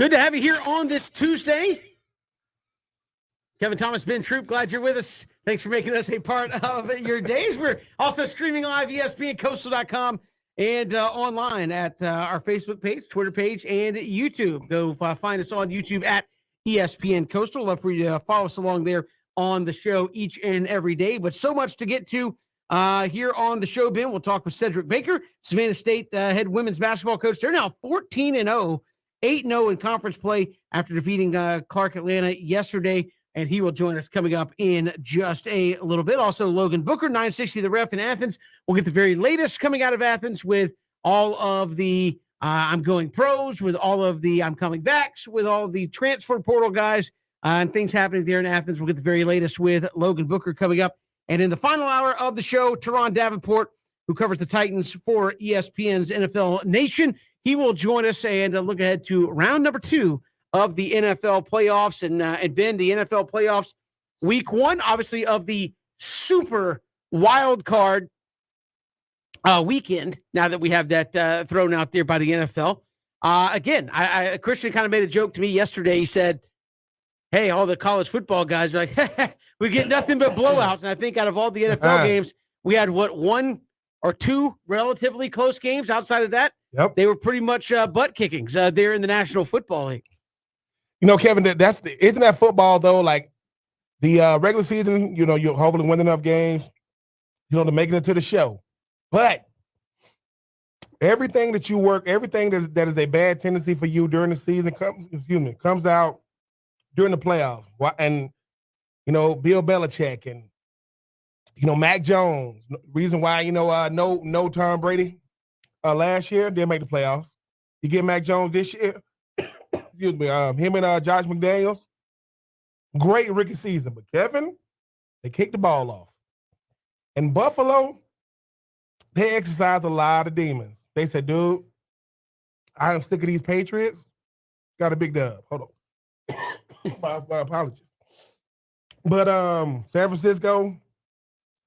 Good to have you here on this Tuesday. Kevin Thomas, Ben Troop, glad you're with us. Thanks for making us a part of your days. We're also streaming live, ESPNCoastal.com, and online at our Facebook page, Twitter page, and YouTube. Go find us on YouTube at ESPN Coastal. Love for you to follow us along there on the show each and every day. But so much to get to here on the show, Ben. We'll talk with Cedric Baker, Savannah State head women's basketball coach. They're now 14-0, 8-0 in conference play after defeating Clark Atlanta yesterday. And he will join us coming up in just a little bit. Also, Logan Booker, 960 The Ref in Athens. We'll get the very latest coming out of Athens with all of the I'm going pros, with all of the I'm coming backs, with all of the transfer portal guys and things happening there in Athens. We'll get the very latest with Logan Booker coming up. And in the final hour of the show, Teron Davenport, who covers the Titans for ESPN's NFL Nation, he will join us and look ahead to round number 2 of the NFL playoffs. And Ben, the NFL playoffs, week 1, obviously, of the super wild card weekend, now that we have that thrown out there by the NFL. Again, Christian kind of made a joke to me yesterday. He said, hey, all the college football guys are like, we get nothing but blowouts. And I think out of all the NFL games, we had, 1 or 2 relatively close games. Outside of that, they were pretty much butt kickings there in the National Football League. You know, Kevin, isn't that football, though? Like, the regular season, you know, you'll hopefully win enough games, you know, to make it to the show. But everything that you work, everything that is a bad tendency for you during the season comes out during the playoffs. And, you know, Bill Belichick and, you know, Mac Jones, reason why, you know, no Tom Brady last year, didn't make the playoffs. You get Mac Jones this year. Excuse me, him and Josh McDaniels, great rookie season. But Kevin, they kicked the ball off. And Buffalo, they exercised a lot of demons. They said, dude, I am sick of these Patriots. Got a big dub. Hold on. my apologies. But San Francisco,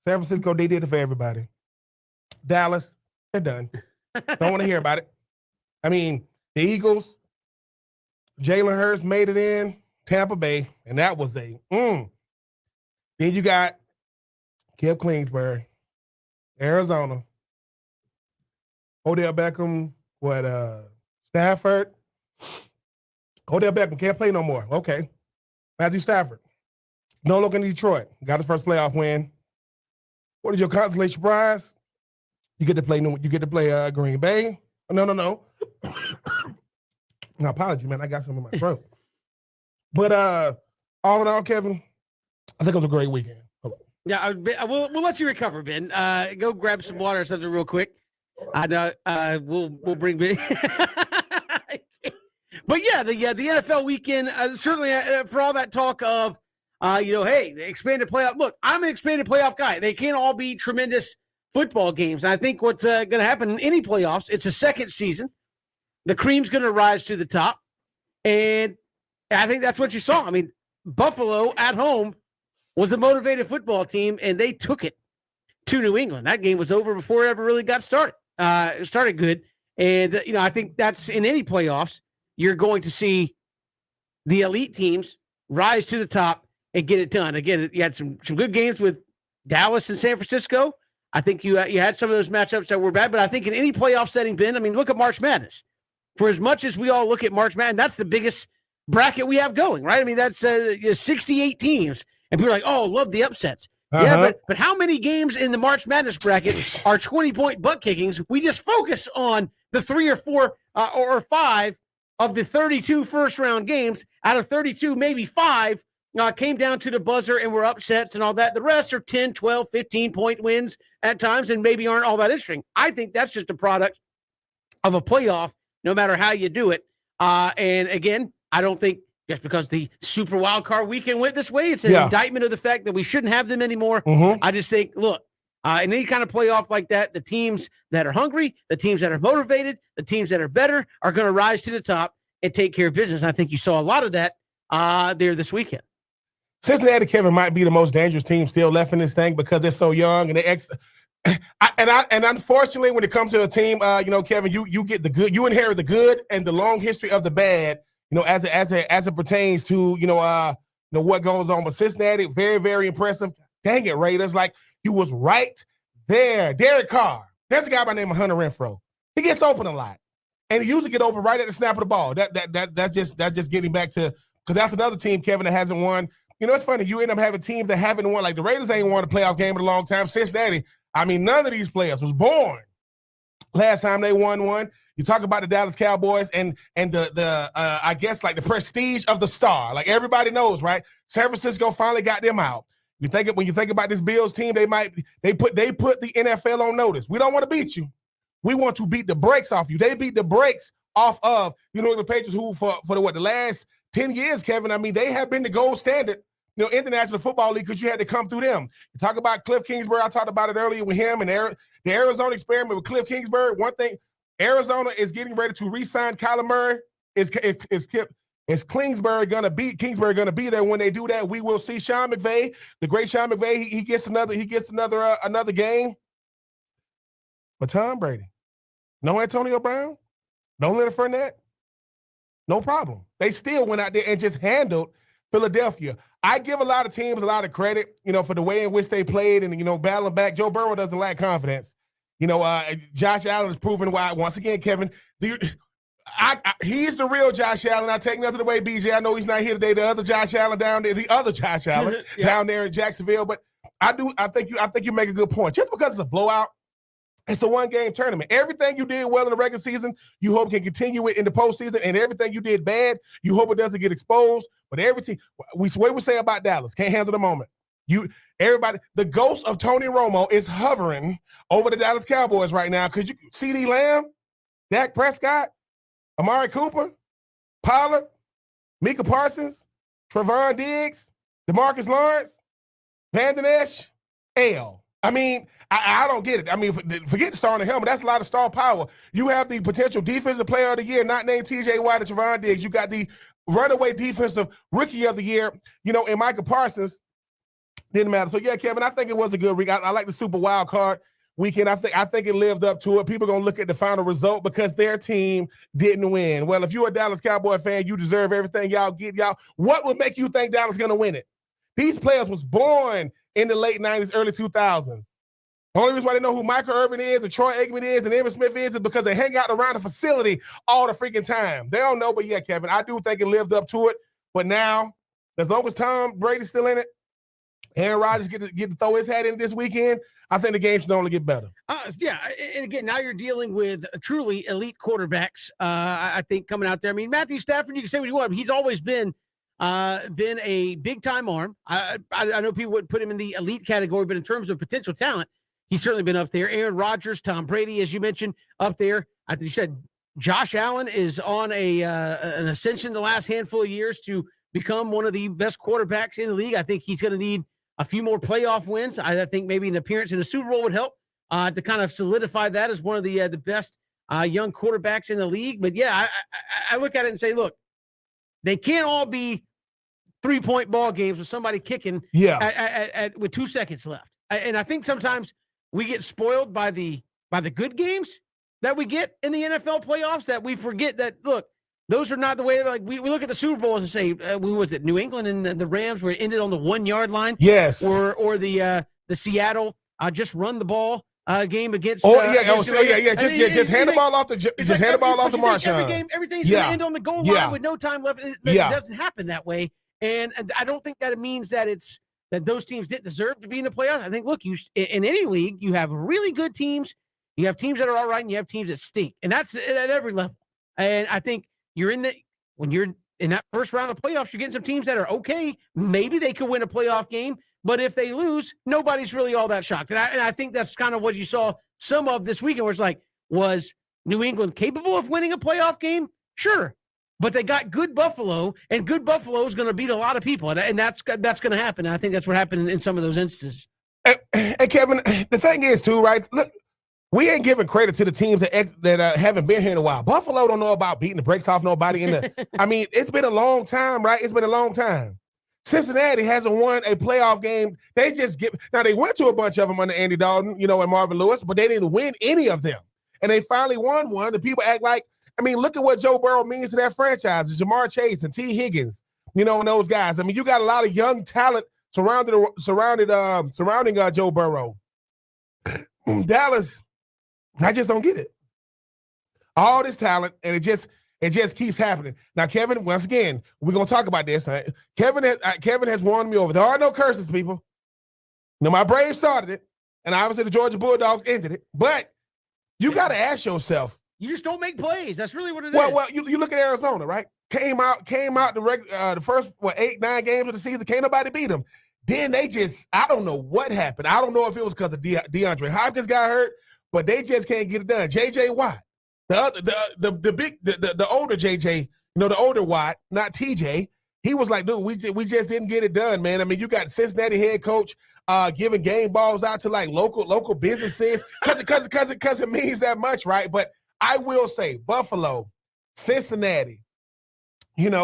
they did it for everybody. Dallas, they're done. Don't want to hear about it. I mean, the Eagles, Jalen Hurts made it in Tampa Bay, and that was a Then you got Kev Kingsbury, Arizona, Odell Beckham, Stafford. Odell Beckham can't play no more. Okay. Matthew Stafford. No look in Detroit. Got his first playoff win. What is your consolation prize? You get to play Green Bay. No. No, apology, man. I got something in my throat. But all in all, Kevin, I think it was a great weekend. Yeah, we'll let you recover, Ben. Go grab some water or something real quick. We'll bring Ben. But yeah, the NFL weekend, certainly for all that talk of, hey, expanded playoff. Look, I'm an expanded playoff guy. They can't all be tremendous football games. And I think what's going to happen in any playoffs, it's a second season. The cream's going to rise to the top. And I think that's what you saw. I mean, Buffalo at home was a motivated football team, and they took it to New England. That game was over before it ever really got started. It started good. And, I think that's in any playoffs, you're going to see the elite teams rise to the top and get it done. Again, you had some good games with Dallas and San Francisco. I think you had some of those matchups that were bad, but I think in any playoff setting, Ben, I mean, look at March Madness. For as much as we all look at March Madness, that's the biggest bracket we have going, right? I mean, that's 68 teams, and people are like, oh, love the upsets. Yeah, but how many games in the March Madness bracket are 20-point butt kickings? We just focus on the 3 or 4 or 5 of the 32 first-round games. Out of 32, maybe 5 came down to the buzzer and were upsets and all that. The rest are 10, 12, 15-point wins at times and maybe aren't all that interesting. I think that's just a product of a playoff, no matter how you do it. And again, I don't think just because the super wild card weekend went this way, it's an indictment of the fact that we shouldn't have them anymore. I just think, look, in any kind of playoff like that, the teams that are hungry, the teams that are motivated, the teams that are better are going to rise to the top and take care of business. I think you saw a lot of that there this weekend. Cincinnati, Kevin, might be the most dangerous team still left in this thing because they're so young and and unfortunately, when it comes to a team, Kevin, you get the good, you inherit the good and the long history of the bad. as it pertains to, what goes on. But Cincinnati, very, very impressive. Dang it, Raiders. Like, you was right there. Derek Carr. There's a guy by the name of Hunter Renfrow. He gets open a lot. And he usually get open right at the snap of the ball. That's just getting back to, because that's another team, Kevin, that hasn't won. It's funny. You end up having teams that haven't won. Like the Raiders ain't won a playoff game in a long time. Cincinnati, none of these players was born last time they won one. You talk about the Dallas Cowboys and the I guess like the prestige of the star. Like everybody knows, right? San Francisco finally got them out. When you think about this Bills team, they put the NFL on notice. We don't want to beat you. We want to beat the brakes off you. They beat the brakes off of the Patriots, who for the last 10 years, Kevin. They have been the gold standard, in the National Football League, because you had to come through them. You talk about Cliff Kingsbury. I talked about it earlier with him and the Arizona experiment with Cliff Kingsbury. One thing, Arizona is getting ready to re-sign Kyler Murray. Is Kingsbury gonna be there when they do that? We will see Sean McVay, the great Sean McVay. He gets another game. But Tom Brady, no Antonio Brown, no Leonard Fournette, no problem. They still went out there and just handled Philadelphia. I give a lot of teams a lot of credit, for the way in which they played and, battling back. Joe Burrow doesn't lack confidence. Josh Allen is proving why, once again, Kevin, he's the real Josh Allen. I take nothing away, BJ. I know he's not here today. The other Josh Allen down there, down there in Jacksonville. But I think you make a good point. Just because it's a blowout, it's a one-game tournament. Everything you did well in the regular season, you hope can continue it in the postseason, and everything you did bad, you hope it doesn't get exposed. But every team, we say about Dallas, can't handle the moment. Everybody, the ghost of Tony Romo is hovering over the Dallas Cowboys right now, because CeeDee Lamb, Dak Prescott, Amari Cooper, Pollard, Micah Parsons, Trevon Diggs, DeMarcus Lawrence, Van Den Esch, L. I don't get it. Forget the star on the helmet. That's a lot of star power. You have the potential defensive player of the year, not named TJ Watt or Trevon Diggs. You got the runaway defensive rookie of the year, in Micah Parsons. Didn't matter. So, yeah, Kevin, I think it was a good week. I like the Super Wild Card weekend. I think it lived up to it. People are going to look at the final result because their team didn't win. Well, if you're a Dallas Cowboy fan, you deserve everything y'all get. What would make you think Dallas is going to win it? These players was born in the late 90s, early 2000s. The only reason why they know who Michael Irvin is and Troy Aikman is and Emmitt Smith is because they hang out around the facility all the freaking time. They don't know, but yeah, Kevin, I do think it lived up to it. But now, as long as Tom Brady's still in it, Aaron Rodgers get to throw his hat in this weekend, I think the game should only get better. Yeah, and again, now you're dealing with truly elite quarterbacks, I think, coming out there. Matthew Stafford, you can say what you want. He's always been a big-time arm. I know people would put him in the elite category, but in terms of potential talent, he's certainly been up there. Aaron Rodgers, Tom Brady, as you mentioned, up there. I think you said Josh Allen is on an ascension the last handful of years to become one of the best quarterbacks in the league. I think he's going to need a few more playoff wins. I think maybe an appearance in the Super Bowl would help to kind of solidify that as one of the best young quarterbacks in the league. But yeah, I look at it and say, look, they can't all be 3-point ball games with somebody kicking with 2 seconds left. And I think sometimes we get spoiled by the good games that we get in the NFL playoffs, that we forget that, look, those are not the way. Like we look at the Super Bowls and say, who was it? New England and the Rams, where it ended on the 1 yard line. Yes. Or the Seattle just run the ball game against. Just hand the ball off to Marshawn. Everything's going to end on the goal line with no time left. It doesn't happen that way, and I don't think that it means that that those teams didn't deserve to be in the playoffs. I think, look, in any league, you have really good teams, you have teams that are all right, and you have teams that stink, and that's at every level. And I think when you're in that first round of the playoffs, you're getting some teams that are okay. Maybe they could win a playoff game, but if they lose, nobody's really all that shocked. And I think that's kind of what you saw some of this weekend, where it's like, was New England capable of winning a playoff game? Sure. But they got good Buffalo, and good Buffalo is going to beat a lot of people, and that's going to happen. And I think that's what happened in some of those instances. And Kevin, the thing is, too, right? Look, we ain't giving credit to the teams that haven't been here in a while. Buffalo don't know about beating the brakes off nobody. It's been a long time, right? It's been a long time. Cincinnati hasn't won a playoff game. They went to a bunch of them under Andy Dalton, and Marvin Lewis, but they didn't win any of them. And they finally won one. The people act like I mean, look at what Joe Burrow means to that franchise. Jamar Chase and T. Higgins, and those guys. I mean, you got a lot of young talent surrounding Joe Burrow. Dallas, I just don't get it. All this talent, and it just keeps happening. Now, Kevin, once again, we're gonna talk about this. Kevin has won me over. There are no curses, people. My Braves started it, and obviously the Georgia Bulldogs ended it. But you got to ask yourself. You just don't make plays. That's really what it is. Well, you look at Arizona, right? Came out the first 8-9 games of the season. Can't nobody beat them. Then they just, I don't know what happened. I don't know if it was because of DeAndre Hopkins got hurt, but they just can't get it done. J.J. Watt, the older J.J., the older Watt, not T.J., he was like, dude, we just didn't get it done, man. I mean, you got Cincinnati head coach giving game balls out to like local businesses because it means that much, right? But I will say Buffalo, Cincinnati, and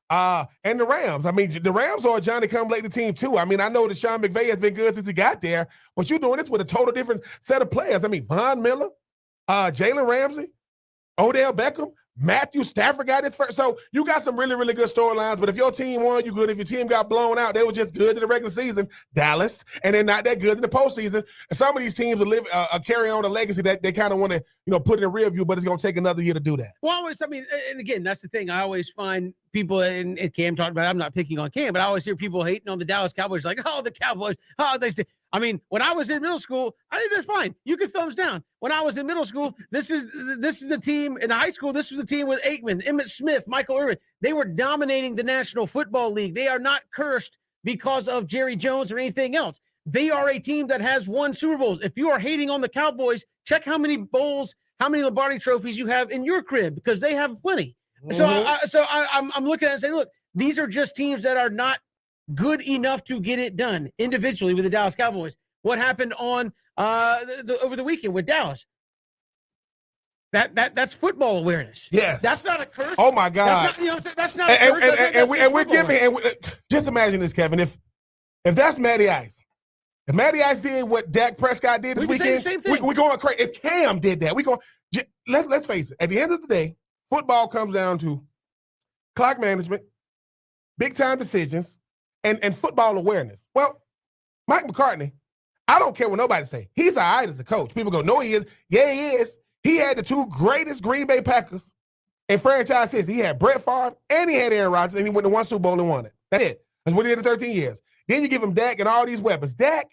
the Rams. I mean, the Rams are a Johnny-come-lately team too. I mean, I know that Sean McVay has been good since he got there, but you're doing this with a total different set of players. I mean, Von Miller, Jalen Ramsey, Odell Beckham, Matthew Stafford got his first. So you got some really, really good storylines. But if your team won, you good. If your team got blown out, they were just good in the regular season. Dallas, and they're not that good in the postseason. And some of these teams will carry on a legacy that they kind of want to, put in the rear view, but it's going to take another year to do that. Well, and again, that's the thing. I always find people, and Cam talked about it, I'm not picking on Cam, but I always hear people hating on the Dallas Cowboys, like, oh, the Cowboys, when I was in middle school, I think they're fine. You can thumbs down. When I was in middle school, this is the team. In high school, this was the team with Aikman, Emmitt Smith, Michael Irvin. They were dominating the National Football League. They are not cursed because of Jerry Jones or anything else. They are a team that has won Super Bowls. If you are hating on the Cowboys, check how many bowls, how many Lombardi trophies you have in your crib, because they have plenty. Mm-hmm. So I'm looking at it and saying, look, these are just teams that are not good enough to get it done individually with the Dallas Cowboys. What happened on over the weekend with Dallas? That's football awareness. Yes, that's not a curse. Oh my God, that's not a curse. Just imagine this, Kevin. If that's Matty Ice, if Matty Ice did what Dak Prescott did this weekend, we're going crazy. If Cam did that, let's face it. At the end of the day, football comes down to clock management, big time decisions, and football awareness. Well, Mike McCartney, I don't care what nobody say. He's all right as a coach. People go, no, he is. Yeah, he is. He had the two greatest Green Bay Packers in franchise history. He had Brett Favre and he had Aaron Rodgers, and he went to one Super Bowl and won it. That's it. That's what he did in 13 years. Then you give him Dak and all these weapons. Dak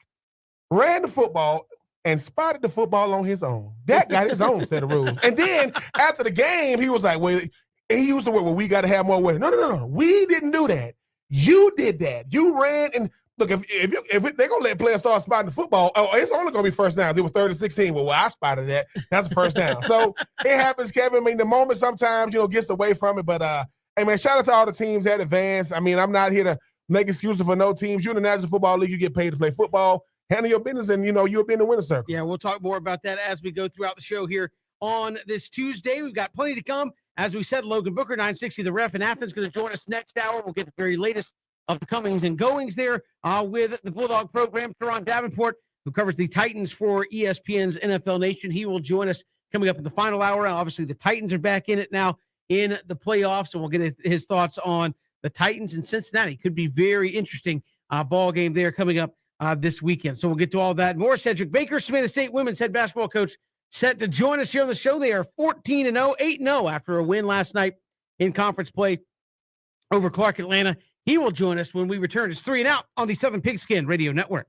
ran the football and spotted the football on his own. Dak got his own set of rules. And then after the game, he was like, wait, he used the word, well, we got to have more weapons. No. We didn't do that. You did that. You ran and look, if they're going to let players start spotting the football, it's only going to be first down. It was 3rd-16. Well, I spotted that. That's the first down. So it happens, Kevin. I mean, the moment sometimes, gets away from it. But, hey, man, shout out to all the teams that advanced. I mean, I'm not here to make excuses for no teams. You're in the National Football League. You get paid to play football. Handle your business, and, you'll be in the winner's circle. Yeah, we'll talk more about that as we go throughout the show here on this Tuesday. We've got plenty to come. As we said, Logan Booker, 960 The Ref in Athens, going to join us next hour. We'll get the very latest of the comings and goings there with the Bulldog program. Teron Davenport, who covers the Titans for ESPN's NFL Nation. He will join us coming up in the final hour. Obviously, the Titans are back in it now in the playoffs, and we'll get his thoughts on the Titans in Cincinnati. Could be very interesting ball game there coming up this weekend. So we'll get to all that. More Cedric Baker, Savannah State women's head basketball coach, set to join us here on the show. They are 14-0, 8-0 after a win last night in conference play over Clark Atlanta. He will join us when we return. It's 3 and Out on the Southern Pigskin Radio Network.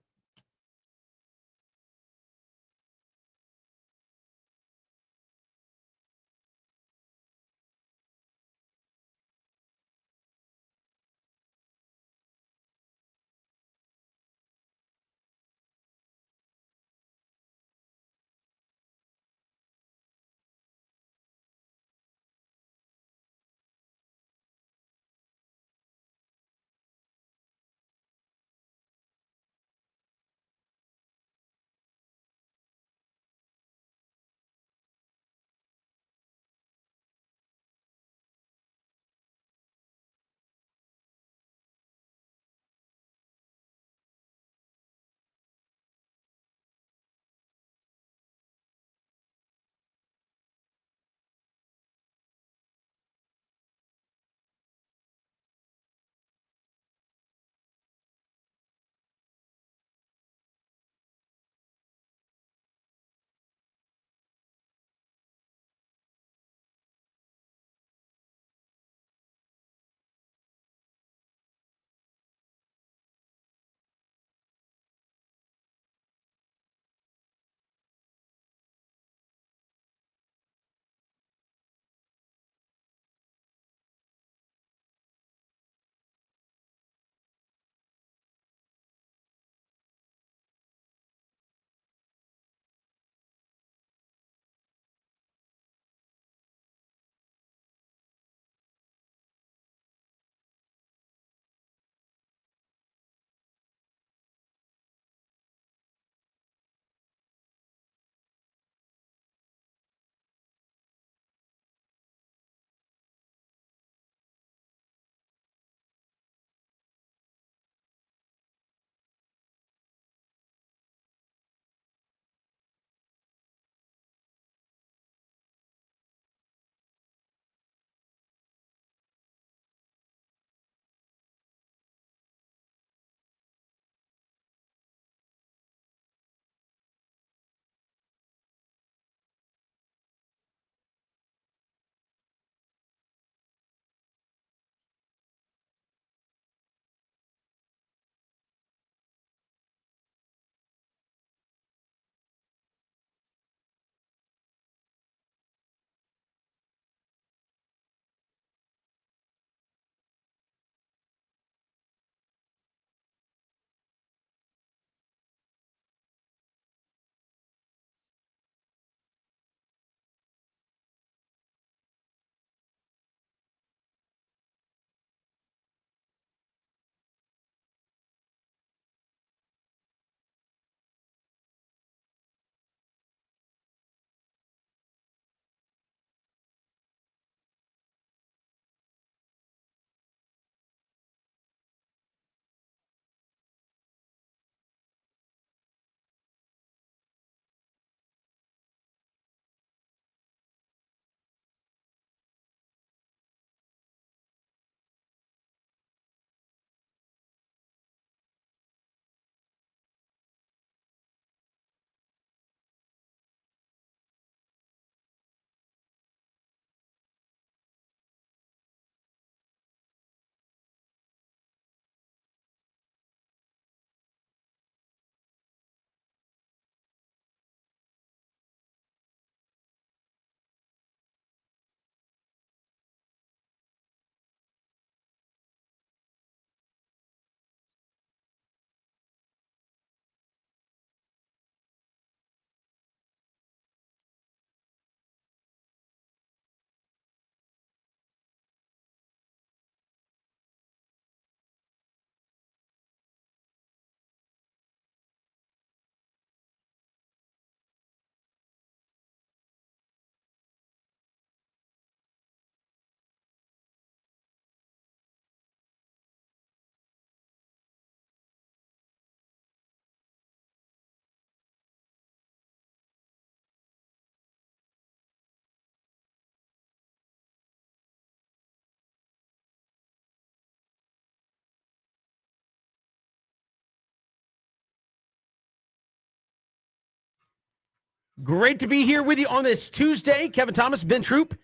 Great to be here with you on this Tuesday. Kevin Thomas, Ben Troop,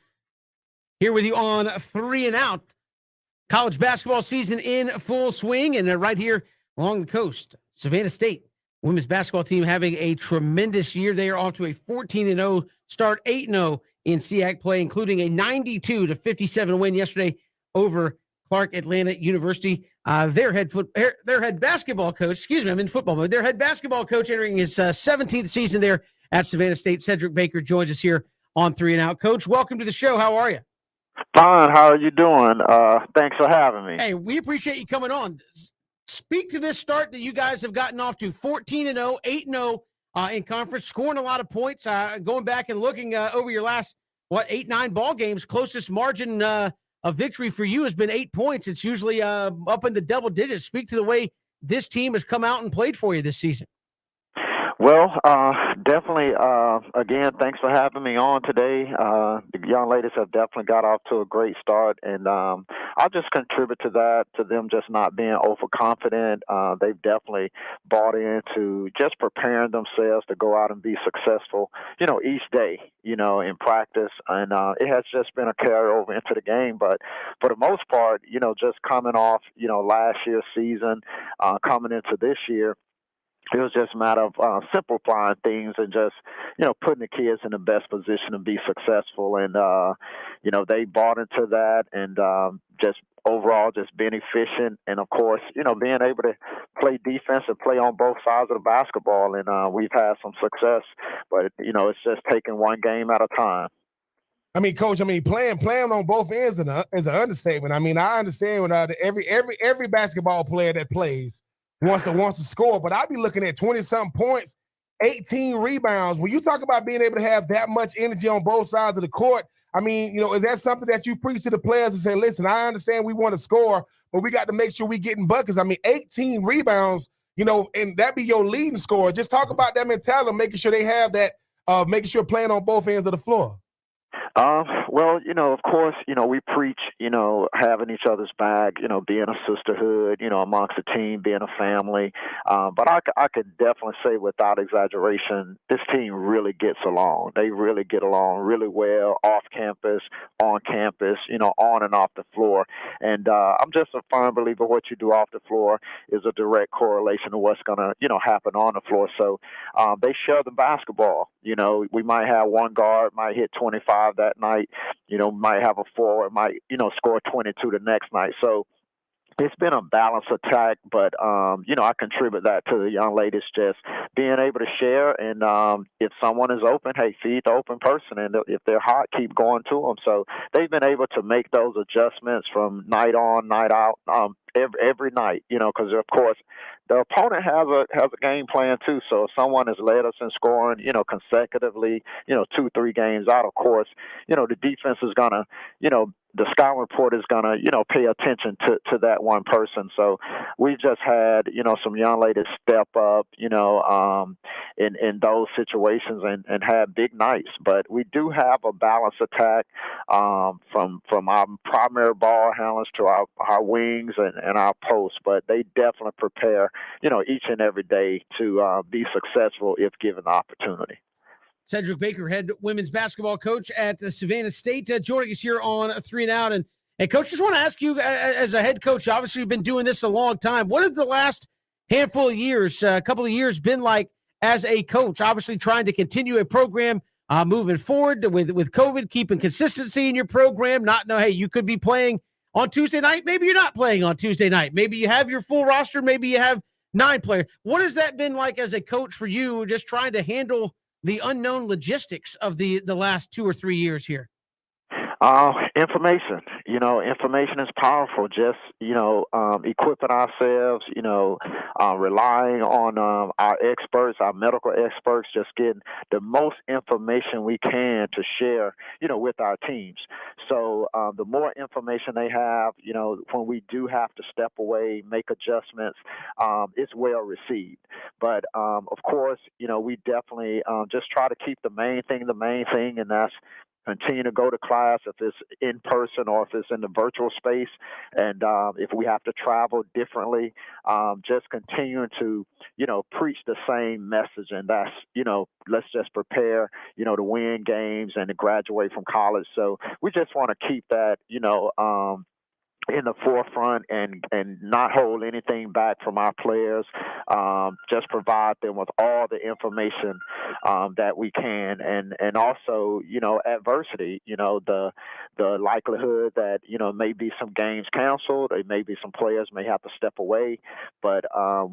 here with you on 3 and Out. College basketball season in full swing, and right here along the coast, Savannah State women's basketball team having a tremendous year. They are off to a 14-0 start, 8-0 in SEAC play, including a 92-57 win yesterday over Clark Atlanta University. Their head basketball coach, excuse me, I'm in football mode. Their head basketball coach entering his 17th season there at Savannah State. Cedric Baker joins us here on 3 and Out. Coach, welcome to the show. How are you? Fine. How are you doing? Thanks for having me. Hey, we appreciate you coming on. Speak to this start that you guys have gotten off to 14-0, 8-0 in conference, scoring a lot of points. Going back and looking over your last, 8-9 ball games, closest margin of victory for you has been 8 points. It's usually up in the double digits. Speak to the way this team has come out and played for you this season. Well, definitely, again, thanks for having me on today. The young ladies have definitely got off to a great start, and I'll just contribute to that, to them just not being overconfident. They've definitely bought into just preparing themselves to go out and be successful, each day, in practice. And it has just been a carryover into the game. But for the most part, just coming off, last year's season, coming into this year, it was just a matter of simplifying things and just, putting the kids in the best position to be successful. And, they bought into that and just overall just being efficient. And, of course, being able to play defense and play on both sides of the basketball. And we've had some success. But, it's just taking one game at a time. I mean, Coach. Playing on both ends is an understatement. I mean, I understand when every basketball player that plays wants to score, but I'd be looking at 20-something points, 18 rebounds. When you talk about being able to have that much energy on both sides of the court, I mean, is that something that you preach to the players and say, listen, I understand we want to score, but we got to make sure we getting buckets. I mean, 18 rebounds, and that be your leading scorer. Just talk about that mentality, making sure they have that, making sure playing on both ends of the floor. Well, of course, we preach, having each other's back, being a sisterhood, amongst the team, being a family. But I could definitely say without exaggeration, this team really gets along. They really get along really well off campus, on campus, on and off the floor. And I'm just a firm believer what you do off the floor is a direct correlation to what's going to, happen on the floor. So they share the basketball. We might have one guard might hit 25 that night, might have a forward, might, score 22 the next night. So it's been a balanced attack, but, I contribute that to the young ladies just being able to share. And if someone is open, hey, feed the open person. And if they're hot, keep going to them. So they've been able to make those adjustments from night on, night out, every night, because, of course, the opponent has a game plan, too. So if someone has led us in scoring, consecutively, 2-3 games out, of course, the defense is going to, the scouting report is going to, pay attention to that one person. So we've just had, some young ladies step up, in those situations and have big nights. But we do have a balanced attack from our primary ball handlers to our wings and our posts. But they definitely prepare, each and every day to be successful if given the opportunity. Cedric Baker, head women's basketball coach at Savannah State, joining us here on 3 and Out. And Coach, just want to ask you, as a head coach, obviously you've been doing this a long time. What has the last handful of years, a couple of years, been like as a coach? Obviously trying to continue a program moving forward with COVID, keeping consistency in your program, not know, hey, you could be playing on Tuesday night. Maybe you're not playing on Tuesday night. Maybe you have your full roster. Maybe you have 9 players. What has that been like as a coach for you, just trying to handle the unknown logistics of the last 2 or 3 years here? Information. Information is powerful. Just, equipping ourselves, relying on our experts, our medical experts, just getting the most information we can to share, with our teams. So the more information they have, when we do have to step away, make adjustments, it's well received. But, of course, we definitely just try to keep the main thing, and that's continue to go to class if it's in person or if it's in the virtual space. And if we have to travel differently, just continuing to, preach the same message. And that's, let's just prepare, to win games and to graduate from college. So we just want to keep that, in the forefront and not hold anything back from our players. Just provide them with all the information that we can, and also adversity. The likelihood that maybe some games canceled, or maybe some players may have to step away, but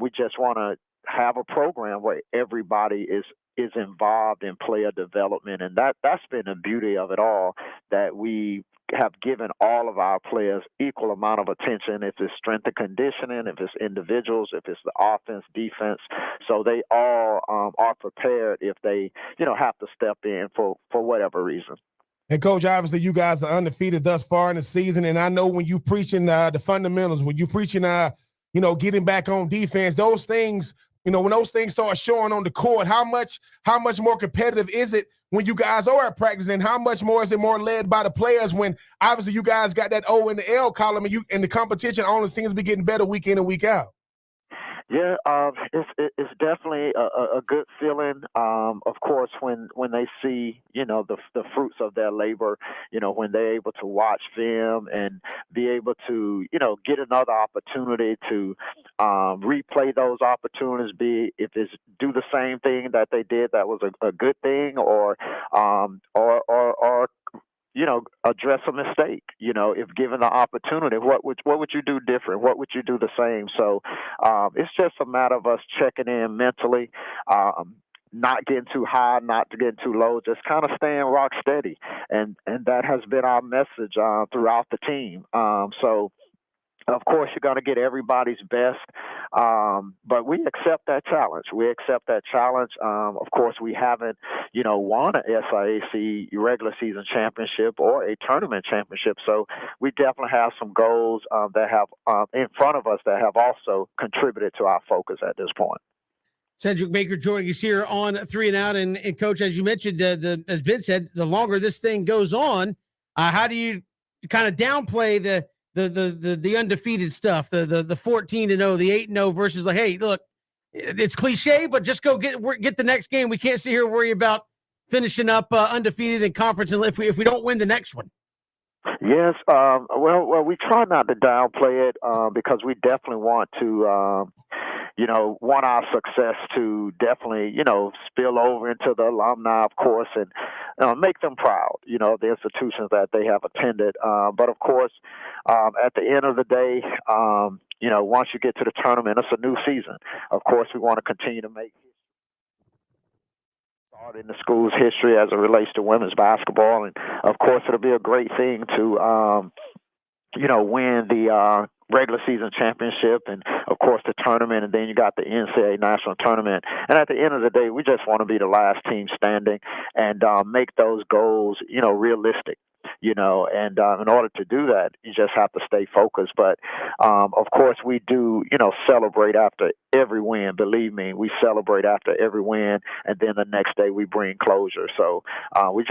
we just want to have a program where everybody is involved in player development, and that's been the beauty of it all, that we have given all of our players equal amount of attention, if it's strength and conditioning, if it's individuals, if it's the offense, defense. So they all are prepared if they, have to step in for whatever reason. And Coach, obviously you guys are undefeated thus far in the season. And I know when you preaching the fundamentals, when you preaching, getting back on defense, those things, when those things start showing on the court, how much more competitive is it when you guys are at practice, and how much more is it more led by the players when obviously you guys got that O and the L column, and the competition only seems to be getting better week in and week out? Yeah, it's definitely a good feeling. Of course, when they see the fruits of their labor, when they're able to watch film and be able to get another opportunity to replay those opportunities, be if it's do the same thing that they did that was a good thing, or address a mistake. If given the opportunity, what would you do different? What would you do the same? So it's just a matter of us checking in mentally, not getting too high, not getting too low, just kind of staying rock steady. And that has been our message throughout the team. So of course, you're going to get everybody's best, but we accept that challenge. Of course, we haven't, won a SIAC regular season championship or a tournament championship. So we definitely have some goals that have in front of us that have also contributed to our focus at this point. Cedric Baker joining us here on 3 and Out. And Coach, as you mentioned, as Ben said, the longer this thing goes on, how do you kind of downplay the undefeated stuff, the 14-0, the 8-0 versus like, hey, look, it's cliche, but just go get the next game. We can't sit here and worry about finishing up undefeated in conference if we don't win the next one. Yes, well, we try not to downplay it because we definitely want to, want our success to definitely, spill over into the alumni, of course, and make them proud, of the institutions that they have attended. But of course, at the end of the day, once you get to the tournament, it's a new season. Of course, we want to continue to make start in the school's history as it relates to women's basketball. And of course, it'll be a great thing to, win the regular season championship, and of course the tournament, and then you got the NCAA national tournament. And at the end of the day, we just want to be the last team standing and make those goals, realistic. And in order to do that, you just have to stay focused. But of course, we do, celebrate after every win. Believe me, we celebrate after every win, and then the next day we bring closure. So we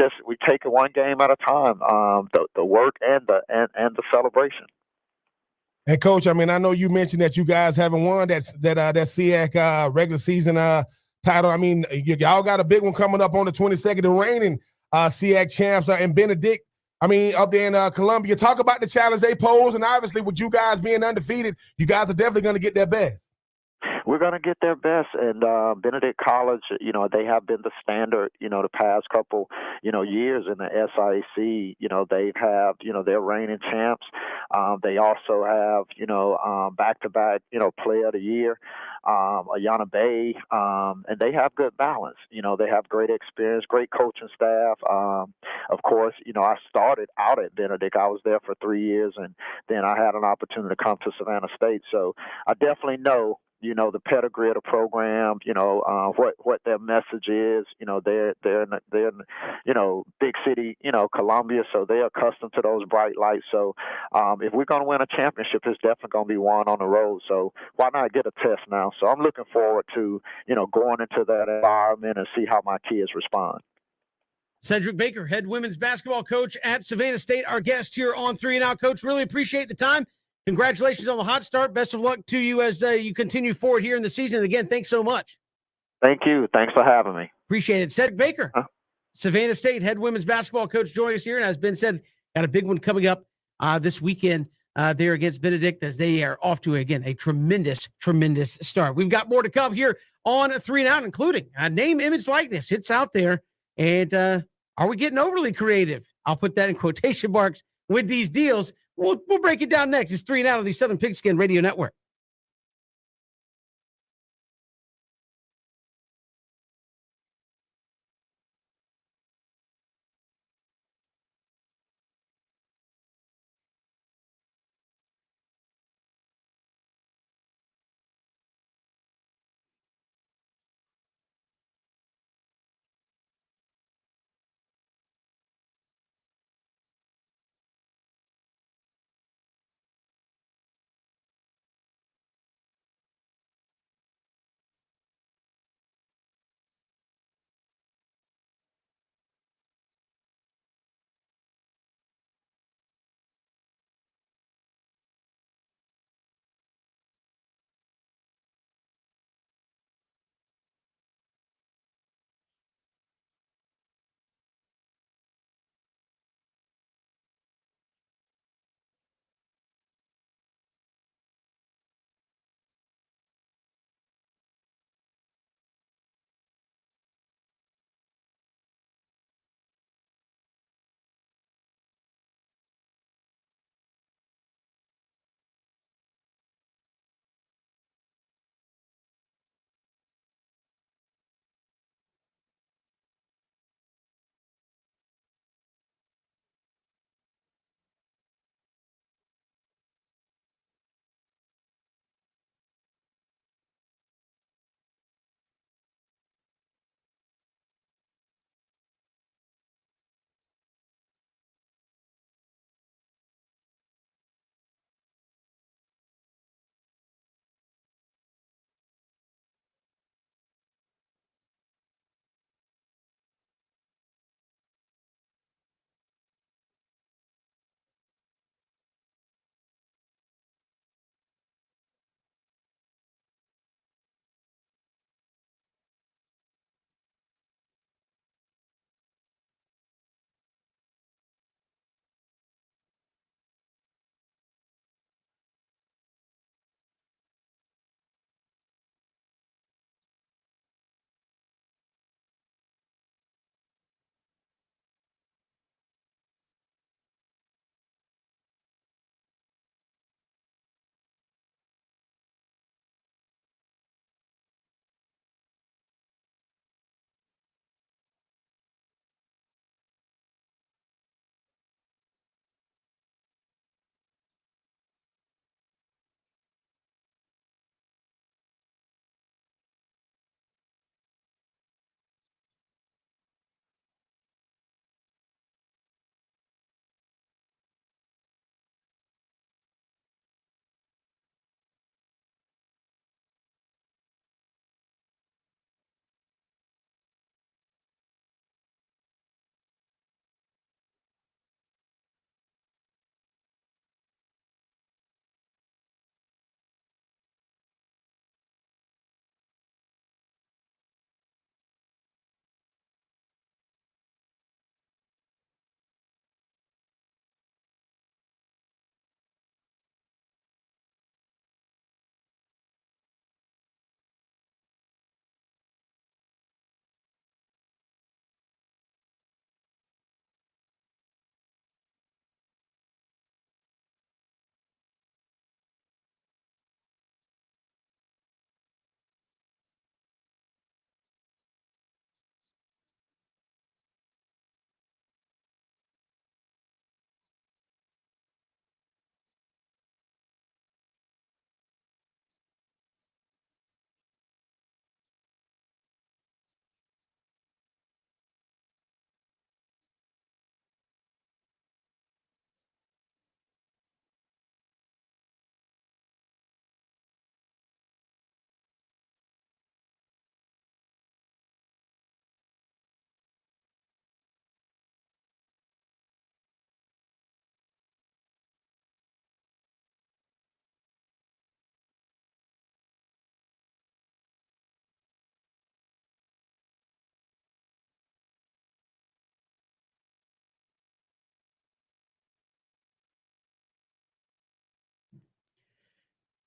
take it one game at a time. The work and the celebration. And Coach, I mean, I know you mentioned that you guys haven't won that SEAC regular season title. I mean, y'all got a big one coming up on the 22nd, the reigning SEAC champs in Benedict. I mean, up there in Columbia. Talk about the challenge they pose, and obviously with you guys being undefeated, you guys are definitely going to get their best. We're going to get their best, and Benedict College, they have been the standard, the past couple, years in the SIAC. They have, their reigning champs. They also have, back-to-back, player of the year, Ayana Bay, and they have good balance. They have great experience, great coaching staff. Of course, I started out at Benedict. I was there for 3 years, and then I had an opportunity to come to Savannah State. So I definitely know, the pedigree of the program, what their message is. They're in, big city, Columbia, so they're accustomed to those bright lights. So if we're going to win a championship, it's definitely going to be won on the road. So why not get a test now? So I'm looking forward to, going into that environment and see how my kids respond. Cedric Baker, head women's basketball coach at Savannah State, our guest here on 3 and Out. Coach, really appreciate the time. Congratulations on the hot start. Best of luck to you as you continue forward here in the season. Again, thanks so much. Thank you. Thanks for having me. Appreciate it. Cedric Baker, Savannah State head women's basketball coach, joining us here. And as Ben said, got a big one coming up this weekend there against Benedict, as they are off to, again, a tremendous start. We've got more to come here on 3 and Out, including name, image, likeness. It's out there. And are we getting overly creative? I'll put that in quotation marks with these deals. We'll break it down next. It's 3 and Out on the Southern Pigskin Radio Network.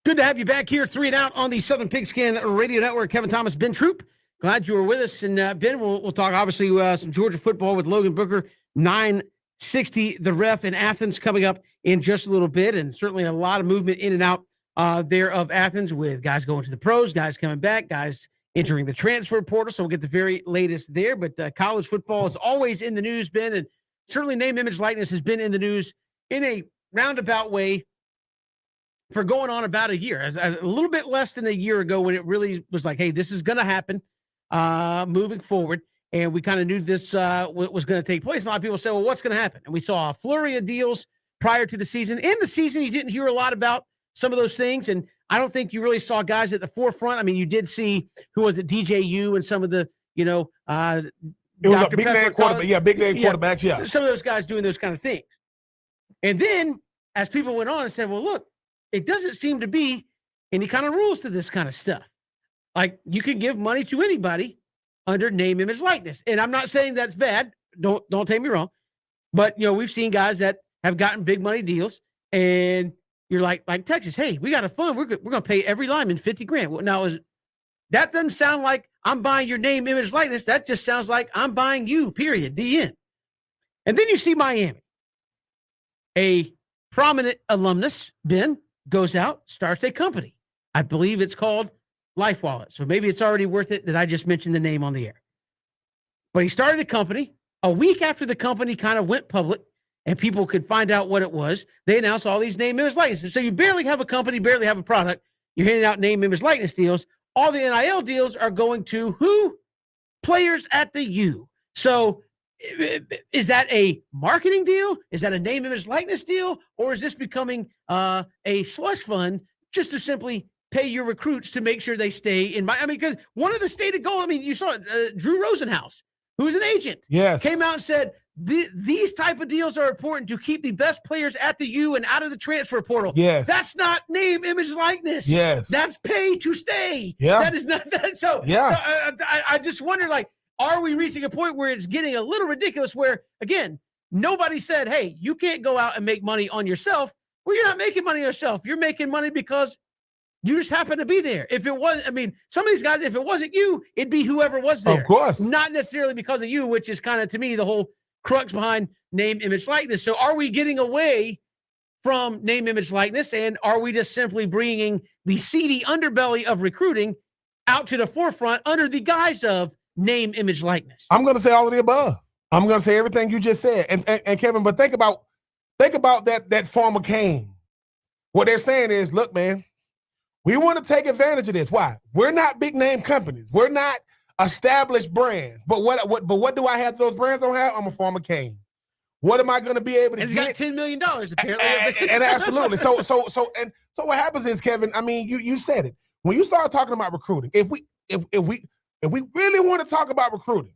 Good to have you back here, 3 and Out on the Southern Pigskin Radio Network. Kevin Thomas, Ben Troop. Glad you were with us. And Ben, we'll talk obviously some Georgia football with Logan Booker, 960, the ref in Athens coming up in just a little bit. And certainly a lot of movement in and out there of Athens with guys going to the pros, guys coming back, guys entering the transfer portal. So we'll get the very latest there. But college football is always in the news, Ben. And certainly name, image, likeness has been in the news in a roundabout way for going on about a year, a little bit less than a year ago when it really was like, hey, this is going to happen moving forward. And we kind of knew this was going to take place. A lot of people say, well, what's going to happen? And we saw a flurry of deals prior to the season. In the season, you didn't hear a lot about some of those things. And I don't think you really saw guys at the forefront. I mean, you did see, who was it, DJU and some of the, it was Dr. a big name quarterback. Yeah, big name quarterbacks, yeah. Some of those guys doing those kind of things. And then as people went on and said, well, look, it doesn't seem to be any kind of rules to this kind of stuff. Like, you can give money to anybody under name, image, likeness. And I'm not saying that's bad. Don't take me wrong. But, we've seen guys that have gotten big money deals, and you're like Texas, hey, we got a fund. We're going to pay every lineman $50,000. Well, now, that doesn't sound like I'm buying your name, image, likeness. That just sounds like I'm buying you, period, the end. And then you see Miami. A prominent alumnus, Ben, goes out, starts a company. I believe it's called Life Wallet. So maybe it's already worth it that I just mentioned the name on the air. But he started a company. A week after the company kind of went public and people could find out what it was, they announced all these name, image, likeness. So you barely have a company, barely have a product. You're handing out name, image, likeness deals. All the NIL deals are going to who? Players at the U. So is that a marketing deal? Is that a name, image, likeness deal? Or is this becoming a slush fund just to simply pay your recruits to make sure they stay in because one of the stated goals, you saw Drew Rosenhaus, who's an agent, came out and said, these type of deals are important to keep the best players at the U and out of the transfer portal. Yes. That's not name, image, likeness. Yes. That's pay to stay. Yeah. That is not that. So, I just wonder, are we reaching a point where it's getting a little ridiculous where, again, nobody said, hey, you can't go out and make money on yourself. Well, you're not making money on yourself. You're making money because you just happen to be there. If it was, some of these guys, if it wasn't you, it'd be whoever was there. Of course. Not necessarily because of you, which is kind of, to me, the whole crux behind name, image, likeness. So are we getting away from name, image, likeness? And are we just simply bringing the seedy underbelly of recruiting out to the forefront under the guise of name, image, likeness? I'm going to say all of the above. I'm going to say everything you just said. And Kevin, but think about that former Kane. What they're saying is, look, man, we want to take advantage of this. Why? We're not big name companies. We're not established brands. But what do I have those brands don't have? I'm a former Kane. What am I going to be able to get? And he's got $10 million apparently. And absolutely. So what happens is, Kevin, you said it. When you start talking about recruiting, if we really want to talk about recruiting,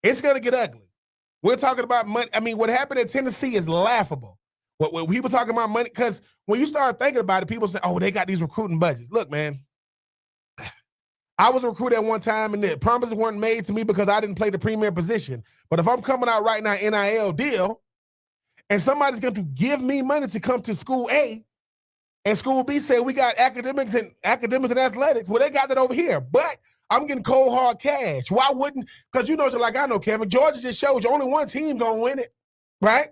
it's going to get ugly. We're talking about money. What happened at Tennessee is laughable. When people talking about money, because when you start thinking about it, people say, oh, they got these recruiting budgets. Look, man, I was a recruiter at one time, and the promises weren't made to me because I didn't play the premier position. But if I'm coming out right now, NIL deal, and somebody's going to give me money to come to school A, and school B say we got academics and athletics, well, they got that over here. But I'm getting cold hard cash. Why wouldn't? Because like I know, Kevin, Georgia just showed you only one team gonna win it, right?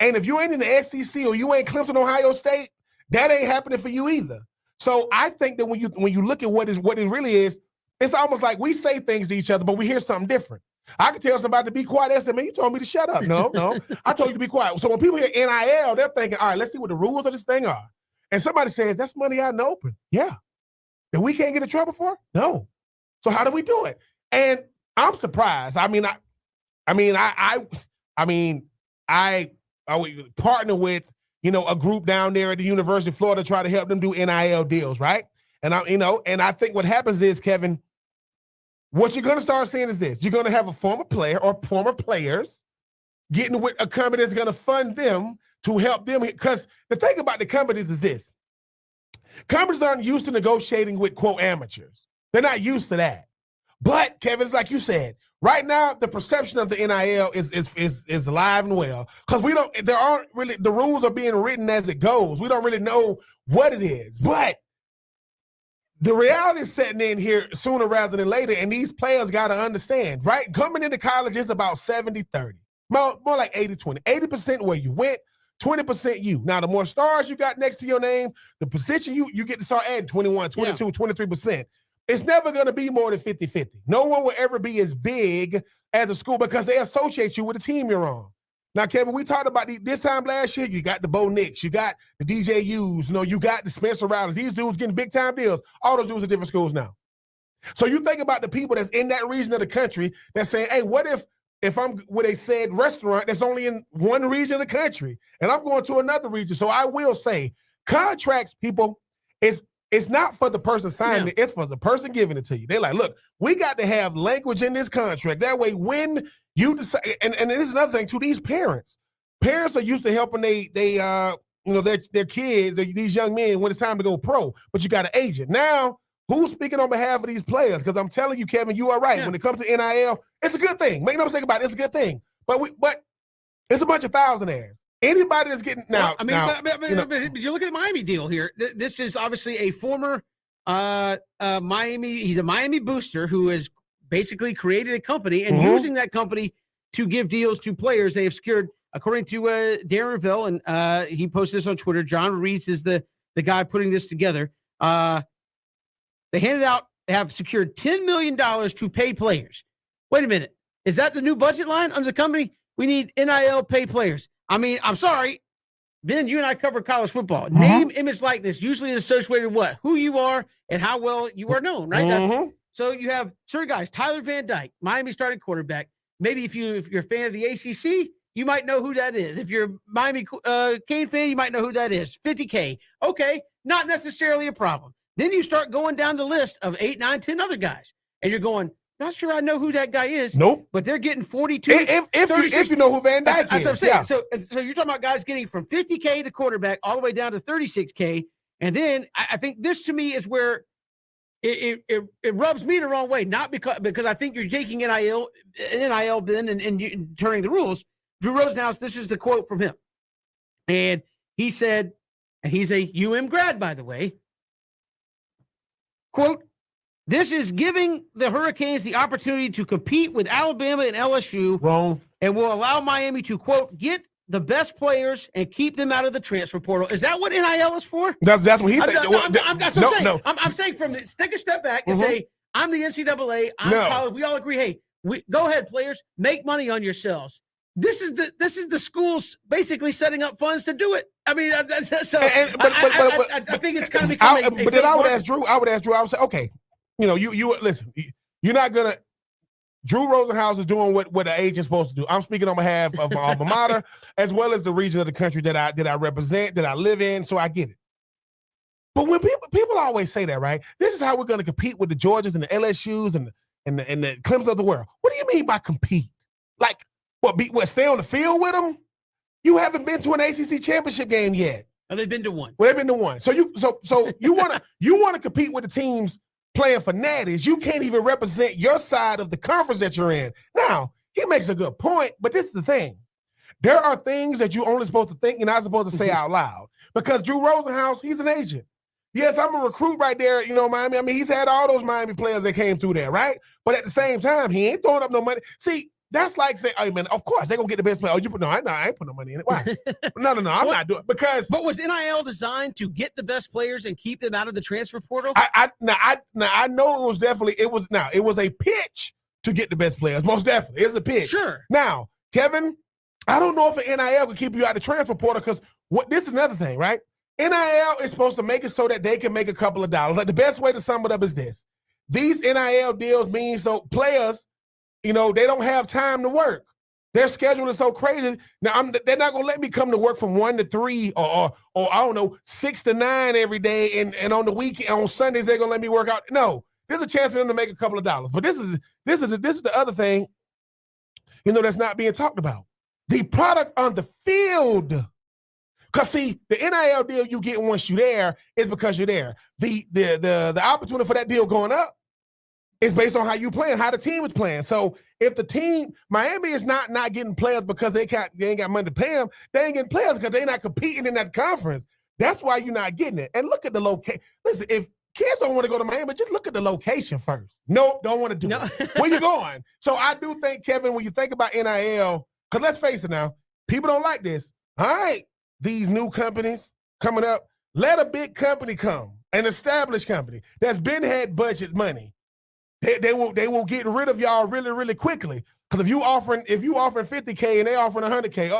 And if you ain't in the SEC or you ain't Clemson, Ohio State, that ain't happening for you either. So I think that when you look at what it really is, it's almost like we say things to each other, but we hear something different. I can tell somebody to be quiet. They say, man, you told me to shut up. No, I told you to be quiet. So when people hear NIL, they're thinking, all right, let's see what the rules of this thing are. And somebody says, that's money out in the open. Yeah. That we can't get in trouble for? No. So how do we do it? And I'm surprised. I partner with, a group down there at the University of Florida to try to help them do NIL deals, right? And I think what happens is, Kevin, what you're going to start seeing is this. You're going to have a former player or former players getting with a company that's going to fund them to help them. Because the thing about the companies is this. Companies aren't used to negotiating with, quote, amateurs. They're not used to that. But, Kevin, it's like you said, Right now, the perception of the NIL is alive and well because there aren't really, the rules are being written as it goes. We don't really know what it is, but the reality is setting in here sooner rather than later, and these players got to understand, right? Coming into college is about 70-30, more like 80-20. 80% where you went, 20% you. Now, the more stars you got next to your name, the position you get to start adding 21, 22, 23%. It's never going to be more than 50-50. No one will ever be as big as a school because they associate you with the team you're on. Now, Kevin, we talked about this time last year, you got the Bo Nix, you got the DJUs, you got the Spencer Riley's. These dudes getting big-time deals. All those dudes are different schools now. So you think about the people that's in that region of the country that's saying, hey, what if I'm with a said restaurant that's only in one region of the country and I'm going to another region? So I will say contracts, people, it's not for the person signing it. It's for the person giving it to you. They're like, look, we got to have language in this contract. That way when you decide, and this is another thing too, these parents are used to helping their kids, these young men when it's time to go pro, but you got an agent. Now, who's speaking on behalf of these players? Because I'm telling you, Kevin, you are right. Yeah. When it comes to NIL, it's a good thing. Make no mistake about it, it's a good thing. But it's a bunch of thousandaires. Anybody that's getting but you look at the Miami deal here. This is obviously a former Miami. He's a Miami booster who has basically created a company and using that company to give deals to players. They have secured, according to Darren Ravel, and he posted this on Twitter. John Reese is the guy putting this together. They have secured $10 million to pay players. Wait a minute. Is that the new budget line under the company? We need NIL pay players. I mean, I'm sorry, Ben, you and I cover college football. Name, image, likeness usually is associated with what? Who you are and how well you are known, right? So you have certain guys, Tyler Van Dyke, Miami starting quarterback. Maybe if you're a fan of the ACC, you might know who that is. If you're a Miami Cane fan, you might know who that is. $50K. Okay, not necessarily a problem. Then you start going down the list of 8, 9, 10 other guys, and you're going, not sure I know who that guy is. Nope. But they're getting 42. If you know who Van Dyke is. That's what I'm saying. Yeah. So you're talking about guys getting from 50K to quarterback all the way down to 36K. And then I think this to me is where it rubs me the wrong way. Not because I think you're taking NIL then and turning the rules. Drew Rosenhaus, this is the quote from him. And he said, and he's a grad, by the way, quote, "This is giving the Hurricanes the opportunity to compete with Alabama and LSU. Wrong. And will allow Miami to, quote, get the best players and keep them out of the transfer portal." Is that what NIL is for? That's what he thinks. That's what I'm saying. No. I'm saying take a step back and say, I'm the NCAA. I'm college. We all agree, hey, go ahead, players, make money on yourselves. This is the schools basically setting up funds to do it. I mean, I think it's kind of becoming. But then I would ask Drew. I would say, okay, you listen. You're not gonna. Drew Rosenhaus is doing what the agent's supposed to do. I'm speaking on behalf of my alma mater as well as the region of the country that I represent, that I live in. So I get it. But when people always say that, right? This is how we're going to compete with the Georgias and the LSUs and the Clemson of the world. What do you mean by compete? Like what? Stay on the field with them? You haven't been to an ACC championship game yet. Oh, they've been to one. Well, they've been to one. So you want to compete with the teams playing for natties. You can't even represent your side of the conference that you're in. Now, he makes a good point, but this is the thing. There are things that you're only supposed to think, you're not supposed to say out loud. Because Drew Rosenhaus, he's an agent. Yes, I'm a recruit right there, Miami. I mean, he's had all those Miami players that came through there, right? But at the same time, he ain't throwing up no money. See, that's like saying, "Hey man, of course they're gonna get the best player." I ain't putting no money in it. Why? No, I'm not doing it because. But was NIL designed to get the best players and keep them out of the transfer portal? I know it was a pitch to get the best players. Most definitely, it's a pitch. Sure. Now, Kevin, I don't know if an NIL can keep you out of the transfer portal because this is another thing, right? NIL is supposed to make it so that they can make a couple of dollars. Like the best way to sum it up is this: these NIL deals mean so players. They don't have time to work. Their schedule is so crazy. Now, they're not going to let me come to work from 1 to 3 or I don't know, 6 to 9 every day. And on the weekend, on Sundays, they're going to let me work out. No, there's a chance for them to make a couple of dollars. But this is the other thing, that's not being talked about. The product on the field. Because, see, the NIL deal you get once you're there is because you're there. The opportunity for that deal going up, It's based on how you play and how the team is playing. So if the team, Miami is not getting players because they ain't got money to pay them. They ain't getting players because they're not competing in that conference. That's why you're not getting it. And look at the location. Listen, if kids don't want to go to Miami, just look at the location first. Nope, don't want to do it. Where you going? So I do think, Kevin, when you think about NIL, because let's face it now, people don't like this. All right, these new companies coming up, let a big company come, an established company that's been had budget money. They will get rid of y'all really, really quickly. Because if you offering $50K and they offering $100K,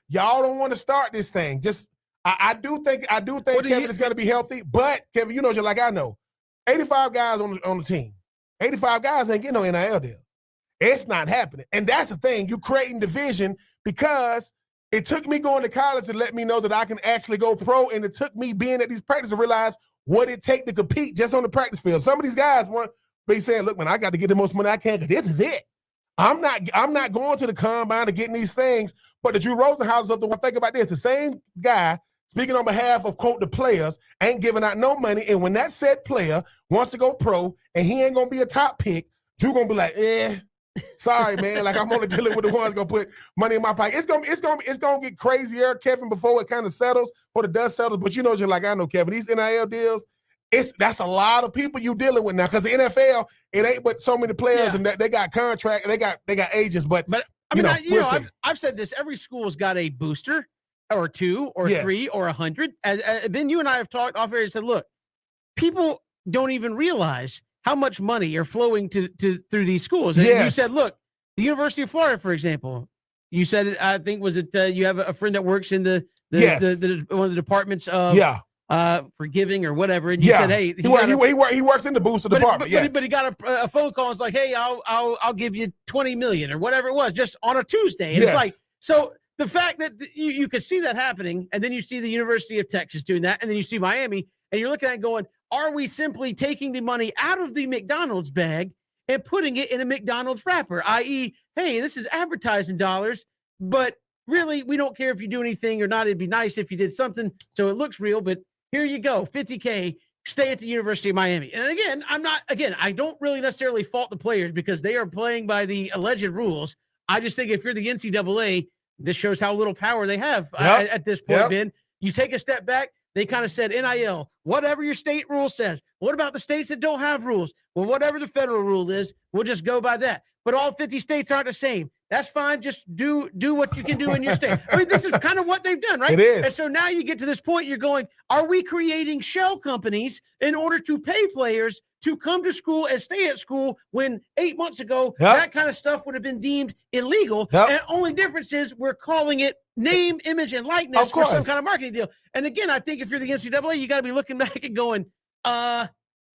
y'all don't want to start this thing? Just I do think Kevin is going to be healthy, but Kevin, you know, just like I know, 85 guys on the team, 85 guys ain't getting no NIL deals. It's not happening, and that's the thing. You creating division because it took me going to college to let me know that I can actually go pro, and it took me being at these practices to realize what it take to compete just on the practice field. Some of these guys want. Be saying, look, man, I got to get the most money I can because this is it. I'm not going to the combine to getting these things. But the Drew Rosenhaus of the one, think about this. The same guy speaking on behalf of, quote, the players, ain't giving out no money. And when that said player wants to go pro and he ain't going to be a top pick, Drew going to be like, sorry, man. Like, I'm only dealing with the ones going to put money in my pocket. It's gonna get crazier, Kevin, before it kind of settles, before the dust settles. But you know, just like I know, Kevin, these NIL deals, that's a lot of people you dealing with now because the NFL, it ain't but so many players and they got contract and they got agents. But I mean, I've said this: every school's got a booster or two or three or 100. As Ben, you and I have talked off air and said, look, people don't even realize how much money are flowing through these schools. And you said, look, the University of Florida, for example, you said it. I think was it you have a friend that works in the one of the departments of for giving or whatever, and you said, hey, he works in the booster department. But he got a phone call. It's like, hey, I'll give you $20 million or whatever it was, just on a Tuesday. And it's like, so the fact that you could see that happening, and then you see the University of Texas doing that, and then you see Miami, and you're looking at it going, are we simply taking the money out of the McDonald's bag and putting it in a McDonald's wrapper? I.e., hey, this is advertising dollars, but really, we don't care if you do anything or not. It'd be nice if you did something so it looks real, but here you go, $50K, stay at the University of Miami. And again, I don't really necessarily fault the players because they are playing by the alleged rules. I just think if you're the NCAA, this shows how little power they have at this point, Ben. You take a step back, they kind of said NIL, whatever your state rule says. What about the states that don't have rules? Well, whatever the federal rule is, we'll just go by that. But all 50 states aren't the same. That's fine. Just do what you can do in your state. I mean, this is kind of what they've done, right? It is. And so now you get to this point, you're going, are we creating shell companies in order to pay players to come to school and stay at school when 8 months ago, that kind of stuff would have been deemed illegal? And only difference is we're calling it name, image, and likeness for some kind of marketing deal. And again, I think if you're the NCAA, you got to be looking back and going,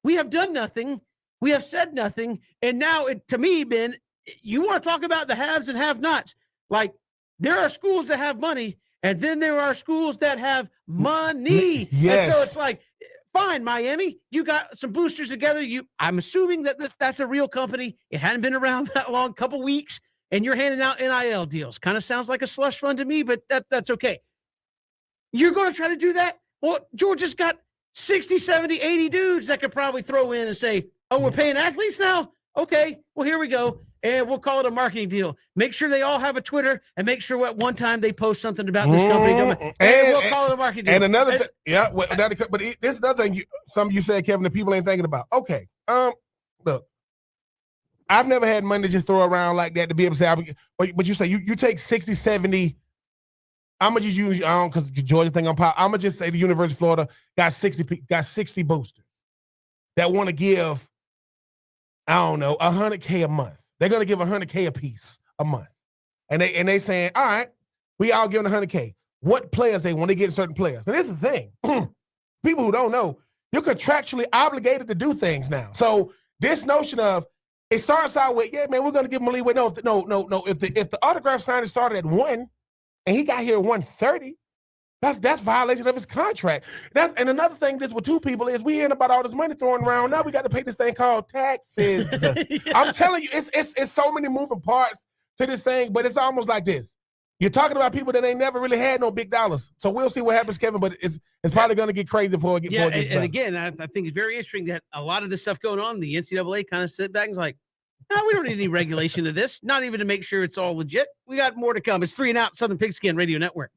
we have done nothing. We have said nothing. And now, to me, Ben, you want to talk about the haves and have-nots. Like, there are schools that have money, and then there are schools that have money. Yes. And so it's like, fine, Miami, you got some boosters together. I'm assuming that that's a real company. It hadn't been around that long, couple weeks, and you're handing out NIL deals. Kind of sounds like a slush fund to me, but that's okay. You're going to try to do that? Well, Georgia's got 60, 70, 80 dudes that could probably throw in and say, oh, we're paying athletes now? Okay, well, here we go. And we'll call it a marketing deal. Make sure they all have a Twitter and make sure at one time they post something about this company. And we'll call it a marketing deal. And another thing, but this is another thing some of you said, Kevin, that people ain't thinking about. Okay, look, I've never had money to just throw around like that to be able to say, but you say you take 60, 70, I'm going to just use, because Georgia thing on pop, I'm going to just say the University of Florida got 60 boosters that want to give, I don't know, $100K a month. They're going to give $100K a piece a month. And they saying, all right, we all giving $100K. What players they want to get certain players. And this is the thing. People who don't know, you're contractually obligated to do things now. So this notion of, it starts out with, yeah, man, we're going to give him a leeway. No. If the autograph signing started at 1 and he got here at 1:30, that's violation of his contract. And another thing this with two people is we hearing about all this money thrown around. Now we got to pay this thing called taxes. I'm telling you, it's so many moving parts to this thing, but it's almost like this. You're talking about people that ain't never really had no big dollars. So we'll see what happens, Kevin. But it's probably going to get crazy before it gets Yeah, better. and again, I think it's very interesting that a lot of this stuff going on, the NCAA kind of sit back and is like, no, we don't need any regulation of this, not even to make sure it's all legit. We got more to come. It's 3 and Out, Southern Pigskin Radio Network.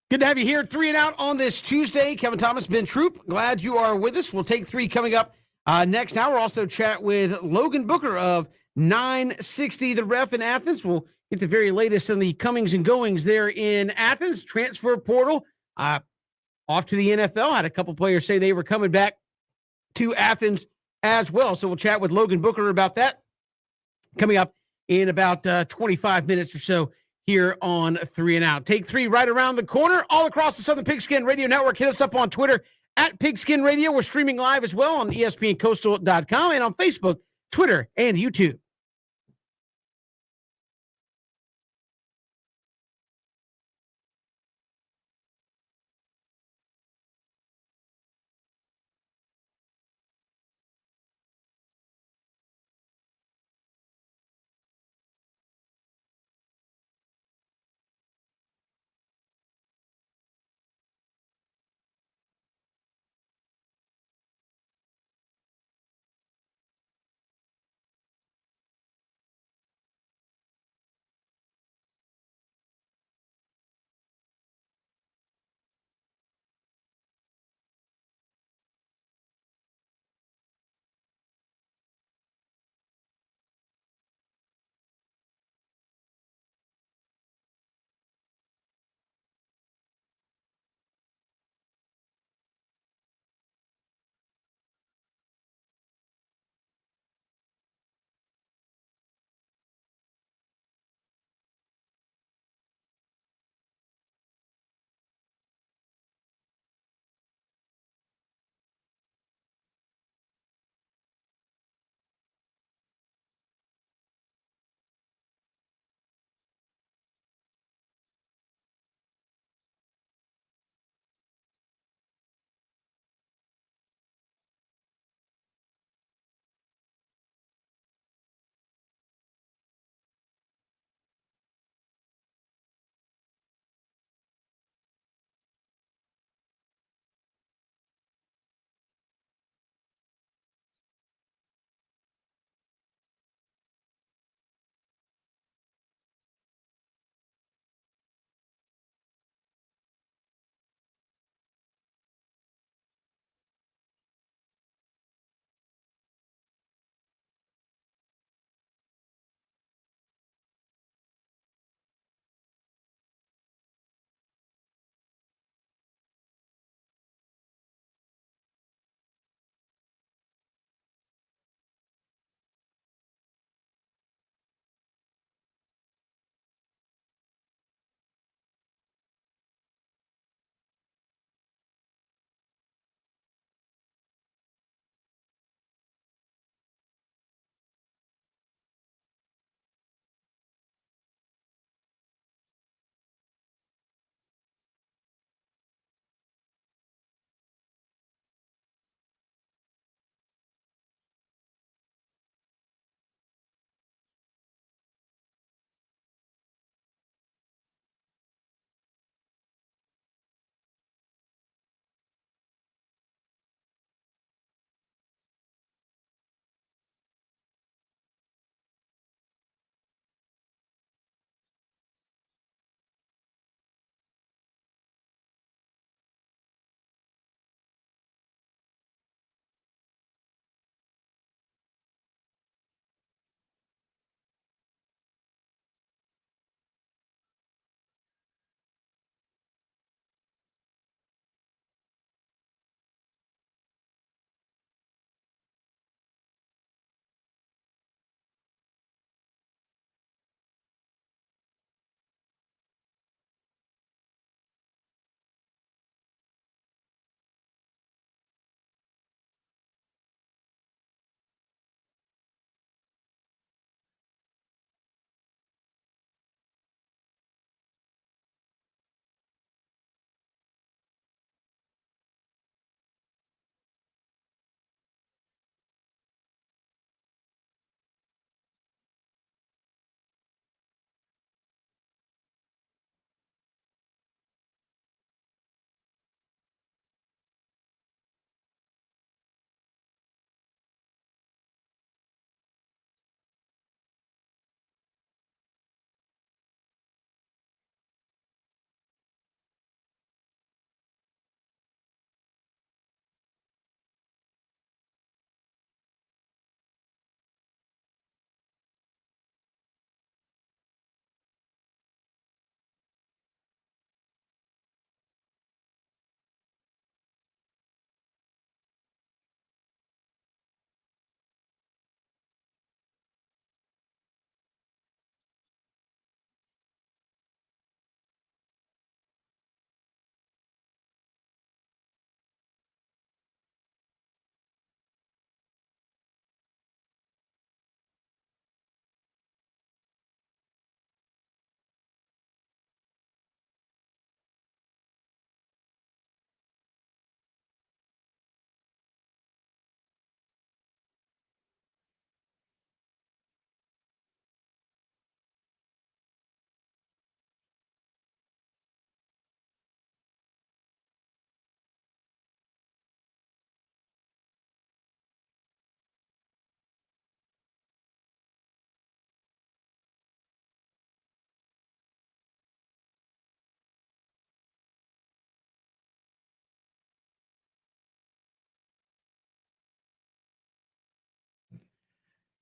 Good to have you here at 3 and Out on this Tuesday. Kevin Thomas, Ben Troop, glad you are with us. We'll take 3 coming up next hour. We'll also chat with Logan Booker of 960 The Ref in Athens. We'll get the very latest on the comings and goings there in Athens. Transfer portal off to the NFL. Had a couple players say they were coming back to Athens as well. So we'll chat with Logan Booker about that coming up in about 25 minutes or so here on 3 and Out. Take 3 right around the corner, all across the Southern Pigskin Radio Network. Hit us up on Twitter at Pigskin Radio. We're streaming live as well on ESPNCoastal.com and on Facebook, Twitter, and YouTube.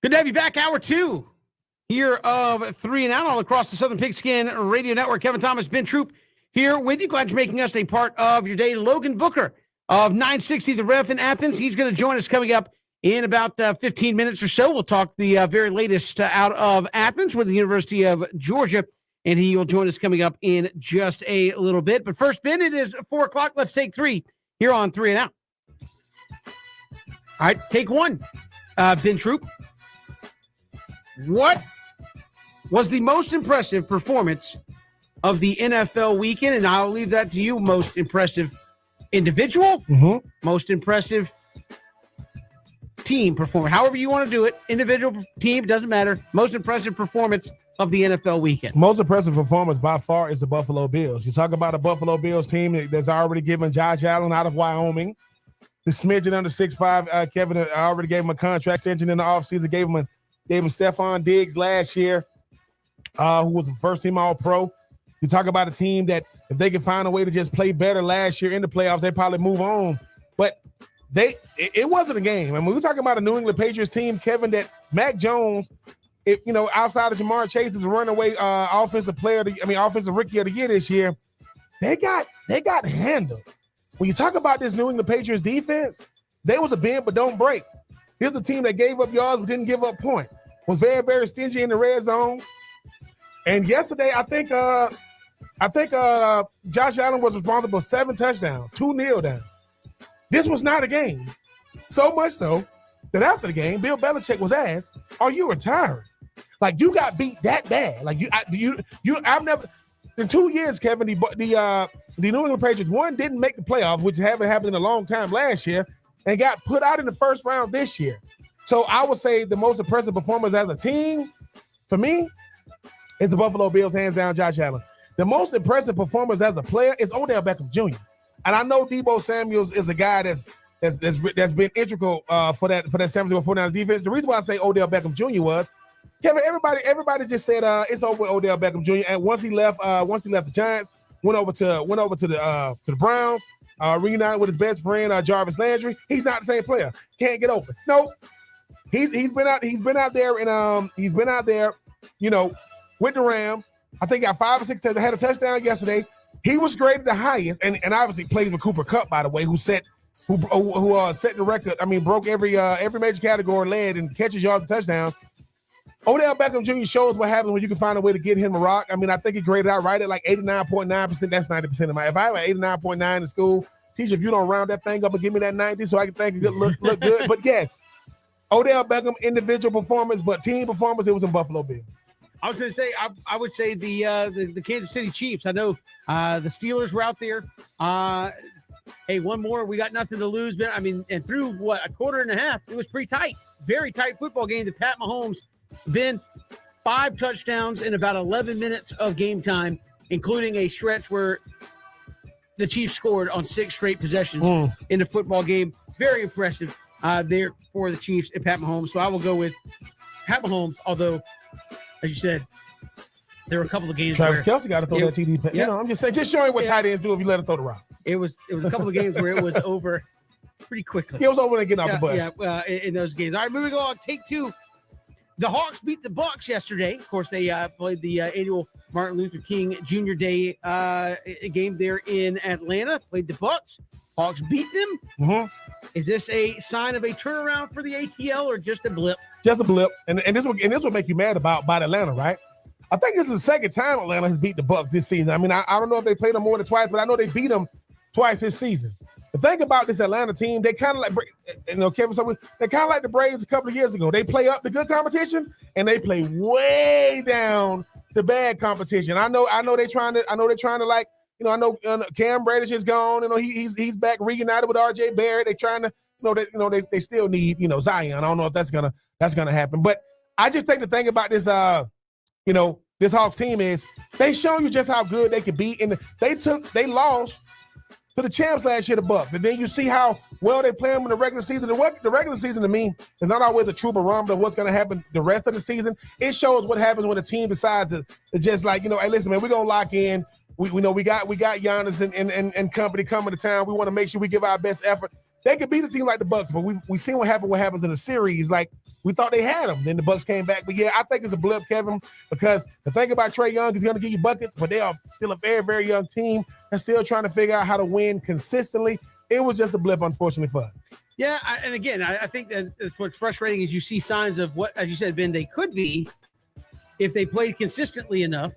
Good to have you back. Hour 2 here of 3 and Out all across the Southern Pigskin Radio Network. Kevin Thomas, Ben Troop here with you. Glad you're making us a part of your day. Logan Booker of 960 The Ref in Athens. He's going to join us coming up in about 15 minutes or so. We'll talk the very latest out of Athens with the University of Georgia, and he will join us coming up in just a little bit. But first, Ben, it is 4 o'clock. Let's take 3 here on 3 and Out. All right, take 1. Ben Troop. What was the most impressive performance of the NFL weekend? And I'll leave that to you. Most impressive individual, most impressive team performance. However you want to do it, individual, team, doesn't matter. Most impressive performance of the NFL weekend. Most impressive performance by far is the Buffalo Bills. You talk about a Buffalo Bills team that's already given Josh Allen out of Wyoming the smidgen under 6'5". Kevin already gave him a contract extension in the offseason, gave him Stephon Diggs last year, who was a first-team All-Pro. You talk about a team that if they could find a way to just play better last year in the playoffs, they probably move on. But it wasn't a game. I mean, we're talking about a New England Patriots team, Kevin, that Mac Jones, outside of Jamar Chase is a runaway offensive rookie of the year this year. They got handled. When you talk about this New England Patriots defense, they was a bend but don't break. Here's a team that gave up yards but didn't give up points. Was very, very stingy in the red zone. And yesterday, I think Josh Allen was responsible for 7 touchdowns, 2 kneel downs. This was not a game. So much so that after the game, Bill Belichick was asked, "Are you retiring? Like, you got beat that bad? Like, I've never in 2 years, Kevin. The New England Patriots didn't make the playoffs, which haven't happened in a long time last year, and got put out in the first round this year. So I would say the most impressive performance as a team for me is the Buffalo Bills, hands down, Josh Allen. The most impressive performance as a player is Odell Beckham Jr. And I know Deebo Samuels is a guy that's been integral for that San Francisco 49ers defense. The reason why I say Odell Beckham Jr. was, Kevin, everybody just said it's over with Odell Beckham Jr. And once he left the Giants, went over to the Browns, reunited with his best friend Jarvis Landry. He's not the same player. Can't get open. No, he's been out there with the Rams. I think got 5 or 6 touchdowns. Had a touchdown yesterday. He was graded the highest, and obviously plays with Cooper Kupp, by the way, who set the record. I mean, broke every major category, led in catches, yards, and touchdowns. Odell Beckham Jr. shows what happens when you can find a way to get him a rock. I mean, I think he graded out right at like 89.9%. That's 90% of my. If I have 89.9 in school, teacher, if you don't round that thing up and give me that 90 so I can think it look good. But yes, Odell Beckham individual performance, but team performance, it was in Buffalo Bills. I was going to say, I would say the Kansas City Chiefs. I know the Steelers were out there. Hey, one more. We got nothing to lose. I mean, and through a quarter and a half, it was pretty tight. Very tight football game. The Pat Mahomes, Ben, 5 touchdowns in about 11 minutes of game time, including a stretch where the Chiefs scored on 6 straight possessions in the football game. Very impressive there for the Chiefs and Pat Mahomes. So I will go with Pat Mahomes, although, as you said, there were a couple of games Travis Kelce got to throw that TD. Yep. I'm just saying, just showing what tight ends do if you let them throw the rock. It was a couple of games where it was over pretty quickly. It was over when they get off the bus. Yeah, in those games. All right, moving on. Take 2. The Hawks beat the Bucs yesterday. Of course, they played the annual Martin Luther King Jr. Day game there in Atlanta. Played the Bucs. Hawks beat them. Mm-hmm. Is this a sign of a turnaround for the ATL or just a blip? Just a blip. And this will make you mad about Atlanta, right? I think this is the second time Atlanta has beat the Bucs this season. I mean, I don't know if they played them more than twice, but I know they beat them twice this season. The thing about this Atlanta team, they kind of like, Kevin, they kind of like the Braves a couple of years ago. They play up the good competition and they play way down the bad competition. I know they're trying to like, I know Cam Reddish is gone. He's back reunited with RJ Barrett. They trying to, they still need, Zion. I don't know if that's gonna happen. But I just think the thing about this, this Hawks team is they show you just how good they can be. And they lost to the champs last year, the Bucs. And then you see how well they play them in the regular season. And what the regular season to me is not always a true barometer of what's going to happen the rest of the season. It shows what happens when a team decides to just like, hey, listen, man, we're going to lock in. We got Giannis and company coming to town. We want to make sure we give our best effort. they could beat a team like the Bucks, but we seen what happens in the series. Like, we thought they had them. Then the Bucks came back. But, yeah, I think it's a blip, Kevin, because the thing about Trae Young is going to give you buckets, but they are still a very, very young team and still trying to figure out how to win consistently. It was just a blip, unfortunately, for us. Yeah, and again, I think that what's frustrating is you see signs of what, as you said, Ben, they could be if they played consistently enough,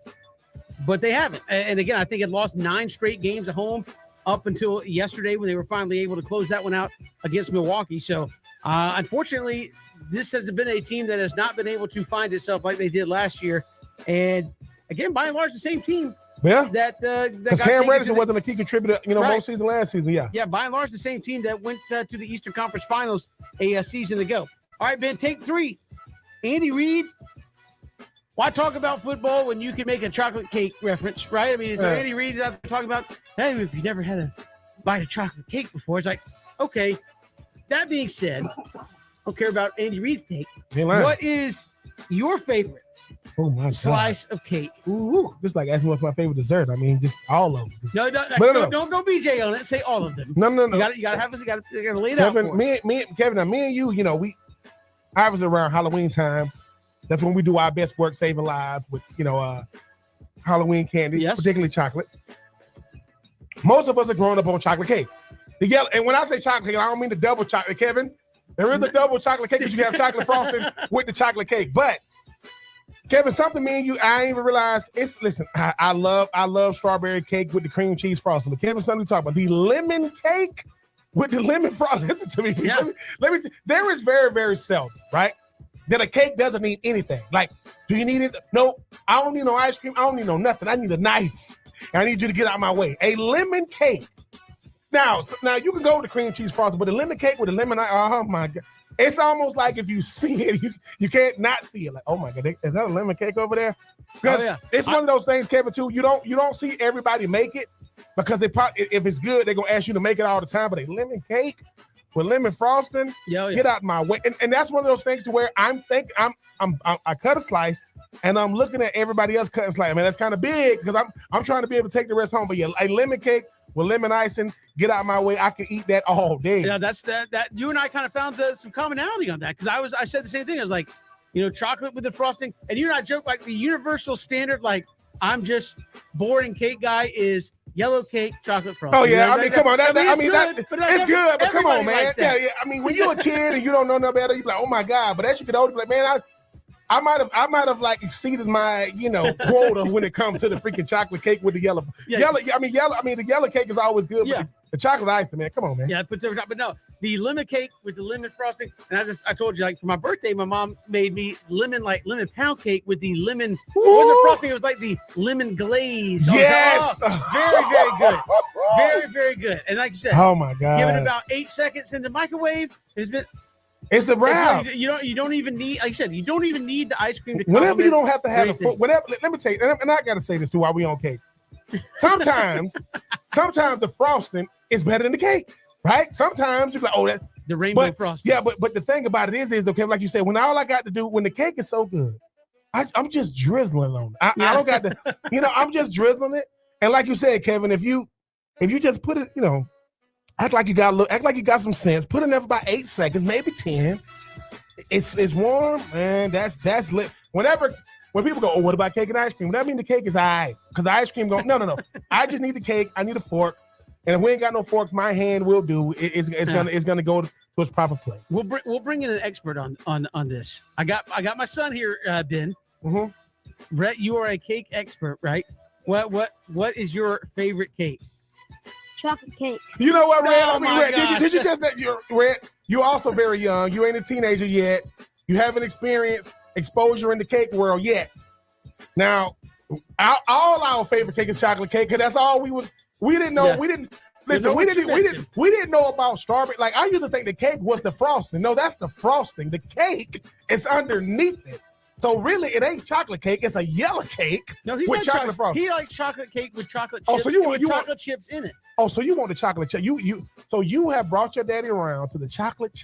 but they haven't. And again, I think it lost 9 straight games at home up until yesterday when they were finally able to close that one out against Milwaukee. So, unfortunately, this has been a team that has not been able to find itself like they did last year. And again, by and large, the same team. Yeah, because Cam Reddish wasn't a key contributor, right. most season last season. Yeah, by and large, the same team that went to the Eastern Conference Finals a season ago. All right, Ben, take 3. Andy Reid. Why talk about football when you can make a chocolate cake reference, right? I mean, so Andy Reid is out talking about, hey, if you never had a bite of chocolate cake before, it's like, okay. That being said, I don't care about Andy Reid's take. What is your favorite slice of cake? Ooh, just like asking what's my favorite dessert. I mean, just all of them. No, don't go BJ on it. Say all of them. No. You gotta have us. You gotta lay it Kevin, out for us. Kevin, me and you, we obviously around Halloween time. That's when we do our best work saving lives with, Halloween candy, particularly chocolate. Most of us are growing up on chocolate cake. And when I say chocolate cake, I don't mean the double chocolate, Kevin. There is a double chocolate cake that you have chocolate frosting with the chocolate cake. But Kevin, something me and you, I ain't even realized. I love strawberry cake with the cream cheese frosting. But Kevin, something we talk about the lemon cake with the lemon frosting. Listen to me. Yeah. Let me there is very, very seldom, right? That a cake doesn't need anything. Like, do you need it? No, I don't need no ice cream. I don't need no nothing. I need a knife. And I need you to get out of my way. A lemon cake. Now you can go with the cream cheese frosting, but the lemon cake with the lemon, oh my God. It's almost like if you see it, you can't not see it. Like, oh my God, is that a lemon cake over there? Because it's one of those things, Kevin, too. You don't see everybody make it because they probably, if it's good, they're gonna ask you to make it all the time. But a lemon cake with lemon frosting, get out my way. And that's one of those things to where I cut a slice and I'm looking at everybody else cutting slice. I mean, that's kind of big because I'm trying to be able to take the rest home. But yeah, a lemon cake with lemon icing, get out my way. I can eat that all day. Yeah, that's that you and I kind of found some commonality on that because I said the same thing. I was like, chocolate with the frosting, and you and I joke like the universal standard, like I'm just boring cake guy is yellow cake, chocolate frosting. Oh yeah, come on, it's good, but come on, man. Yeah. I mean, when you're a kid and you don't know no better, you're like, oh my God. But as you get older, you're like, man, I might have like exceeded my, quota when it comes to the freaking chocolate cake with the yellow. The yellow cake is always good, but the chocolate icing, man, come on, man. Yeah, it puts every time. But no, the lemon cake with the lemon frosting, and I told you, like for my birthday, my mom made me lemon pound cake with the lemon. It wasn't frosting, it was like the lemon glaze. Yes, very, very good, very, very good. And like you said, oh my God, give it about 8 seconds in the microwave. It's a wrap. You don't even need, like you said, you don't even need the ice cream to. Whenever you don't have to have whatever. Let me tell you, and I gotta say this too while we on cake. Sometimes the frosting is better than the cake, right? Sometimes you're like, oh, that the rainbow frosting. Yeah, but the thing about it is okay, like you said, when all I got to do when the cake is so good, I'm just drizzling on it. I don't got to, I'm just drizzling it. And like you said, Kevin, if you just put it, act like you got some sense. Put it there for about 8 seconds, maybe 10. It's warm, man. That's lit. When people go, oh, what about cake and ice cream? That means the cake is all right. Because the ice cream no. I just need the cake. I need a fork. And if we ain't got no forks, my hand will do. It's gonna go to its proper place. We'll bring in an expert on this. I got my son here, Ben. Mm-hmm. Brett, you are a cake expert, right? What is your favorite cake? Chocolate cake. You know what, Red? Oh, Red, did you just Red? You're also very young. You ain't a teenager yet. You haven't experienced exposure in the cake world yet. Now, all our favorite cake is chocolate cake because that's all we didn't know. Yeah. We didn't know about strawberry. Like I used to think the cake was the frosting. No, that's the frosting. The cake is underneath it. So really, it ain't chocolate cake. It's a yellow cake with chocolate frosting. He likes chocolate cake with chocolate chips. So you want chips in it. Oh, so you want the chocolate chip? So you have brought your daddy around to the chocolate,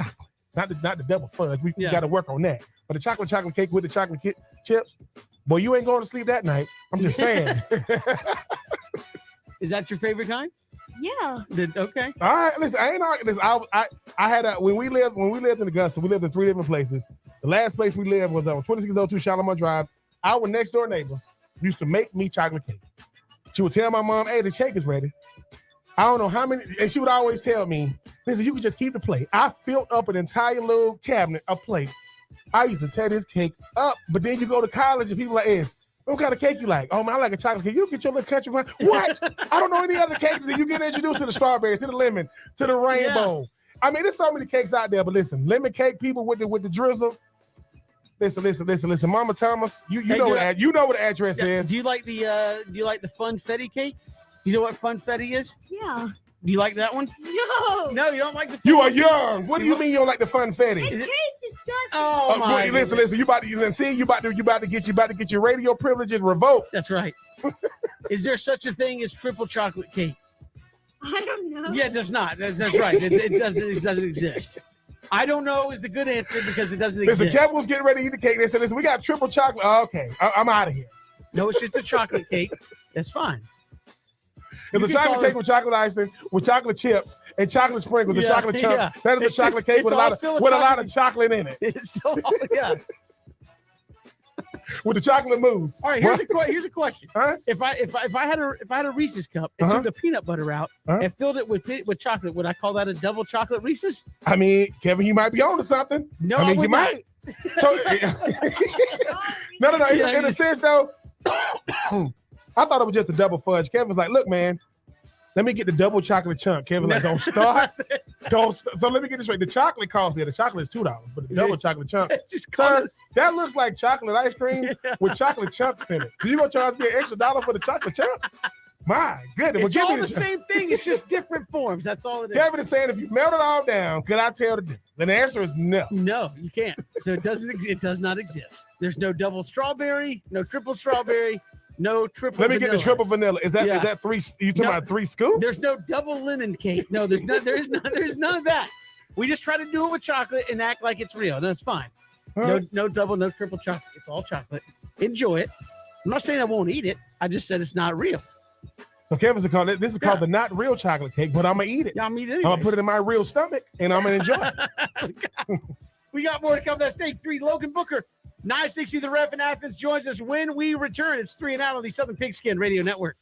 not the double fudge. We got to work on that. But the chocolate cake with the chocolate chips. Boy, you ain't going to sleep that night. I'm just saying. Is that your favorite kind? Yeah. Okay. All right, listen, I ain't arguing this. I had when we lived in Augusta, we lived in 3 different places. The last place we lived was on 2602 Shalimar Drive. Our next door neighbor used to make me chocolate cake. She would tell my mom, "Hey, the cake is ready." I don't know how many, and she would always tell me, "Listen, you can just keep the plate." I filled up an entire little cabinet of plates. I used to tear this cake up, but then you go to college and people are like, "What kind of cake you like?" "Oh man, I like a chocolate cake." "You get your little country one." What? I don't know any other cakes that you get introduced to the strawberry, to the lemon, to the rainbow. Yeah. I mean, there's so many cakes out there, but listen, lemon cake people with the drizzle. Listen. Mama Thomas, you know what the address is. Do you like the funfetti cake? You know what funfetti is? Yeah. Do you like that one? No, you don't like the. You are young. What do you mean you don't like the funfetti? It tastes disgusting. Oh my! Listen. You about to get your radio privileges revoked. That's right. Is there such a thing as triple chocolate cake? I don't know. Yeah, there's not. That's right. It doesn't exist. I don't know is the good answer because it doesn't exist. Listen, Kevin was getting ready to eat the cake. They said, "Listen, we got triple chocolate." Oh, okay, I'm out of here. No, it's just a chocolate cake. That's fine. It's a chocolate cake with chocolate icing, with chocolate chips, and chocolate sprinkles, and chocolate chunks. Yeah. That is a chocolate cake with a lot of chocolate in it. It's still, yeah. With the chocolate mousse. All right, here's a question. Huh? If I had a Reese's cup and took the peanut butter out and filled it with chocolate, would I call that a double chocolate Reese's? I mean, Kevin, you might be on to something. No, I mean, you might. So, no. In a sense, though, I thought it was just a double fudge. Kevin's like, "Look, man, let me get the double chocolate chunk." Kevin's like, "Don't start. So let me get this right. The chocolate costs there. The chocolate is $2, but the double chocolate chunk, sir, that looks like chocolate ice cream with chocolate chunks in it. You gonna charge me an extra $1 for the chocolate chunk? My goodness, it's all the same thing. It's just different forms. That's all it is. Kevin is saying, if you melt it all down, could I tell the difference? And the answer is no. No, you can't. So it does not exist. There's no double strawberry, no triple strawberry. No triple. Let me vanilla. get the triple vanilla. Is that 3? You talking about 3 scoops? There's no double lemon cake. No, there's none of that. We just try to do it with chocolate and act like it's real. That's fine. No double, no triple chocolate. It's all chocolate. Enjoy it. I'm not saying I won't eat it. I just said it's not real. So Kevin's called it. This is called the not real chocolate cake, but I'm gonna eat it. Yeah, I'm eating it. I'm gonna put it in my real stomach and I'm gonna enjoy it. We got more to come. That's State 3. Logan Booker, 960 The Ref in Athens joins us when we return. It's 3 and Out on the Southern Pigskin Radio Network.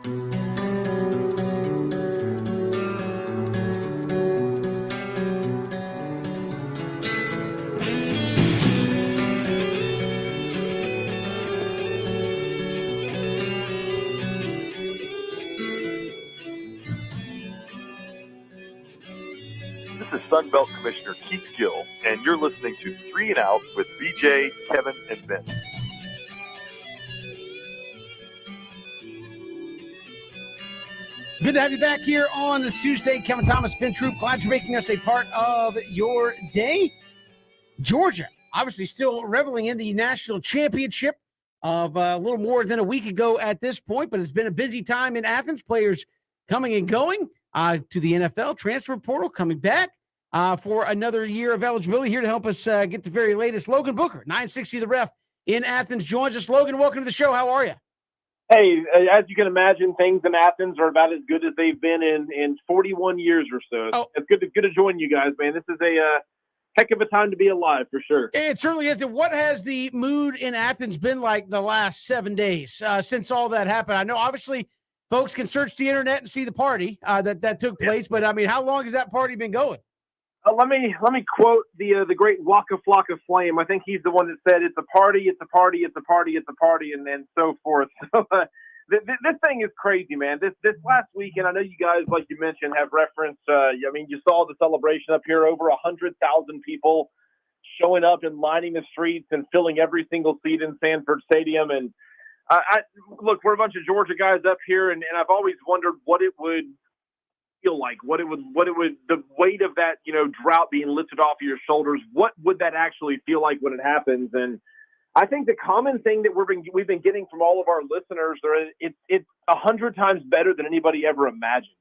This is Sunbelt Commissioner Keith Gill, and you're listening to 3 and Out with BJ, Kevin, and Vince. Good to have you back here on this Tuesday. Kevin Thomas, Ben Troop, glad you're making us a part of your day. Georgia, obviously still reveling in the national championship of a little more than a week ago at this point, but it's been a busy time in Athens. Players coming and going to the NFL transfer portal, coming back for another year of eligibility. Here to help us get the very latest, Logan Booker, 960 The Ref in Athens, joins us. Logan, welcome to the show. How are you? Hey, as you can imagine, things in Athens are about as good as they've been in 41 years or so. Oh. It's good to join you guys, man. This is a heck of a time to be alive, for sure. It certainly is. And what has the mood in Athens been like the last 7 days since all that happened? I know, obviously, folks can search the internet and see the party that took place, but, I mean, how long has that party been going? Let me quote the great Waka Flocka Flame. I think he's the one that said, "It's a party, it's a party, it's a party, it's a party," and so forth. So this thing is crazy, man. This last weekend, I know you guys, like you mentioned, have referenced. I mean, you saw the celebration up here, over 100,000 people showing up and lining the streets and filling every single seat in Sanford Stadium. And look, we're a bunch of Georgia guys up here, and I've always wondered what it would feel like, what it would, the weight of that, drought being lifted off of your shoulders. What would that actually feel like when it happens? And I think the common thing that we've been getting from all of our listeners, it's 100 times better than anybody ever imagined.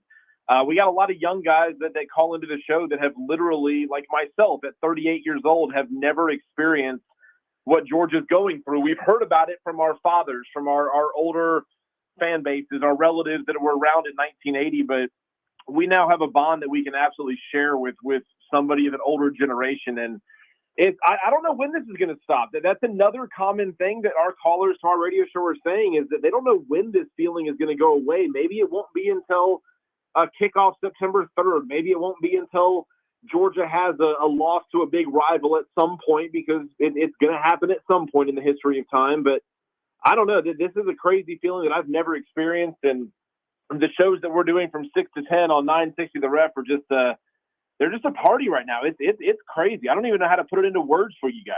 We got a lot of young guys that call into the show that have literally, like myself, at 38 years old, have never experienced what Georgia's going through. We've heard about it from our fathers, from our older fan bases, our relatives that were around in 1980, but we now have a bond that we can absolutely share with somebody of an older generation. And I don't know when this is going to stop. That's another common thing that our callers to our radio show are saying, is that they don't know when this feeling is going to go away. Maybe it won't be until kickoff September 3rd. Maybe it won't be until Georgia has a loss to a big rival at some point, because it's going to happen at some point in the history of time. But I don't know. This is a crazy feeling that I've never experienced. And the shows that we're doing from 6 to 10 on 960 The Ref are just they're just a party right now. It's crazy. I don't even know how to put it into words for you guys.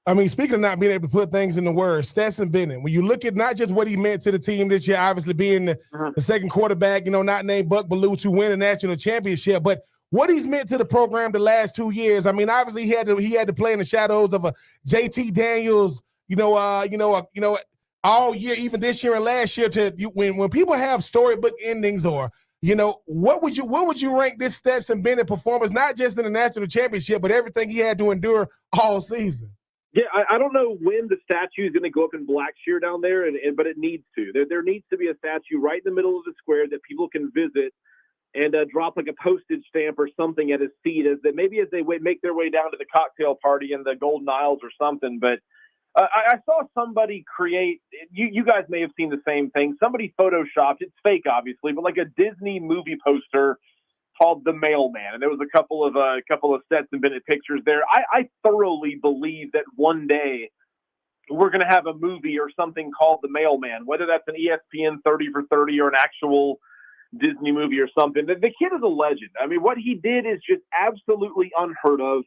I mean, speaking of not being able to put things into words, Stetson Bennett, when you look at not just what he meant to the team this year, obviously being the second quarterback, not named Buck Bellew, to win a national championship, but what he's meant to the program the last 2 years. I mean, obviously he had to play in the shadows of a JT Daniels, all year, even this year and last year. When people have storybook endings, or what would you rank this Stetson Bennett performance, not just in the national championship, but everything he had to endure all season? Yeah, I don't know when the statue is going to go up in Blackshear down there, but it needs to. There needs to be a statue right in the middle of the square that people can visit and drop like a postage stamp or something at his feet, as they make their way down to the cocktail party in the Golden Isles or something. But I saw somebody create, you guys may have seen the same thing. Somebody photoshopped, it's fake obviously, but like a Disney movie poster called The Mailman. And there was a couple of Stetson Bennett pictures there. I thoroughly believe that one day we're going to have a movie or something called The Mailman, whether that's an ESPN 30 for 30 or an actual Disney movie or something. The kid is a legend. I mean, what he did is just absolutely unheard of.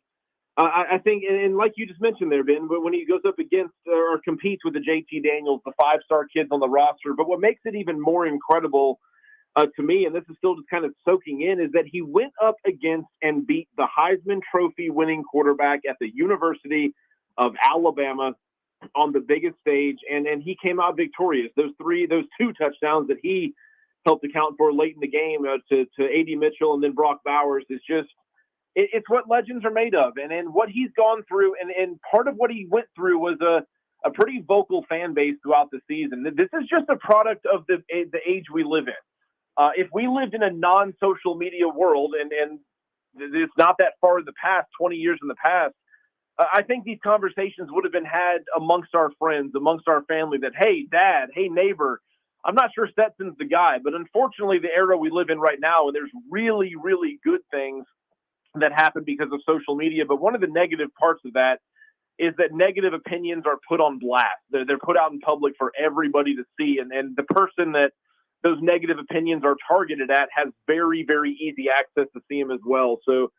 I think, and like you just mentioned there, Ben, but when he goes up against or competes with the JT Daniels, the 5-star kids on the roster, but what makes it even more incredible to me, and this is still just kind of soaking in, is that he went up against and beat the Heisman Trophy winning quarterback at the University of Alabama on the biggest stage, and he came out victorious. Those 2 touchdowns that he helped account for late in the game to A.D. Mitchell and then Brock Bowers is just, it's what legends are made of. And what he's gone through, and part of what he went through was a pretty vocal fan base throughout the season. This is just a product of the age we live in. If we lived in a non-social media world, and it's not that far in the past, 20 years in the past, I think these conversations would have been had amongst our friends, amongst our family, that, hey, dad, hey, neighbor, I'm not sure Stetson's the guy, but unfortunately the era we live in right now, and there's really, really good things that happen because of social media. But one of the negative parts of that is that negative opinions are put on blast. They're put out in public for everybody to see. And the person that those negative opinions are targeted at has very, very easy access to see them as well. So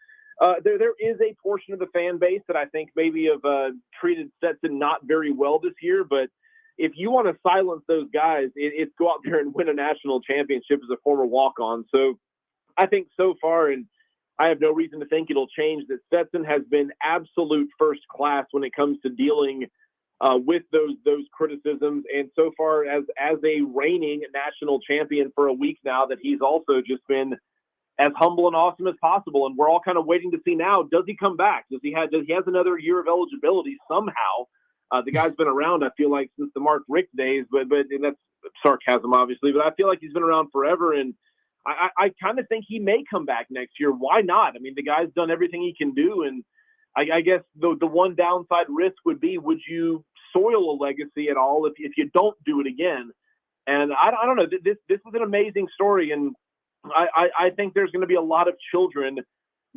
there is a portion of the fan base that I think maybe have treated Stetson not very well this year. But if you want to silence those guys, it's go out there and win a national championship as a former walk-on. So I think so far, and I have no reason to think it'll change, that Stetson has been absolute first class when it comes to dealing with those criticisms. And so far as a reigning national champion for a week now, that he's also just been as humble and awesome as possible. And we're all kind of waiting to see now, does he come back? Does he has another year of eligibility somehow? The guy's been around, I feel like, since the Mark Richt days, but and that's sarcasm, obviously, but I feel like he's been around forever. And I kind of think he may come back next year. Why not? I mean, the guy's done everything he can do. And I guess the one downside risk would be, would you soil a legacy at all if you don't do it again? And I don't know. This is an amazing story. And I think there's going to be a lot of children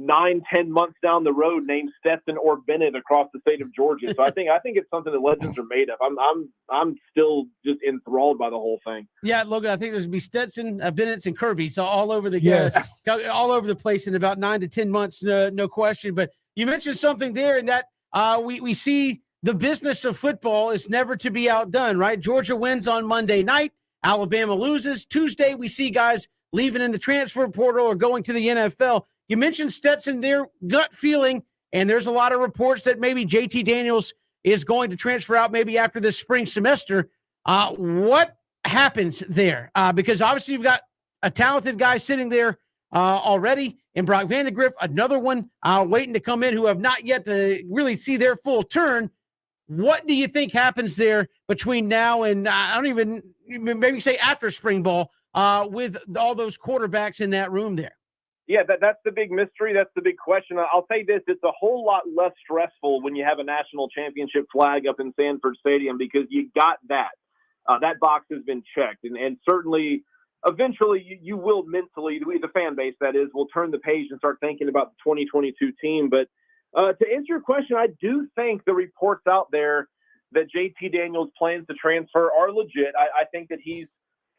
9-10 months down the road named Stetson or Bennett across the state of Georgia. So I think it's something that legends are made of. I'm still just enthralled by the whole thing. Yeah, Logan, I think there's gonna be Stetson, Bennett's, and Kirby. So all over the all over the place in about 9 to 10 months, no question. But you mentioned something there, in that we see the business of football is never to be outdone, right? Georgia wins on Monday night, Alabama loses. Tuesday, we see guys leaving in the transfer portal or going to the NFL. You mentioned Stetson, their gut feeling, and there's a lot of reports that maybe JT Daniels is going to transfer out maybe after this spring semester. What happens there? Because obviously you've got a talented guy sitting there already in Brock Vandagriff, another one waiting to come in who have not yet to really see their full turn. What do you think happens there between now and I don't even maybe say after spring ball with all those quarterbacks in that room there? Yeah, that's the big mystery. That's the big question. I'll say this, it's a whole lot less stressful when you have a national championship flag up in Sanford Stadium, because you got that. That box has been checked. And certainly, eventually, you will mentally, the fan base, that is, will turn the page and start thinking about the 2022 team. But to answer your question, I do think the reports out there that JT Daniels plans to transfer are legit. I think that he's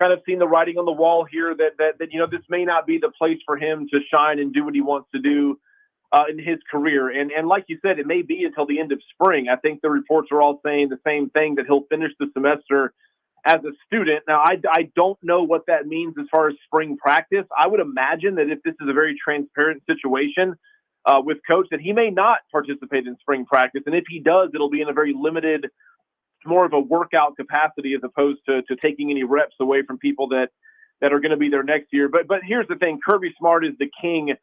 kind of seen the writing on the wall here that this may not be the place for him to shine and do what he wants to do in his career. And like you said, it may be until the end of spring. I think the reports are all saying the same thing, that he'll finish the semester as a student. Now, I don't know what that means as far as spring practice. I would imagine that if this is a very transparent situation with Coach, that he may not participate in spring practice. And if he does, it'll be in a very limited, more of a workout capacity, as opposed to taking any reps away from people that are going to be there next year. But here's the thing. Kirby Smart is the king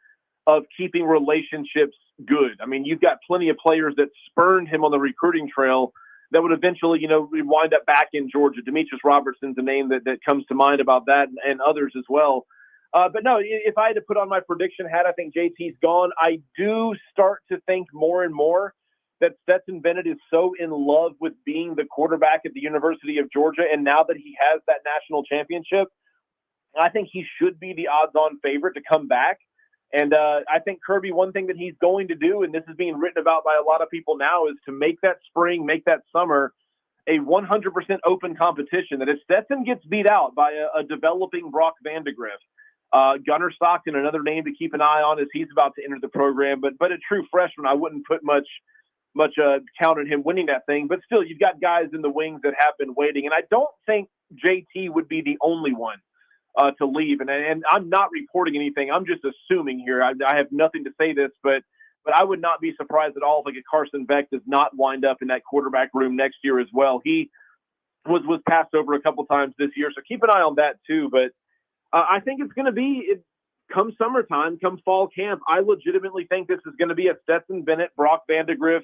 of keeping relationships good. I mean, you've got plenty of players that spurned him on the recruiting trail that would eventually, wind up back in Georgia. Demetrius Robertson's a name that comes to mind about that, and others as well. But no, if I had to put on my prediction hat, I think JT's gone. I do start to think more and more that Stetson Bennett is so in love with being the quarterback at the University of Georgia, and now that he has that national championship, I think he should be the odds-on favorite to come back. And I think Kirby, one thing that he's going to do, and this is being written about by a lot of people now, is to make that spring, make that summer a 100% open competition. That if Stetson gets beat out by a developing Brock Vandagriff, Gunnar Stockton, another name to keep an eye on as he's about to enter the program, but a true freshman, I wouldn't put much count on him winning that thing. But still, you've got guys in the wings that have been waiting, and I don't think JT would be the only one to leave. And I'm not reporting anything. I'm just assuming here. I have nothing to say this, but I would not be surprised at all if a Carson Beck does not wind up in that quarterback room next year as well. He was passed over a couple times this year, so keep an eye on that too. But I think it's going to be come summertime, come fall camp. I legitimately think this is going to be a Stetson Bennett, Brock Vandagriff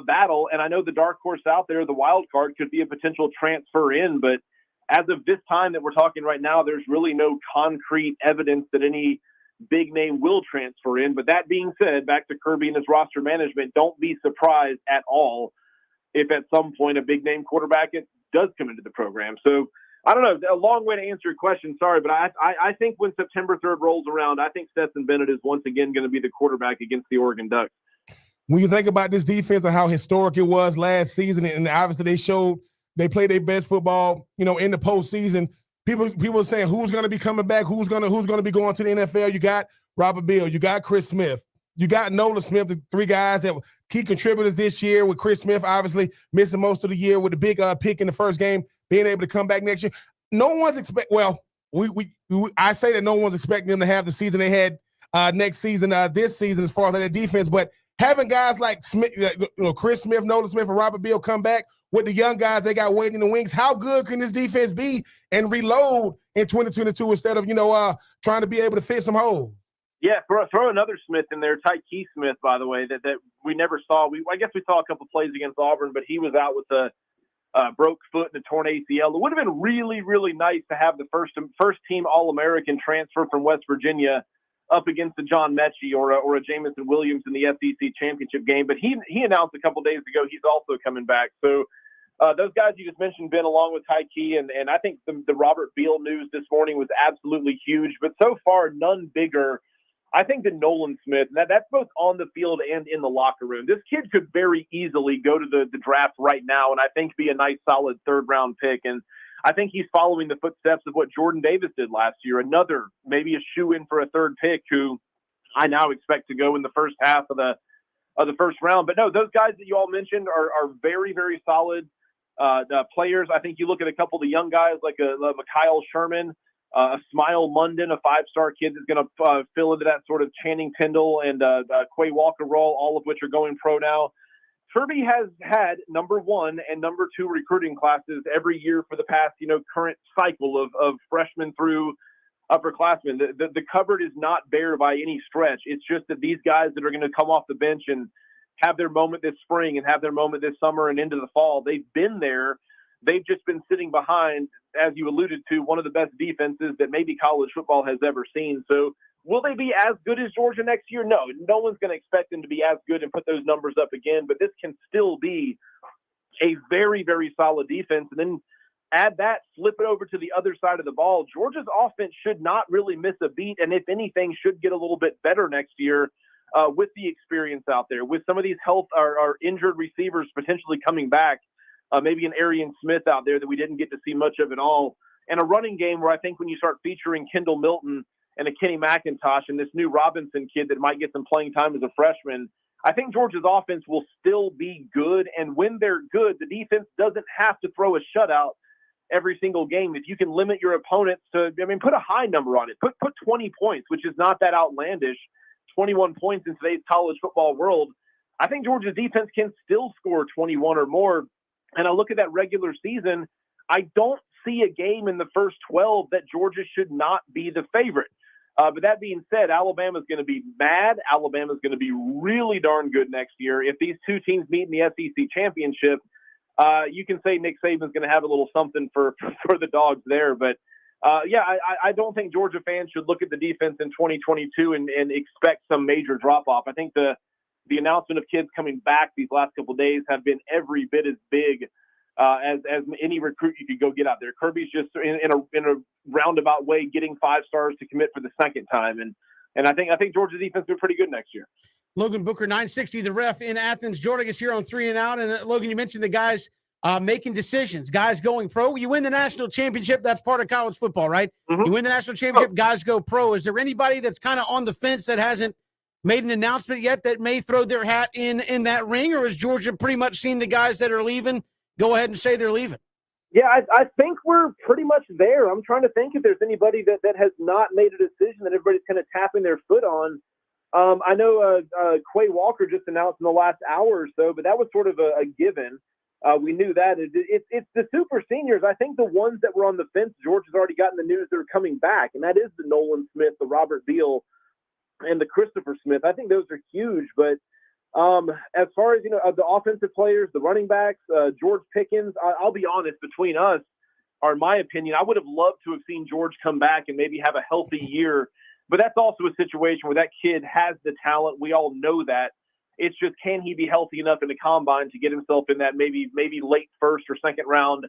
battle. And I know the dark horse out there, the wild card, could be a potential transfer in, but as of this time that we're talking right now, there's really no concrete evidence that any big name will transfer in. But that being said, back to Kirby and his roster management, don't be surprised at all if at some point a big name quarterback does come into the program. So I don't know. A long way to answer your question. Sorry, but I think when September 3rd rolls around, I think Stetson Bennett is once again going to be the quarterback against the Oregon Ducks. When you think about this defense and how historic it was last season, and obviously they played their best football, in the postseason. People are saying who's going to be coming back, who's going to be going to the NFL. You got Robert Beal, you got Chris Smith, you got Nolan Smith, the three guys that were key contributors this year. With Chris Smith obviously missing most of the year with the big pick in the first game, being able to come back next year. No one's I say that no one's expecting them to have the season they had next season, this season as far as their defense, but having guys like Smith, Chris Smith, Nolan Smith, and Robert Beal come back with the young guys they got waiting in the wings, how good can this defense be and reload in 2022 instead of trying to be able to fit some holes? Yeah, throw another Smith in there, Tyke Smith, by the way, that we never saw. I guess we saw a couple plays against Auburn, but he was out with a broke foot and a torn ACL. It would have been really, really nice to have the first team All-American transfer from West Virginia up against a John Mechie or a Jamison Williams in the SEC championship game. But he announced a couple days ago he's also coming back. So those guys you just mentioned, Ben, along with Tyke, and I think the Robert Beal news this morning was absolutely huge. But so far, none bigger, I think, than Nolan Smith. And that's both on the field and in the locker room. This kid could very easily go to the draft right now and I think be a nice, solid third-round pick. And I think he's following the footsteps of what Jordan Davis did last year, another maybe a shoe-in for a third pick who I now expect to go in the first half of the first round. But no, those guys that you all mentioned are very, very solid players. I think you look at a couple of the young guys like Mikhail Sherman, a Smile Munden, a five-star kid that's going to fill into that sort of Channing Tindall and Quay Walker role, all of which are going pro now. Kirby has had number 1 and number 2 recruiting classes every year for the past, current cycle of freshmen through upperclassmen. The cupboard is not bare by any stretch. It's just that these guys that are going to come off the bench and have their moment this spring and have their moment this summer and into the fall, they've been there. They've just been sitting behind, as you alluded to, one of the best defenses that maybe college football has ever seen. So will they be as good as Georgia next year? No one's going to expect them to be as good and put those numbers up again, but this can still be a very, very solid defense. And then add that, flip it over to the other side of the ball. Georgia's offense should not really miss a beat, and if anything, should get a little bit better next year with the experience out there, with some of these health or injured receivers potentially coming back. Maybe an Arian Smith out there that we didn't get to see much of at all. And a running game where I think when you start featuring Kendall Milton and a Kenny McIntosh and this new Robinson kid that might get some playing time as a freshman, I think Georgia's offense will still be good. And when they're good, the defense doesn't have to throw a shutout every single game. If you can limit your opponents to, put a high number on it. Put 20 points, which is not that outlandish. 21 points in today's college football world. I think Georgia's defense can still score 21 or more. And I look at that regular season, I don't see a game in the first 12 that Georgia should not be the favorite. But that being said, Alabama's going to be mad. Alabama's going to be really darn good next year. If these two teams meet in the SEC championship, you can say Nick Saban's going to have a little something for the dogs there. But, I don't think Georgia fans should look at the defense in 2022 and expect some major drop-off. I think the announcement of kids coming back these last couple of days have been every bit as big as any recruit you could go get out there. Kirby's just in a roundabout way getting 5 stars to commit for the second time, and I think Georgia's defense will be pretty good next year. Logan Booker, 960, the ref in Athens, joining us here on 3 and Out. And Logan, you mentioned the guys making decisions, guys going pro. You win the national championship, that's part of college football, right? Mm-hmm. You win the national championship, guys go pro. Is there anybody that's kind of on the fence that hasn't made an announcement yet that may throw their hat in that ring, or has Georgia pretty much seen the guys that are leaving go ahead and say they're leaving? Yeah, I think we're pretty much there. I'm trying to think if there's anybody that has not made a decision that everybody's kind of tapping their foot on. I know Quay Walker just announced in the last hour or so, but that was sort of a given. We knew that. It's the super seniors. I think the ones that were on the fence, Georgia's already gotten the news they're coming back, and that is the Nolan Smith, the Robert Beal, and the Christopher Smith. I think those are huge. But as far as, the offensive players, the running backs, George Pickens, I'll be honest, between us, or in my opinion, I would have loved to have seen George come back and maybe have a healthy year. But that's also a situation where that kid has the talent. We all know that. It's just, can he be healthy enough in the combine to get himself in that maybe late first or second round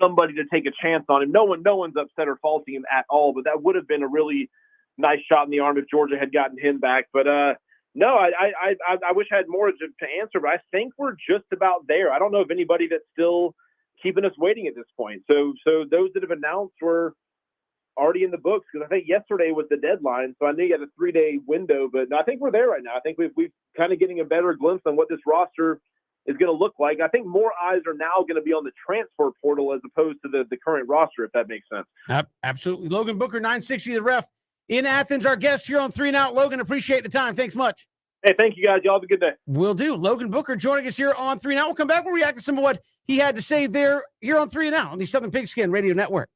somebody to take a chance on him. No one's upset or faulting him at all, but that would have been a really nice shot in the arm if Georgia had gotten him back. But no, I wish I had more to answer, but I think we're just about there. I don't know of anybody that's still keeping us waiting at this point. So those that have announced were already in the books, because I think yesterday was the deadline. So I knew you had a 3-day window, but I think we're there right now. I think we've kind of getting a better glimpse on what this roster is going to look like. I think more eyes are now going to be on the transfer portal as opposed to the current roster, if that makes sense. Absolutely. Logan Booker, 960 The Ref in Athens, our guest here on 3 and Out. Logan, appreciate the time. Thanks much. Hey, thank you guys. Y'all have a good day. Will do. Logan Booker joining us here on 3 and Out. We'll come back. We'll react to some of what he had to say there here on 3 and Out on the Southern Pigskin Radio Network.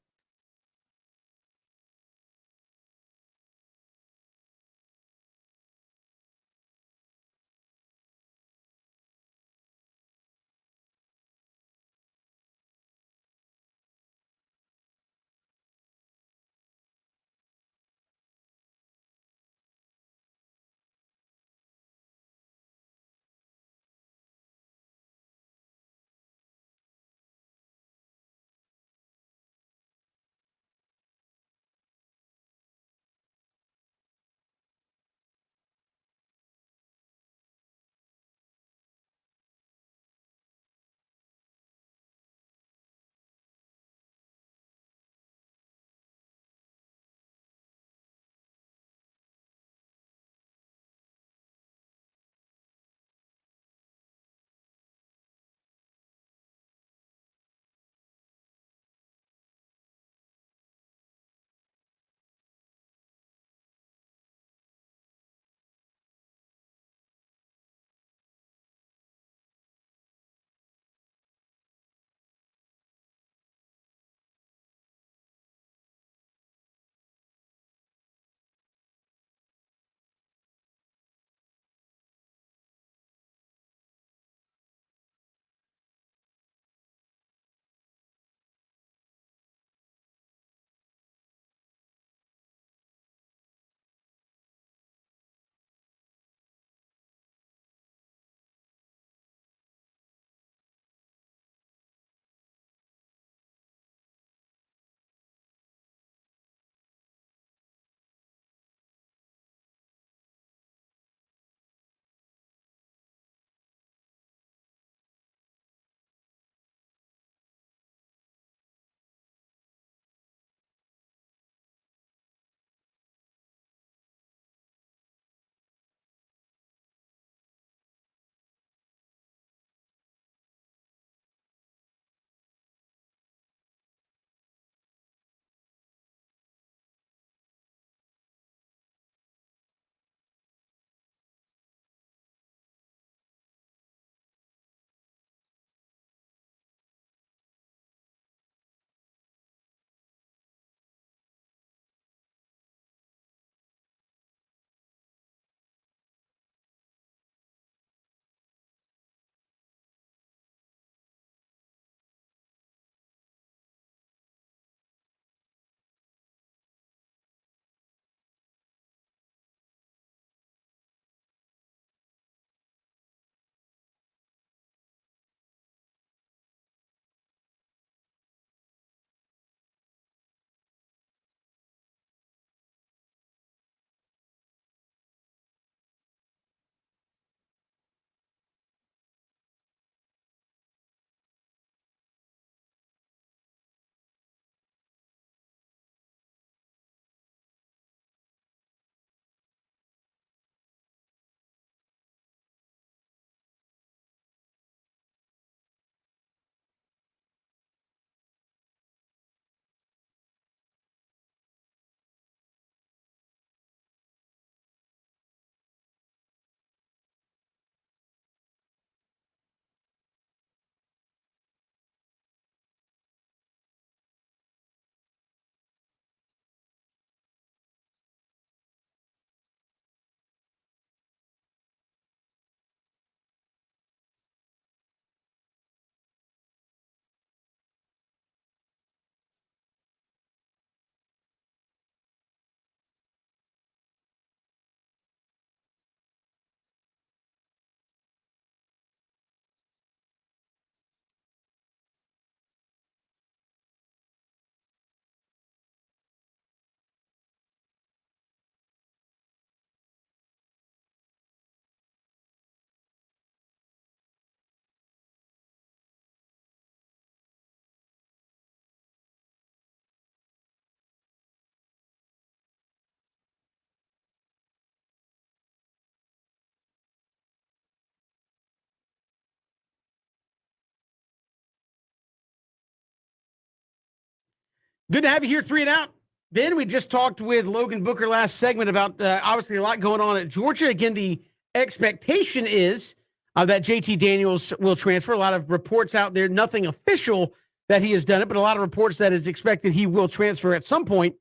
Good to have you here, 3 and Out. Ben, we just talked with Logan Booker last segment about obviously a lot going on at Georgia. Again, the expectation is that JT Daniels will transfer. A lot of reports out there, nothing official that he has done it, but a lot of reports that it's expected he will transfer at some point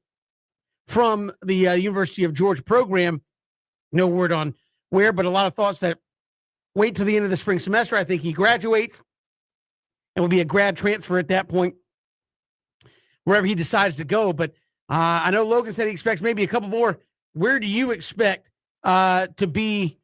from the University of Georgia program. No word on where, but a lot of thoughts that wait till the end of the spring semester. I think he graduates and will be a grad transfer at that point, wherever he decides to go. But I know Logan said he expects maybe a couple more. Where do you expect to be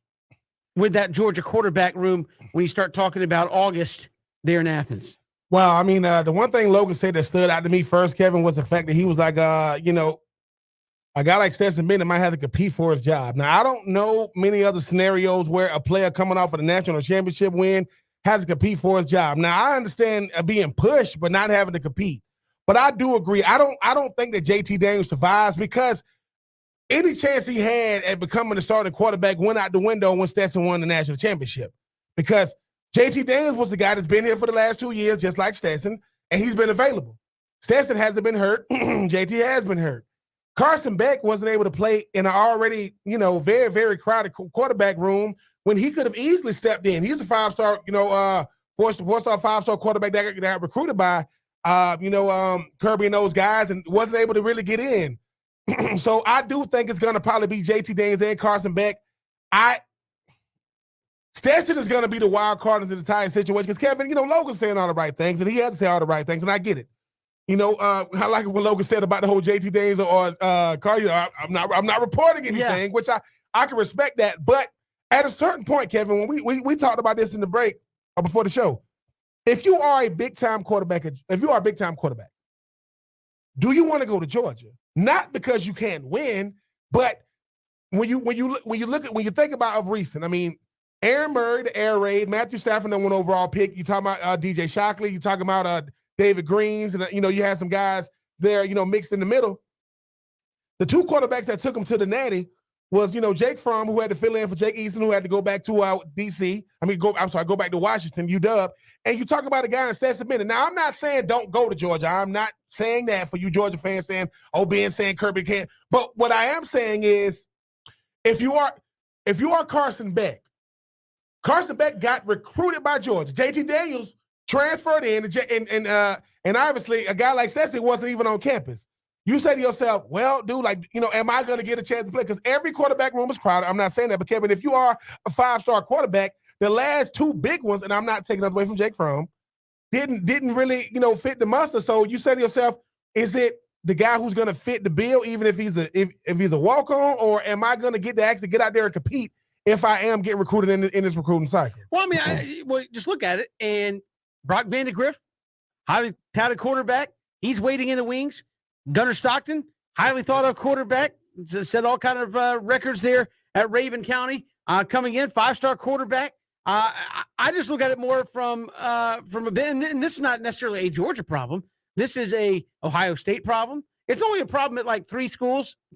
with that Georgia quarterback room when you start talking about August there in Athens? Well, I mean, the one thing Logan said that stood out to me first, Kevin, was the fact that he was like, a guy like Stetson Bennett might have to compete for his job. Now, I don't know many other scenarios where a player coming off of the national championship win has to compete for his job. Now, I understand being pushed, but not having to compete. But I do agree. I don't think that JT Daniels survives, because any chance he had at becoming the starting quarterback went out the window when Stetson won the national championship. Because JT Daniels was the guy that's been here for the last 2 years, just like Stetson, and he's been available. Stetson hasn't been hurt. JT has been hurt. Carson Beck wasn't able to play in an already, very, very crowded quarterback room when he could have easily stepped in. He's a five-star, four-star, five-star quarterback that got recruited by, Kirby and those guys, and wasn't able to really get in. So I do think it's going to probably be JT Daniels and Carson Beck. Stetson is going to be the wild card in the entire situation, because Kevin, Logan's saying all the right things, and he has to say all the right things, and I get it. I like what Logan said about the whole JT Daniels or Cardi. I'm not reporting anything, which I can respect that. But at a certain point, Kevin, when we talked about this in the break or before the show, if you are a big time quarterback, do you want to go to Georgia? Not because you can't win, but when you think about of recent, I mean, Aaron Murray, the air raid, Matthew Stafford, the 1 overall pick. You talking about DJ Shockley. You talking about David Greens, and you had some guys there, mixed in the middle. The 2 quarterbacks that took him to the Natty was, Jake Fromm, who had to fill in for Jake Eason, who had to go back to DC. Go back to Washington, UW. And you talk about a guy in Stetson Bennett. Now, I'm not saying don't go to Georgia. I'm not saying that for you Georgia fans saying, Ben saying Kirby can't. But what I am saying is, if you are Carson Beck got recruited by Georgia. JT Daniels transferred in, and obviously a guy like Stetson wasn't even on campus. You say to yourself, well, dude, am I going to get a chance to play? Because every quarterback room is crowded. I'm not saying that, but Kevin, if you are a 5-star quarterback, the last 2 big ones, and I'm not taking that away from Jake Fromm, didn't really, fit the muster. So you say to yourself, is it the guy who's going to fit the bill, even if he's a walk-on, or am I going to get to actually get out there and compete if I am getting recruited in this recruiting cycle? Well, I mean, just look at it, and Brock Vandegrift, highly touted quarterback. He's waiting in the wings. Gunnar Stockton, highly thought of quarterback, set all kind of records there at Raven County. Coming in, 5-star quarterback. I just look at it more from a bit, and this is not necessarily a Georgia problem. This is a Ohio State problem. It's only a problem at like 3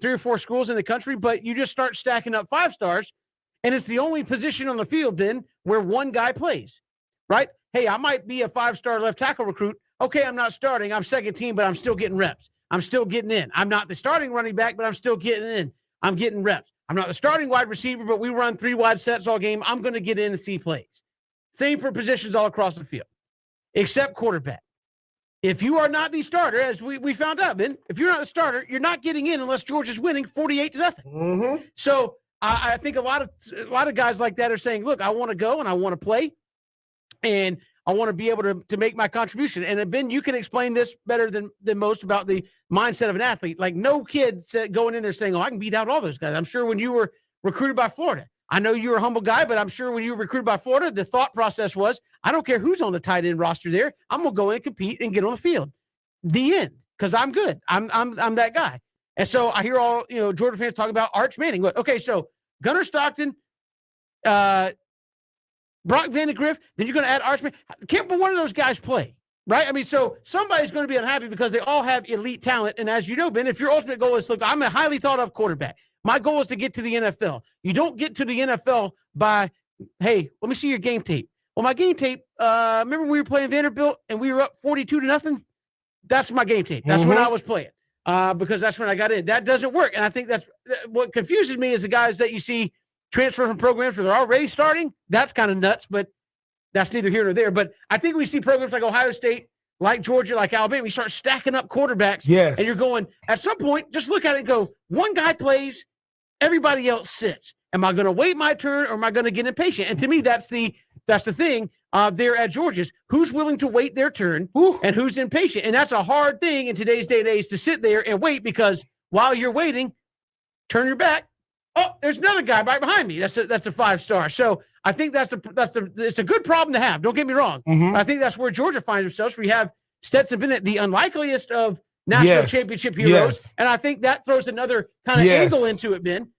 or 4 schools in the country, but you just start stacking up 5-stars, and it's the only position on the field, Ben, where one guy plays, right? Hey, I might be a 5-star left tackle recruit. Okay, I'm not starting. I'm second team, but I'm still getting reps. I'm still getting in. I'm not the starting running back, but I'm still getting in. I'm getting reps. I'm not the starting wide receiver, but we run 3 wide sets all game. I'm going to get in and see plays. Same for positions all across the field, except quarterback. If you are not the starter, as we found out, Ben, if you're not the starter, you're not getting in unless Georgia's winning 48-0. Mm-hmm. So I think a lot of guys like that are saying, look, I want to go and I want to play, and I want to be able to make my contribution. And Ben, you can explain this better than most about the mindset of an athlete. Like, no kid going in there saying, I can beat out all those guys. I'm sure when you were recruited by Florida, I know you're a humble guy, but I'm sure when you were recruited by Florida, the thought process was, I don't care who's on the tight end roster there. I'm going to go in and compete and get on the field. The end, because I'm good. I'm that guy. And so I hear all Georgia fans talking about Arch Manning. Okay, so Gunnar Stockton, Brock Vandegrift, then you're going to add Arch Manning. Can't but one of those guys play, right? I mean, so somebody's going to be unhappy because they all have elite talent. And as you know, Ben, if your ultimate goal is, look, I'm a highly thought of quarterback. My goal is to get to the NFL. You don't get to the NFL by, hey, let me see your game tape. Well, my game tape, remember when we were playing Vanderbilt and we were up 42-0? that's my game tape. That's when I was playing because that's when I got in. That doesn't work. And I think that's what confuses me is the guys that you see transfer from programs where they're already starting. That's kind of nuts, but that's neither here nor there. But I think we see programs like Ohio State, like Georgia, like Alabama, you start stacking up quarterbacks. Yes. And you're going, at some point, just look at it and go, one guy plays, everybody else sits. Am I going to wait my turn or am I going to get impatient? And to me, that's the thing there at Georgia's. Who's willing to wait their turn and who's impatient? And that's a hard thing in today's day and age to sit there and wait because while you're waiting, turn your back. Oh, there's another guy right behind me. That's a 5-star. So I think it's a good problem to have. Don't get me wrong. I think that's where Georgia finds themselves. We have Stetson Bennett, the unlikeliest of national championship heroes. And I think that throws another kind of angle into it, Ben.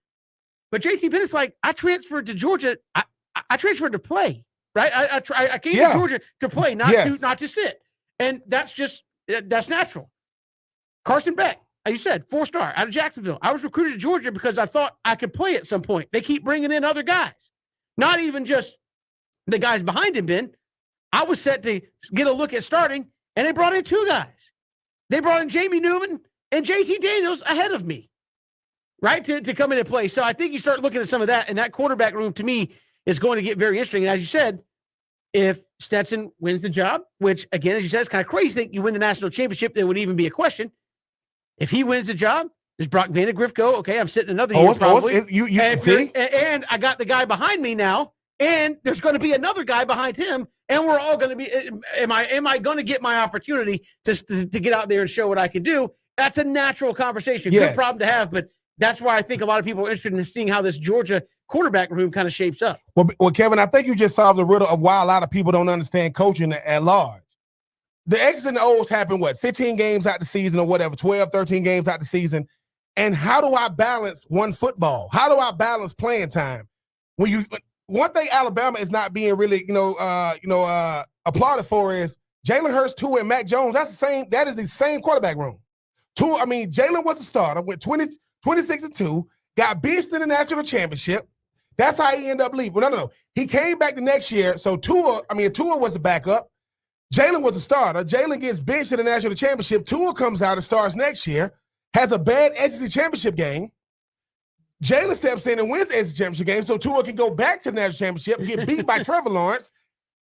But JT Bennett's like, I transferred to Georgia. I transferred to play, right? I came to Georgia to play, not to sit. And that's natural. Carson Beck, as you said, 4-star out of Jacksonville. I was recruited to Georgia because I thought I could play at some point. They keep bringing in other guys, not even just the guys behind him, Ben. I was set to get a look at starting, and they brought in 2 guys. They brought in Jamie Newman and JT Daniels ahead of me, right, to come in and play. So I think you start looking at some of that, and that quarterback room, to me, is going to get very interesting. And as you said, if Stetson wins the job, which, again, as you said, it's kind of crazy to think you win the national championship, there would even be a question. If he wins the job, does Brock Vandagriff go, okay, I'm sitting another year probably. And I got the guy behind me now, and there's going to be another guy behind him, and we're all going to be – am I going to get my opportunity to get out there and show what I can do? That's a natural conversation. Good problem to have, but that's why I think a lot of people are interested in seeing how this Georgia quarterback room kind of shapes up. Well, Kevin, I think you just solved the riddle of why a lot of people don't understand coaching at large. The X's and the O's happen, 15 games out the season or whatever, 12, 13 games out the season. And how do I balance one football? How do I balance playing time? One thing Alabama is not being really, applauded for is Jalen Hurts, Tua, and Mac Jones. That is the same quarterback room. Jalen was a starter, went 26-2, got benched in the national championship. That's how he ended up leaving. No. He came back the next year. So Tua was the backup. Jalen was a starter. Jalen gets benched in the national championship. Tua comes out and starts next year, has a bad SEC championship game. Jalen steps in and wins the SEC championship game, so Tua can go back to the national championship, get beat by Trevor Lawrence.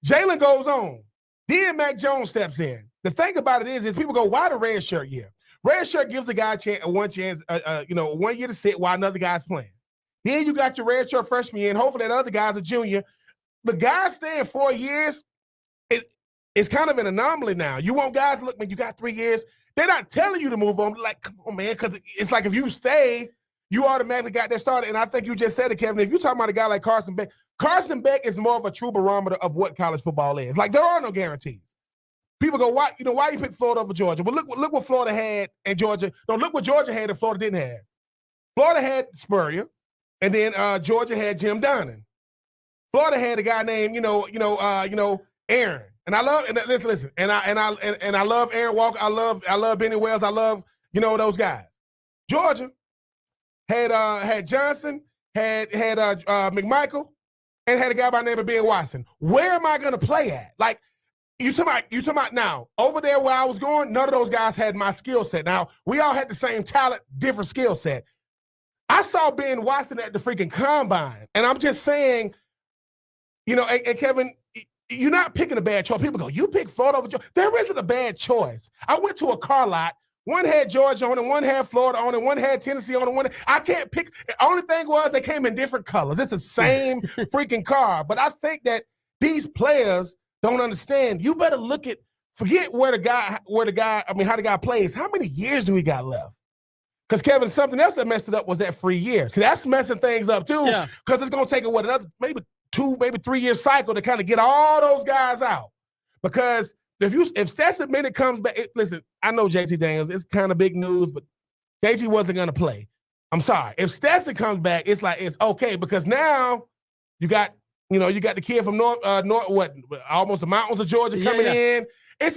Jalen goes on. Then Mac Jones steps in. The thing about it is people go, why the red shirt year? Red shirt gives the guy one chance, 1 year to sit while another guy's playing. Then you got your red shirt freshman year, and hopefully that other guy's a junior. The guy staying 4 years, it's kind of an anomaly now. You want guys, look, man, you got 3 years. They're not telling you to move on. Like, come on, man, because it's like if you stay, you automatically got that started. And I think you just said it, Kevin. If you're talking about a guy like Carson Beck is more of a true barometer of what college football is. Like, there are no guarantees. People go, why you pick Florida over Georgia? Well, look what Florida had and Georgia. No, look what Georgia had and Florida didn't have. Florida had Spurrier, and then Georgia had Jim Donnan. Florida had a guy named, Aaron. And I love, and listen, and I love Aaron Walker. I love Benny Wells. I love, those guys. Georgia had Johnson, had McMichael, and had a guy by the name of Ben Watson. Where am I going to play at? Like, you talking about now, over there where I was going, none of those guys had my skill set. Now, we all had the same talent, different skill set. I saw Ben Watson at the freaking combine, and I'm just saying, and Kevin, you're not picking a bad choice. People go, you pick Florida over Georgia. There isn't a bad choice. I went to a car lot. One had Georgia on it, one had Florida on it, one had Tennessee on it. I can't pick. The only thing was they came in different colors. It's the same freaking car. But I think that these players don't understand. You better forget how the guy plays. How many years do we got left? Because, Kevin, something else that messed it up was that free year. See, that's messing things up, too, because it's going to take another maybe 2, maybe 3 year cycle to kind of get all those guys out. Because if Stetson Bennett comes back, listen, I know JT Daniels, it's kind of big news, but JT wasn't going to play. I'm sorry. If Stetson comes back, it's okay, because now you got the kid from almost the mountains of Georgia coming in.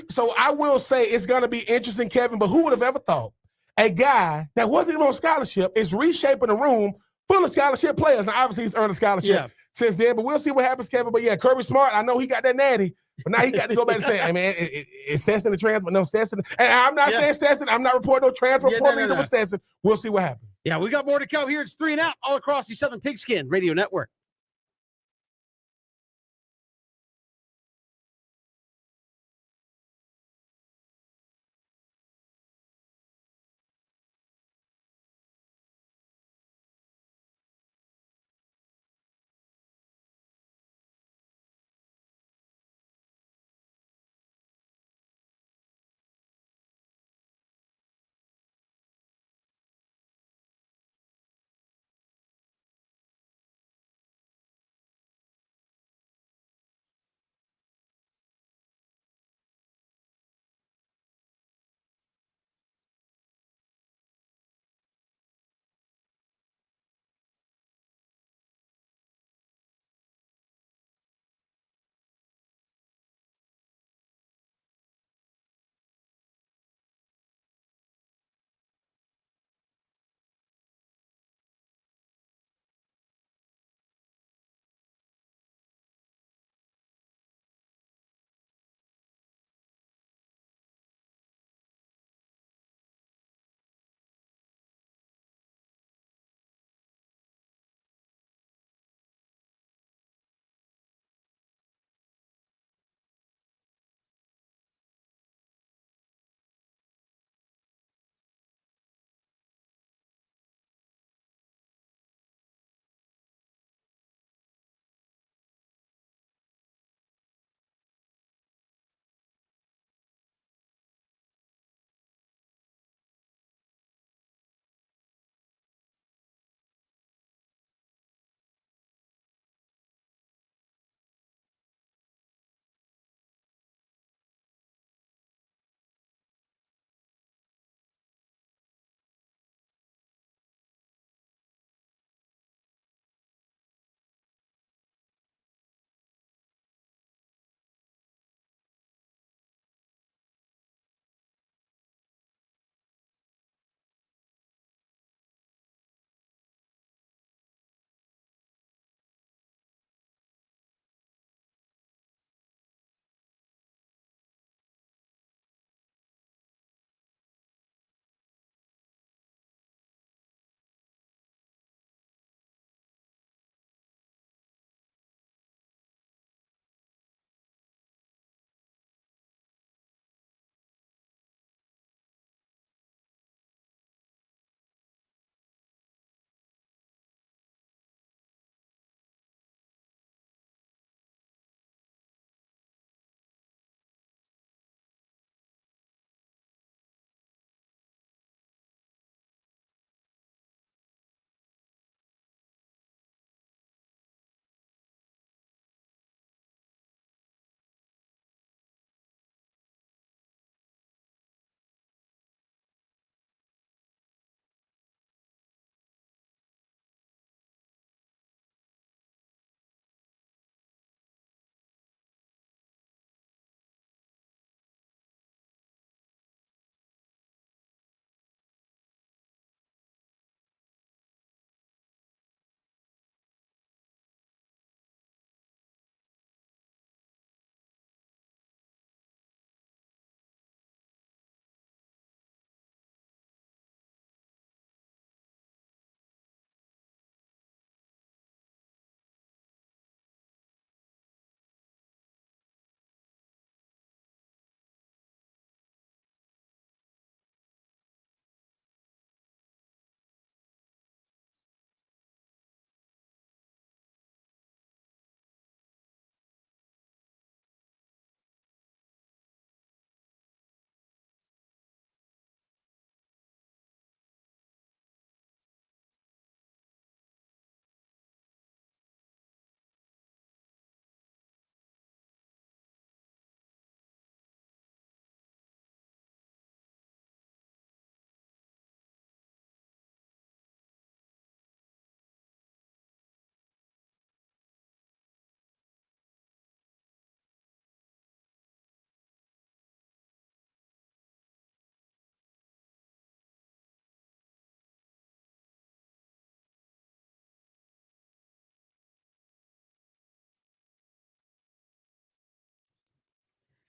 So I will say it's going to be interesting, Kevin, but who would have ever thought a guy that wasn't even on scholarship is reshaping a room full of scholarship players? Now, obviously, he's earned a scholarship since then, but we'll see what happens, Kevin. But, yeah, Kirby Smart, I know he got that natty. But now he got to go back and say, hey, man, it's Stetson the transfer. No, Stetson. And I'm not saying Stetson. I'm not reporting no transfer report either with Stetson. We'll see what happens. Yeah, we got more to come here. It's 3 and Out all across the Southern Pigskin Radio Network.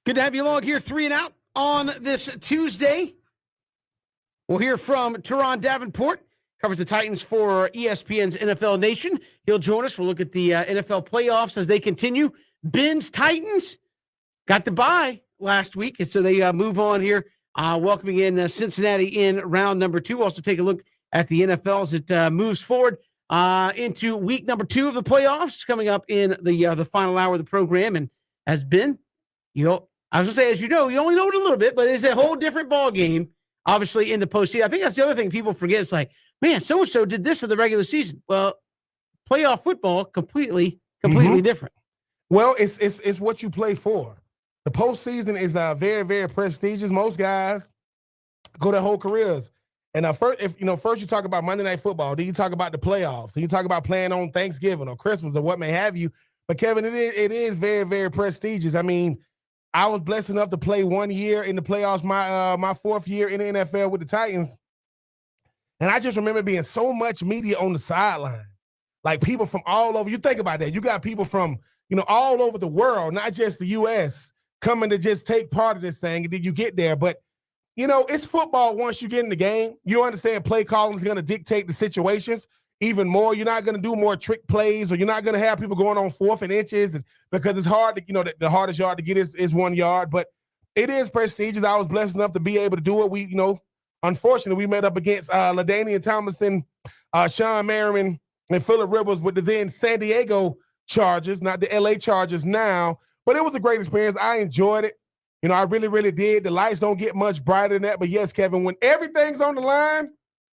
Good to have you along here, 3 and Out on this Tuesday. We'll hear from Teron Davenport, covers the Titans for ESPN's NFL Nation. He'll join us. We'll look at the NFL playoffs as they continue. Ben's Titans got the bye last week, and so they move on here, welcoming in Cincinnati in round number 2. Also take a look at the NFL as it moves forward into week number 2 of the playoffs, coming up in the final hour of the program. And as Ben, I was going to say, as you know, you only know it a little bit, but it's a whole different ball game, obviously, in the postseason. I think that's the other thing people forget. It's like, man, so-and-so did this in the regular season. Well, playoff football, completely different. Well, it's what you play for. The postseason is very, very prestigious. Most guys go their whole careers. And first you talk about Monday Night Football, then you talk about the playoffs, then you talk about playing on Thanksgiving or Christmas or what may have you. But Kevin, it is very, very prestigious. I mean, I was blessed enough to play 1 year in the playoffs, my 4th year in the NFL with the Titans. And I just remember being so much media on the sideline. Like people from all over. You think about that. You got people from, all over the world, not just the U.S., coming to just take part of this thing. And then you get there. But, it's football once you get in the game. You understand play calling is going to dictate the situations even more. You're not going to do more trick plays, or you're not going to have people going on 4th and inches because it's hard to, the hardest yard to get is 1 yard. But it is prestigious. I was blessed enough to be able to do it. Unfortunately, we met up against LaDainian Tomlinson, Sean Merriman, and Phillip Rivers with the then San Diego Chargers, not the LA Chargers now. But it was a great experience. I enjoyed it. I really, really did. The lights don't get much brighter than that. But yes, Kevin, when everything's on the line,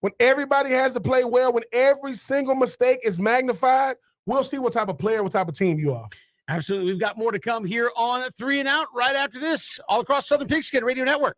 when everybody has to play well, when every single mistake is magnified, we'll see what type of player, what type of team you are. Absolutely. We've got more to come here on 3 and Out right after this, all across Southern Pigskin Radio Network.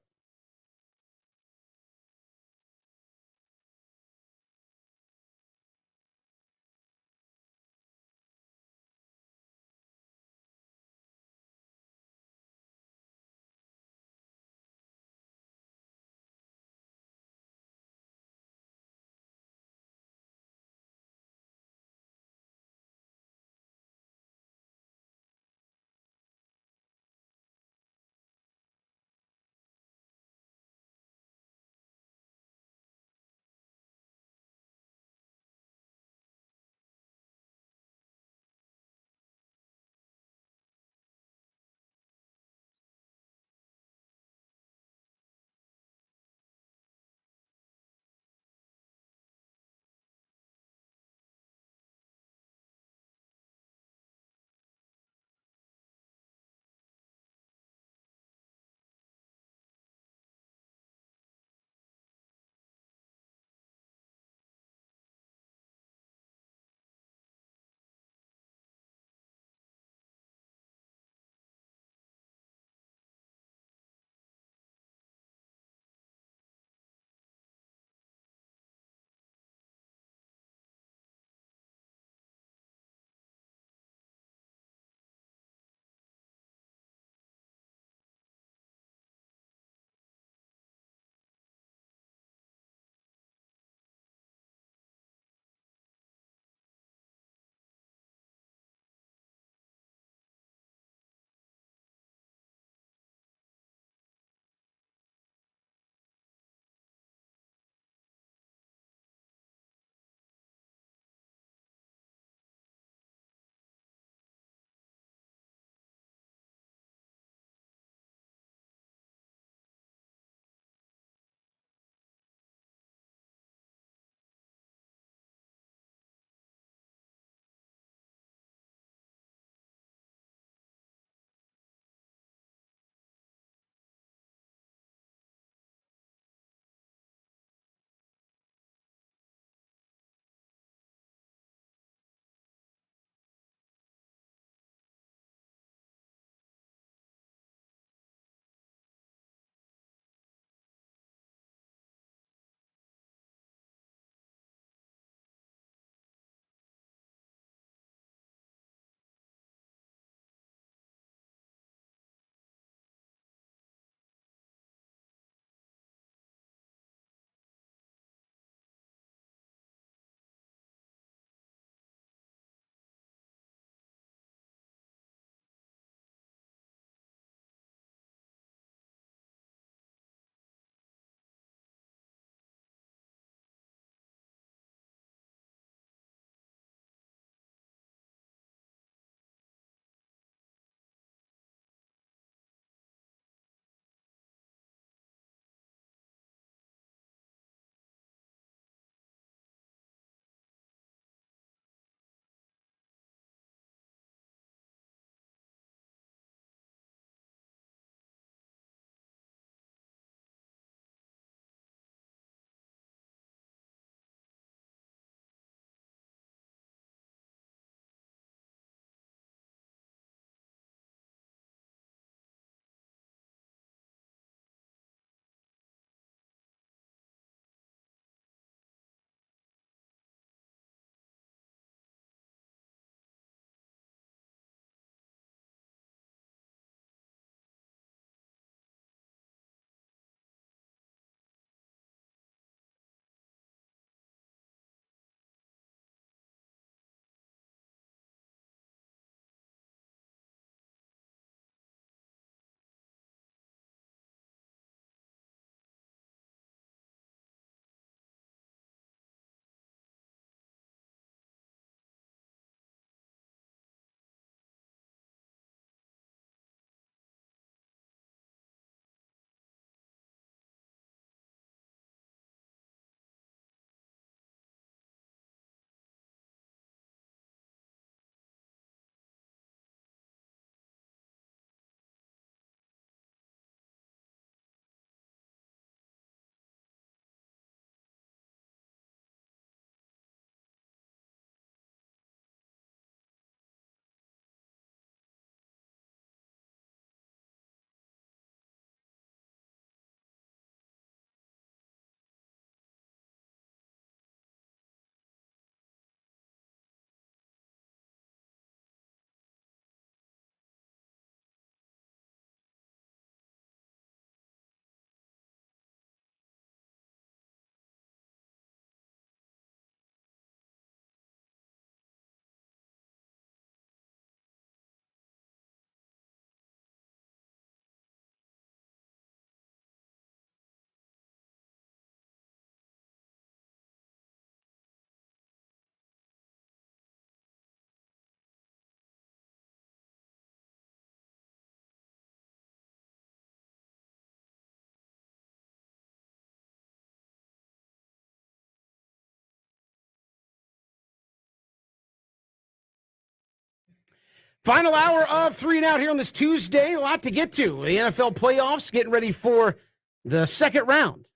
Final hour of 3 and Out here on this Tuesday. A lot to get to. The NFL playoffs getting ready for the second round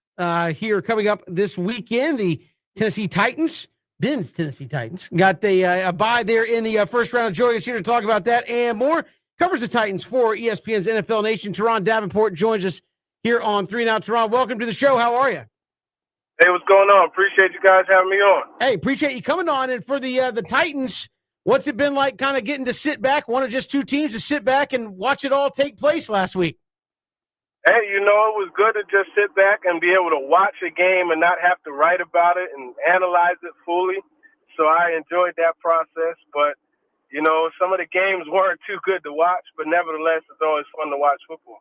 here coming up this weekend. The Tennessee Titans, Ben's Tennessee Titans, got a bye there in the first round. Joey is here to talk about that and more. Covers the Titans for ESPN's NFL Nation. Teron Davenport joins us here on 3 and Out. Teron, welcome to the show. How are you? Hey, what's going on? Appreciate you guys having me on. Hey, appreciate you coming on. And for the Titans, what's it been like kind of getting to sit back, one of just two teams to sit back and watch it all take place last week? Hey, it was good to just sit back and be able to watch a game and not have to write about it and analyze it fully. So I enjoyed that process. But, some of the games weren't too good to watch, but nevertheless, it's always fun to watch football.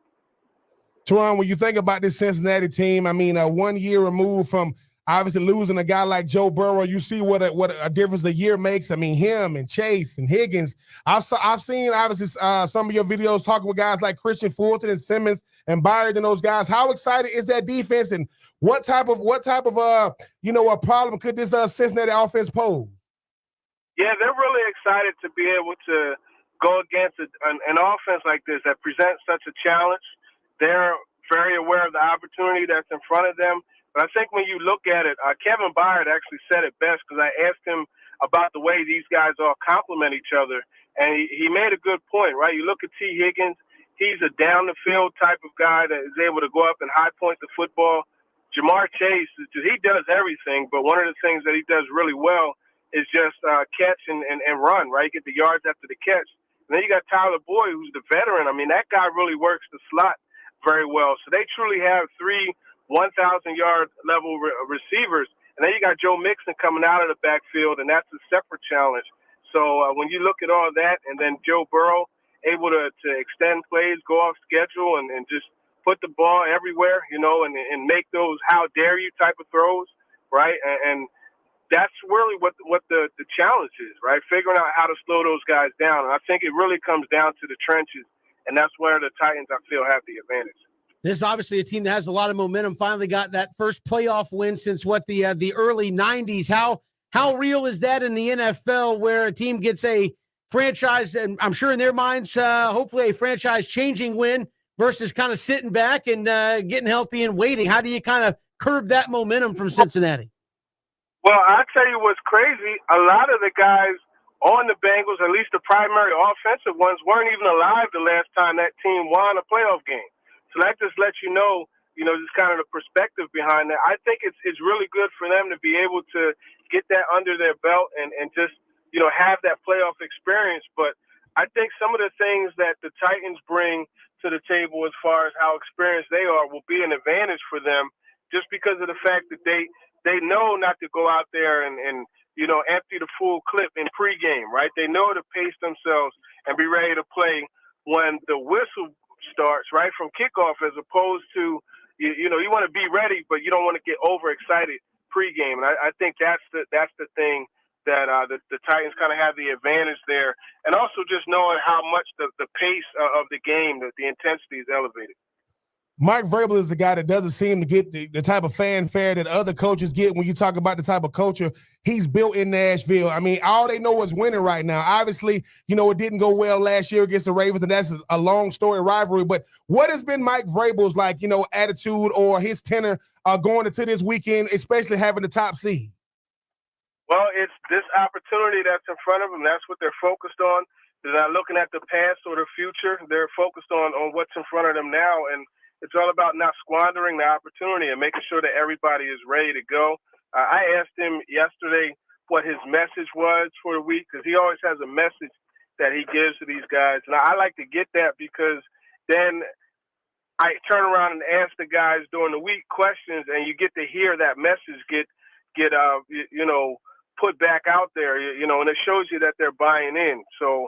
Teron, when you think about this Cincinnati team, 1 year removed from obviously losing a guy like Joe Burrow, you see what a difference a year makes. Him and Chase and Higgins. I've seen obviously some of your videos talking with guys like Christian Fulton and Simmons and Byard and those guys. How excited is that defense, and what type of a problem could this Cincinnati offense pose? Yeah, they're really excited to be able to go against an offense like this that presents such a challenge. They're very aware of the opportunity that's in front of them. But I think when you look at it, Kevin Byard actually said it best, because I asked him about the way these guys all complement each other. And he made a good point, right? You look at T. Higgins, he's a down-the-field type of guy that is able to go up and high-point the football. Jamar Chase, he does everything, but one of the things that he does really well is just catch and run, right? Get the yards after the catch. And then you got Tyler Boyd, who's the veteran. That guy really works the slot very well. So they truly have 3 1,000-yard level receivers. And then you got Joe Mixon coming out of the backfield, and that's a separate challenge. So when you look at all that, and then Joe Burrow able to extend plays, go off schedule, and just put the ball everywhere, and make those how dare you type of throws, right? And that's really what the challenge is, right? Figuring out how to slow those guys down. And I think it really comes down to the trenches, and that's where the Titans, I feel, have the advantage. This is obviously a team that has a lot of momentum. Finally got that first playoff win since the early 90s. How real is that in the NFL, where a team gets a franchise, and I'm sure in their minds, hopefully a franchise-changing win versus kind of sitting back and getting healthy and waiting? How do you kind of curb that momentum from Cincinnati? Well, I'll tell you what's crazy. A lot of the guys on the Bengals, at least the primary offensive ones, weren't even alive the last time that team won a playoff game. So that just lets you know, just kind of the perspective behind that. I think it's really good for them to be able to get that under their belt and just, have that playoff experience. But I think some of the things that the Titans bring to the table as far as how experienced they are will be an advantage for them, just because of the fact that they know not to go out there and empty the full clip in pregame, right? They know to pace themselves and be ready to play when the whistle starts, right, from kickoff, as opposed to, you want to be ready, but you don't want to get overexcited pregame. And I think that's the thing that the Titans kind of have the advantage there. And also just knowing how much the pace of the game, that the intensity is elevated. Mike Vrabel is the guy that doesn't seem to get the type of fanfare that other coaches get when you talk about the type of culture he's built in Nashville. All they know is winning right now. Obviously, it didn't go well last year against the Ravens, and that's a long story rivalry. But what has been Mike Vrabel's attitude or his tenor going into this weekend, especially having the top seed? Well, it's this opportunity that's in front of them. That's what they're focused on. They're not looking at the past or the future. They're focused on what's in front of them now. And it's all about not squandering the opportunity and making sure that everybody is ready to go. I asked him yesterday what his message was for the week, because he always has a message that he gives to these guys. And I like to get that, because then I turn around and ask the guys during the week questions, and you get to hear that message get put back out there, and it shows you that they're buying in. So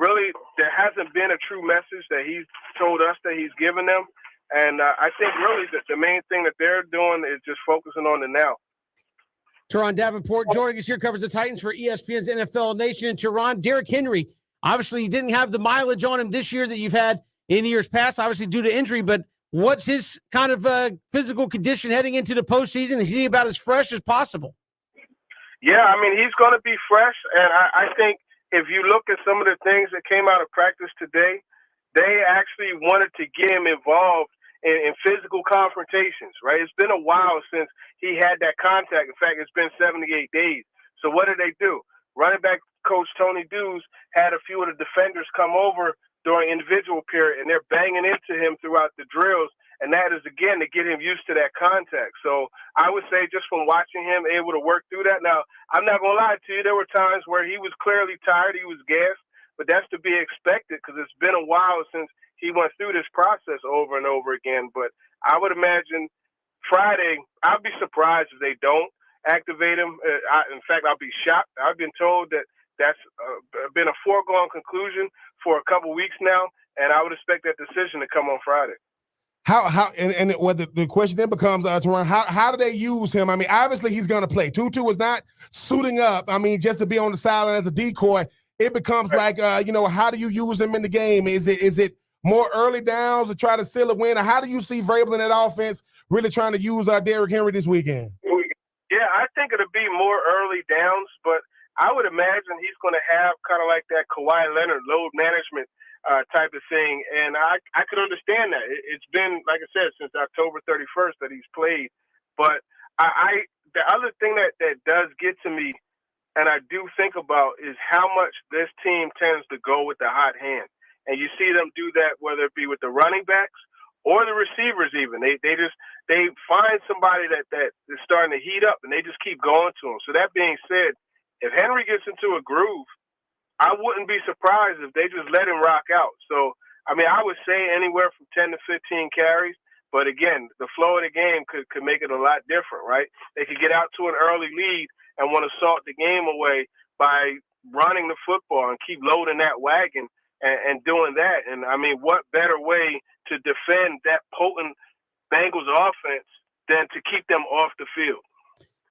really, there hasn't been a true message that he's told us that he's given them. And I think really the main thing that they're doing is just focusing on the now. Teron Davenport joining us here, covers the Titans for ESPN's NFL Nation. And Teron, Derrick Henry, obviously you didn't have the mileage on him this year that you've had in years past, obviously due to injury, but what's his kind of physical condition heading into the postseason? Is he about as fresh as possible? Yeah, he's going to be fresh, and I think if you look at some of the things that came out of practice today, they actually wanted to get him involved in physical confrontations, right? It's been a while since he had that contact. In fact, it's been 78 days. So what did they do? Running back coach Tony Dews had a few of the defenders come over during individual period, and they're banging into him throughout the drills. And that is, again, to get him used to that contact. So I would say just from watching him able to work through that. Now, I'm not going to lie to you. There were times where he was clearly tired. He was gassed. But that's to be expected because it's been a while since he went through this process over and over again. But I would imagine Friday, I'd be surprised if they don't activate him. In fact, I'll be shocked. I've been told that that's been a foregone conclusion for a couple weeks now, and I would expect that decision to come on Friday. And what the question then becomes, Teron, how do they use him? I mean, obviously he's going to play. Tutu is not suiting up. I mean, just to be on the sideline as a decoy. It becomes like, how do you use him in the game? Is it more early downs to try to seal a win? Or how do you see Vrabel in that offense really trying to use Derrick Henry this weekend? Yeah, I think it'll be more early downs, but I would imagine he's going to have kind of like that Kawhi Leonard load management type of thing, and I could understand that. It's been, like I said, since October 31st that he's played. But the other thing that does get to me, and I do think about, is how much this team tends to go with the hot hand. And you see them do that, whether it be with the running backs or the receivers even. They find somebody that is starting to heat up, and they just keep going to them. So that being said, if Henry gets into a groove, I wouldn't be surprised if they just let him rock out. So, I mean, I would say anywhere from 10 to 15 carries. But again, the flow of the game could make it a lot different, right? They could get out to an early lead and want to salt the game away by running the football and keep loading that wagon and doing that. And, I mean, what better way to defend that potent Bengals offense than to keep them off the field?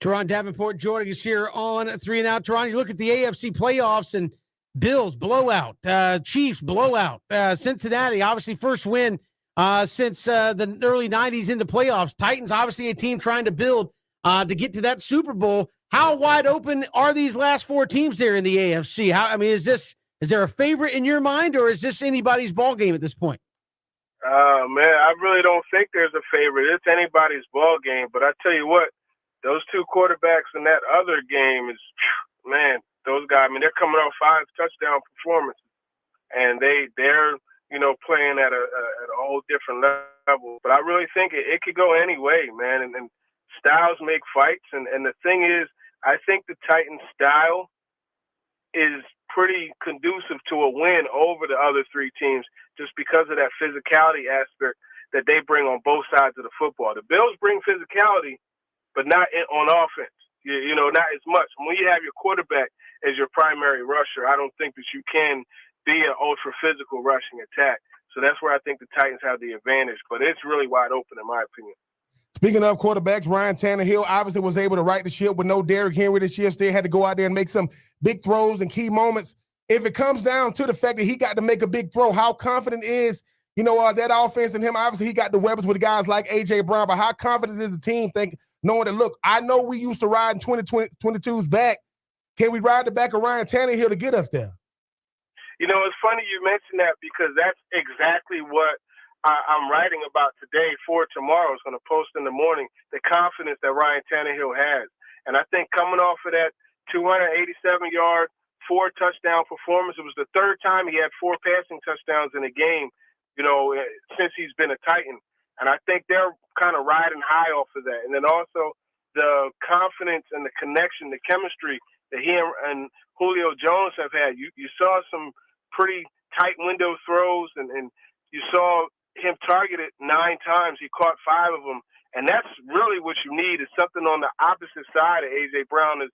Teron Davenport joining us here on 3 and Out. Teron, you look at the AFC playoffs and Bills blowout, Chiefs blowout, Cincinnati obviously first win since the early 90s in the playoffs. Titans obviously a team trying to build to get to that Super Bowl. How wide open are these last four teams there in the AFC? Is there a favorite in your mind, or is this anybody's ball game at this point? Man, I really don't think there's a favorite. It's anybody's ball game. But I tell you what, those two quarterbacks in that other game is, man, those guys, I mean, they're coming off 5 touchdown performances, and they're playing at a whole different level. But I really think it could go any way, man, and styles make fights. And the thing is, I think the Titans' style is pretty conducive to a win over the other three teams just because of that physicality aspect that they bring on both sides of the football. The Bills bring physicality, but not on offense. Not as much. When you have your quarterback as your primary rusher, I don't think that you can be an ultra-physical rushing attack. So that's where I think the Titans have the advantage. But it's really wide open, in my opinion. Speaking of quarterbacks, Ryan Tannehill obviously was able to right the ship with no Derrick Henry this year. Still had to go out there and make some big throws and key moments. If it comes down to the fact that he got to make a big throw, how confident is that offense and him? Obviously, he got the weapons with guys like A.J. Brown, but how confident is the team knowing that, look, I know we used to ride in 2022's back. Can we ride the back of Ryan Tannehill to get us there? It's funny you mentioned that because that's exactly what I'm writing about today for tomorrow. It's going to post in the morning, the confidence that Ryan Tannehill has. And I think coming off of that 287-yard, 4-touchdown performance, it was the third time he had 4 passing touchdowns in a game, since he's been a Titan. And I think they're kind of riding high off of that. And then also the confidence and the connection, the chemistry that he and Julio Jones have had. You saw some pretty tight window throws, and you saw him targeted 9 times. He caught 5 of them. And that's really what you need, is something on the opposite side of A.J. Brown as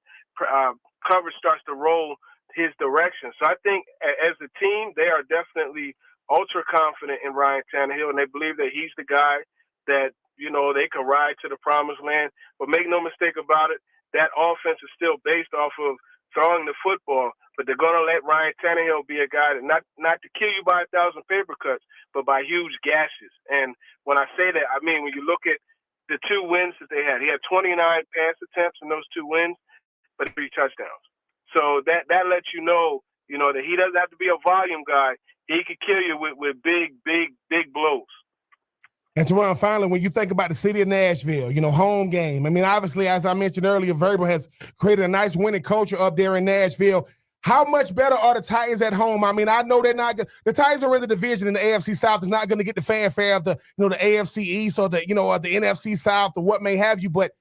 coverage starts to roll his direction. So I think as a team, they are definitely ultra confident in Ryan Tannehill, and they believe that he's the guy that, they can ride to the promised land. But make no mistake about it, that offense is still based off of throwing the football, but they're going to let Ryan Tannehill be a guy that not to kill you by 1,000 paper cuts, but by huge gashes. And when I say that, I mean, when you look at the 2 wins that they had, he had 29 pass attempts in those 2 wins, but 3 touchdowns. So that lets you know that he doesn't have to be a volume guy. He could kill you with big blows. And Teron, finally, when you think about the city of Nashville, home game. I mean, obviously, as I mentioned earlier, Verbal has created a nice winning culture up there in Nashville. How much better are the Titans at home? I mean, I know they're not good. The Titans are in the division, and the AFC South is not going to get the fanfare of the AFC East or the NFC South or what may have you. But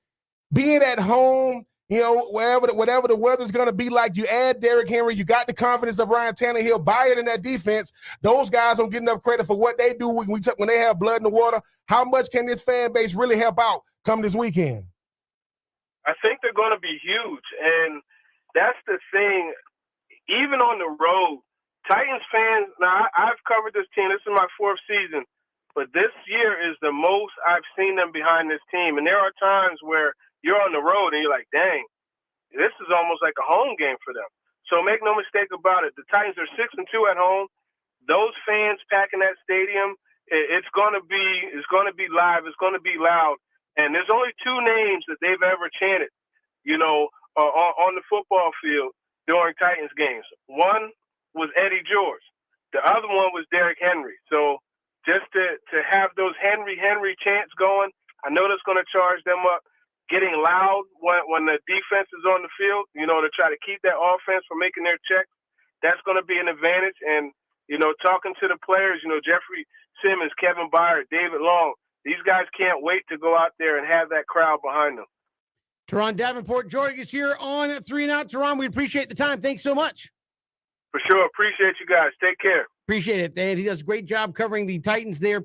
being at home, whatever the weather's going to be like, you add Derrick Henry, you got the confidence of Ryan Tannehill, buy it in that defense. Those guys don't get enough credit for what they do when they have blood in the water. How much can this fan base really help out come this weekend? I think they're going to be huge, and that's the thing. Even on the road, Titans fans, now I've covered this team. This is my 4th season, but this year is the most I've seen them behind this team. And there are times where you're on the road and you're like, dang, this is almost like a home game for them. So make no mistake about it. The Titans are 6-2 at home. Those fans packing that stadium, it's going to be live. It's going to be loud. And there's only 2 names that they've ever chanted, on the football field during Titans games. One was Eddie George. The other one was Derrick Henry. So just to have those Henry chants going, I know that's going to charge them up. Getting loud when the defense is on the field, to try to keep that offense from making their checks, that's going to be an advantage. And, talking to the players, Jeffrey Simmons, Kevin Byard, David Long, these guys can't wait to go out there and have that crowd behind them. Teron Davenport joining us here on 3 and Out. Teron, we appreciate the time. Thanks so much. For sure. Appreciate you guys. Take care. Appreciate it. And he does a great job covering the Titans there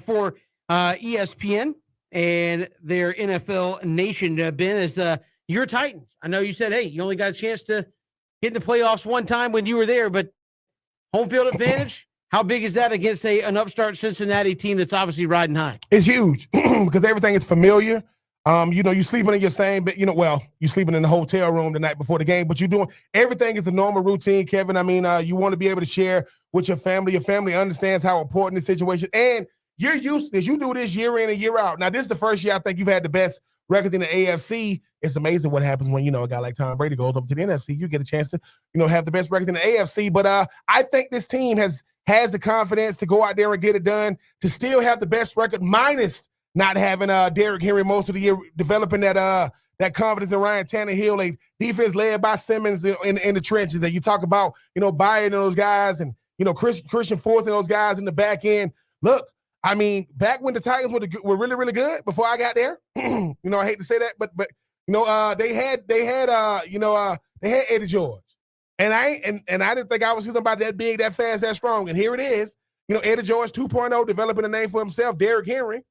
for ESPN and their NFL Nation. Ben, is your Titans. I know you said, hey, you only got a chance to get in the playoffs one time when you were there, but home field advantage, how big is that against an upstart Cincinnati team that's obviously riding high? It's huge because everything is familiar. You sleeping in your same, but you sleeping in the hotel room the night before the game, but you're doing everything is the normal routine, Kevin. I mean, you want to be able to share with your family. Your family understands how important this situation, and you're used to this. You do this year in and year out. Now, this is the first year I think you've had the best record in the AFC. It's amazing what happens when, a guy like Tom Brady goes over to the NFC. You get a chance to, have the best record in the AFC. But I think this team has the confidence to go out there and get it done, to still have the best record, minus not having Derrick Henry most of the year, developing that confidence in Ryan Tannehill, a defense led by Simmons in the trenches. That you talk about, Byard and those guys, and Christian Forth and those guys in the back end. Look, I mean, back when the Titans were really, really good before I got there, I hate to say that, but they had Eddie George, and I didn't think I was about that big, that fast, that strong, and here it is. Eddie George 2.0, developing a name for himself. Derrick Henry,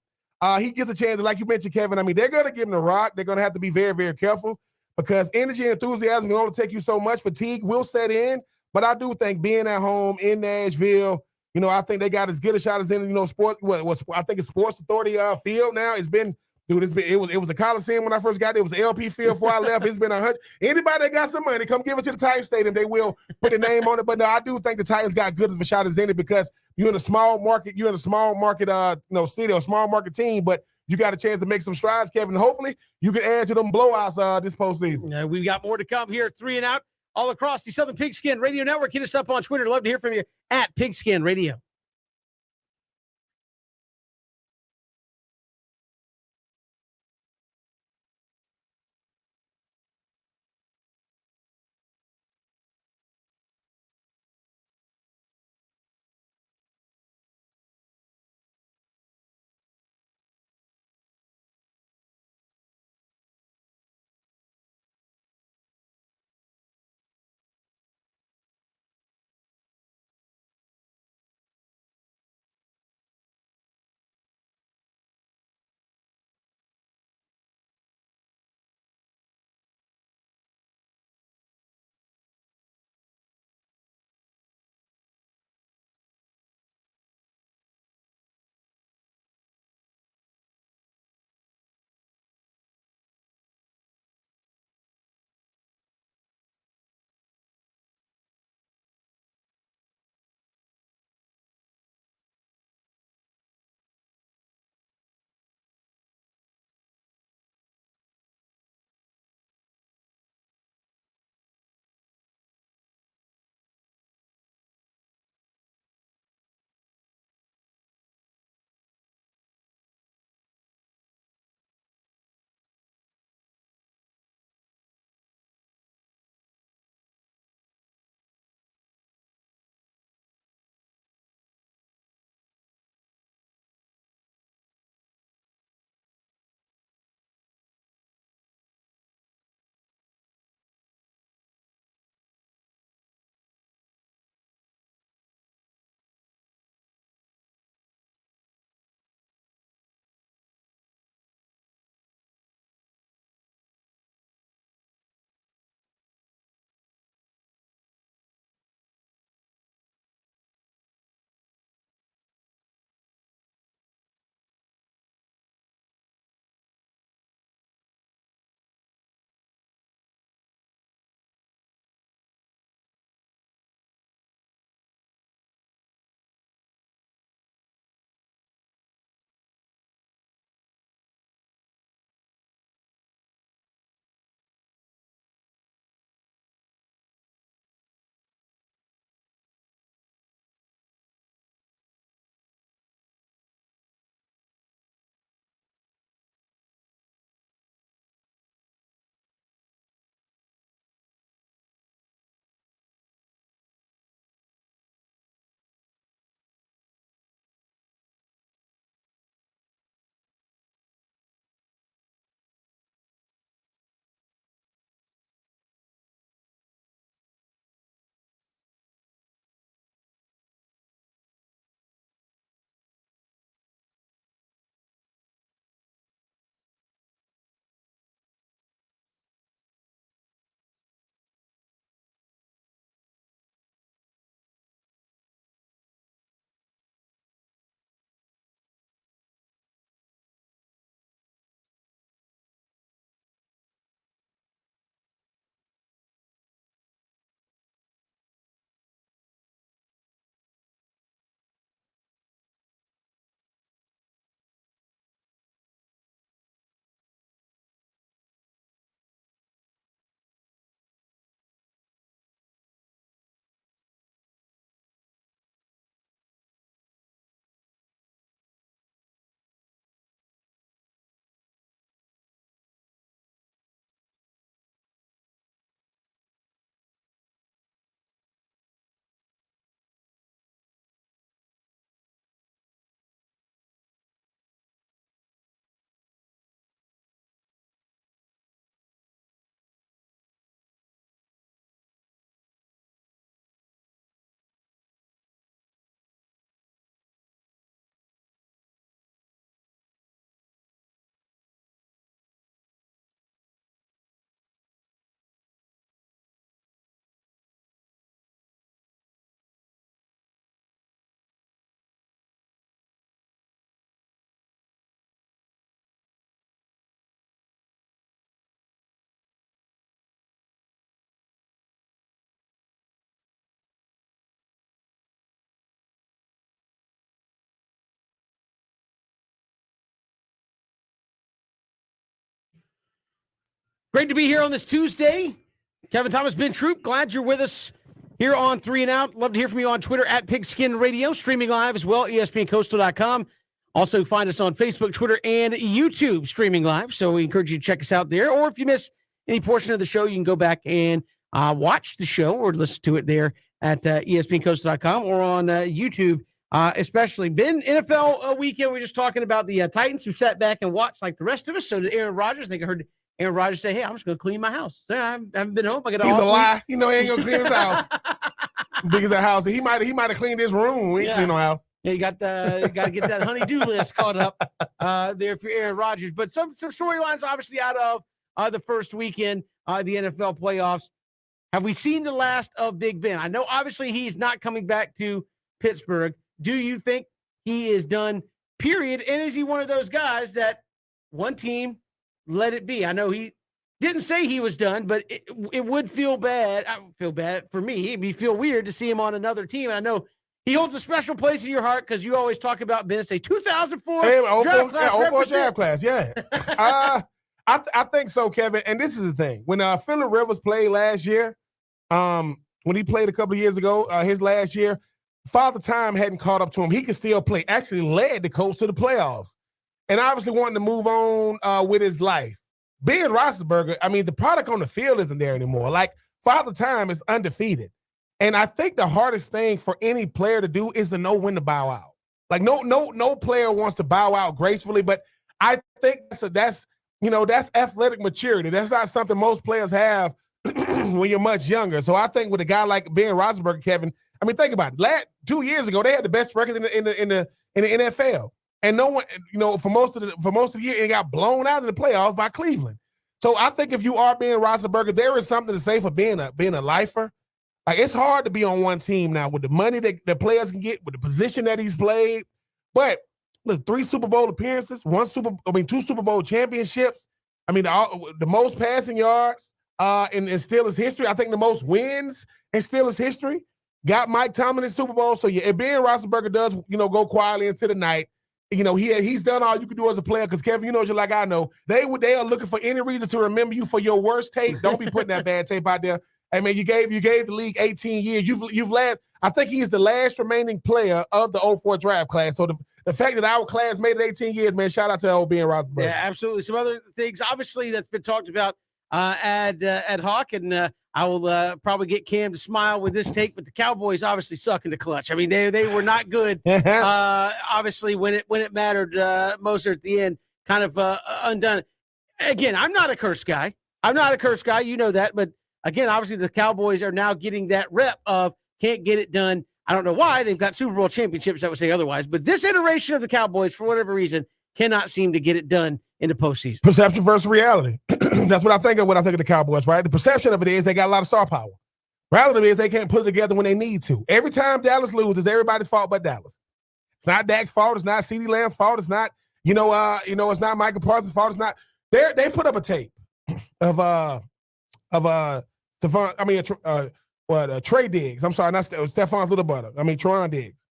he gets a chance, like you mentioned, Kevin. I mean, they're going to give him the rock. They're going to have to be very, very careful because energy and enthusiasm can only take you so much. Fatigue will set in, but I do think being at home in Nashville. I think they got as good a shot as any, sports. I think it's Sports Authority field now. It was the Coliseum when I first got there. It was the LP field before I left. It's been 100. Anybody that got some money, come give it to the Titans Stadium. They will put a name on it. But no, I do think the Titans got good of a shot as any because you're in a small market, city or small market team, but you got a chance to make some strides, Kevin. Hopefully you can add to them blowouts this postseason. We've got more to come here. 3 and Out. All across the Southern Pigskin Radio Network. Hit us up on Twitter. Love to hear from you at Pigskin Radio. Great to be here on this Tuesday. Kevin Thomas, Ben Troop, glad you're with us here on 3 and Out. Love to hear from you on Twitter at Pigskin Radio, streaming live as well, ESPNCoastal.com. Also find us on Facebook, Twitter, and YouTube streaming live. So we encourage you to check us out there. Or if you miss any portion of the show, you can go back and watch the show or listen to it there at ESPNCoastal.com or on YouTube, especially. Ben, NFL weekend, we were just talking about the Titans who sat back and watched like the rest of us. So did Aaron Rodgers. I think I heard Aaron Rodgers say, hey, I'm just going to clean my house. So I haven't been home. I got He's a lie. You know he ain't going to clean his house. Because that house. He might have cleaned his room. We ain't clean no house. Yeah, you got to get that honey-do list caught up there for Aaron Rodgers. But some storylines obviously out of the first weekend, the NFL playoffs. Have we seen the last of Big Ben? I know obviously he's not coming back to Pittsburgh. Do you think he is done, period? And is he one of those guys that one team let it be? I know he didn't say he was done, but it would feel bad. I would feel bad for me. It'd feel weird to see him on another team. And I know he holds a special place in your heart because you always talk about Ben. Say 2004 draft class. Yeah. I think so, Kevin. And this is the thing. When Phillip Rivers played last year, when he played a couple of years ago, his last year, Father Time hadn't caught up to him. He could still play. Actually led the Colts to the playoffs. And obviously wanting to move on with his life. Ben Roethlisberger, I mean, the product on the field isn't there anymore. Like, Father Time is undefeated. And I think the hardest thing for any player to do is to know when to bow out. Like, no player wants to bow out gracefully, but I think that's athletic maturity. That's not something most players have when you're much younger. So I think with a guy like Ben Roethlisberger, Kevin, I mean, think about it. 2 years ago, they had the best record in the NFL. And no one, for most of the year, it got blown out in the playoffs by Cleveland. So I think if you are Ben Roethlisberger, there is something to say for being a lifer. Like, it's hard to be on one team now with the money that the players can get, with the position that he's played. But look, 3 Super Bowl appearances, 2 Super Bowl championships. I mean, the most passing yards in Steelers history. I think the most wins in Steelers history. Got Mike Tomlin in Super Bowl. So yeah, if Ben Roethlisberger does, go quietly into the night, he's done all you can do as a player. Because Kevin, just like I know, they are looking for any reason to remember you for your worst tape. Don't be putting that bad tape out there. I mean, you gave the league 18 years. You've last. I think he is the last remaining player of the 04 draft class. So the fact that our class made it 18 years, man, shout out to old Ben Roethlisberger. Yeah, absolutely. Some other things, obviously, that's been talked about ad hoc, and I will probably get Cam to smile with this take. But the Cowboys obviously suck in the clutch. I mean, they were not good. Obviously, when it mattered most at the end, kind of undone. Again, I'm not a curse guy. You know that, but. Again, obviously, the Cowboys are now getting that rep of can't get it done. I don't know why. They've got Super Bowl championships that would say otherwise. But this iteration of the Cowboys, for whatever reason, cannot seem to get it done in the postseason. Perception versus reality. That's what I think of when I think of the Cowboys, right? The perception of it is they got a lot of star power. Reality is they can't put it together when they need to. Every time Dallas loses, everybody's fault but Dallas. It's not Dak's fault. It's not CeeDee Lamb's fault. It's not, it's not Michael Parsons' fault. It's not. They put up a tape of Trey Diggs. I'm sorry, not Stephon's little brother. I mean, Teron Diggs.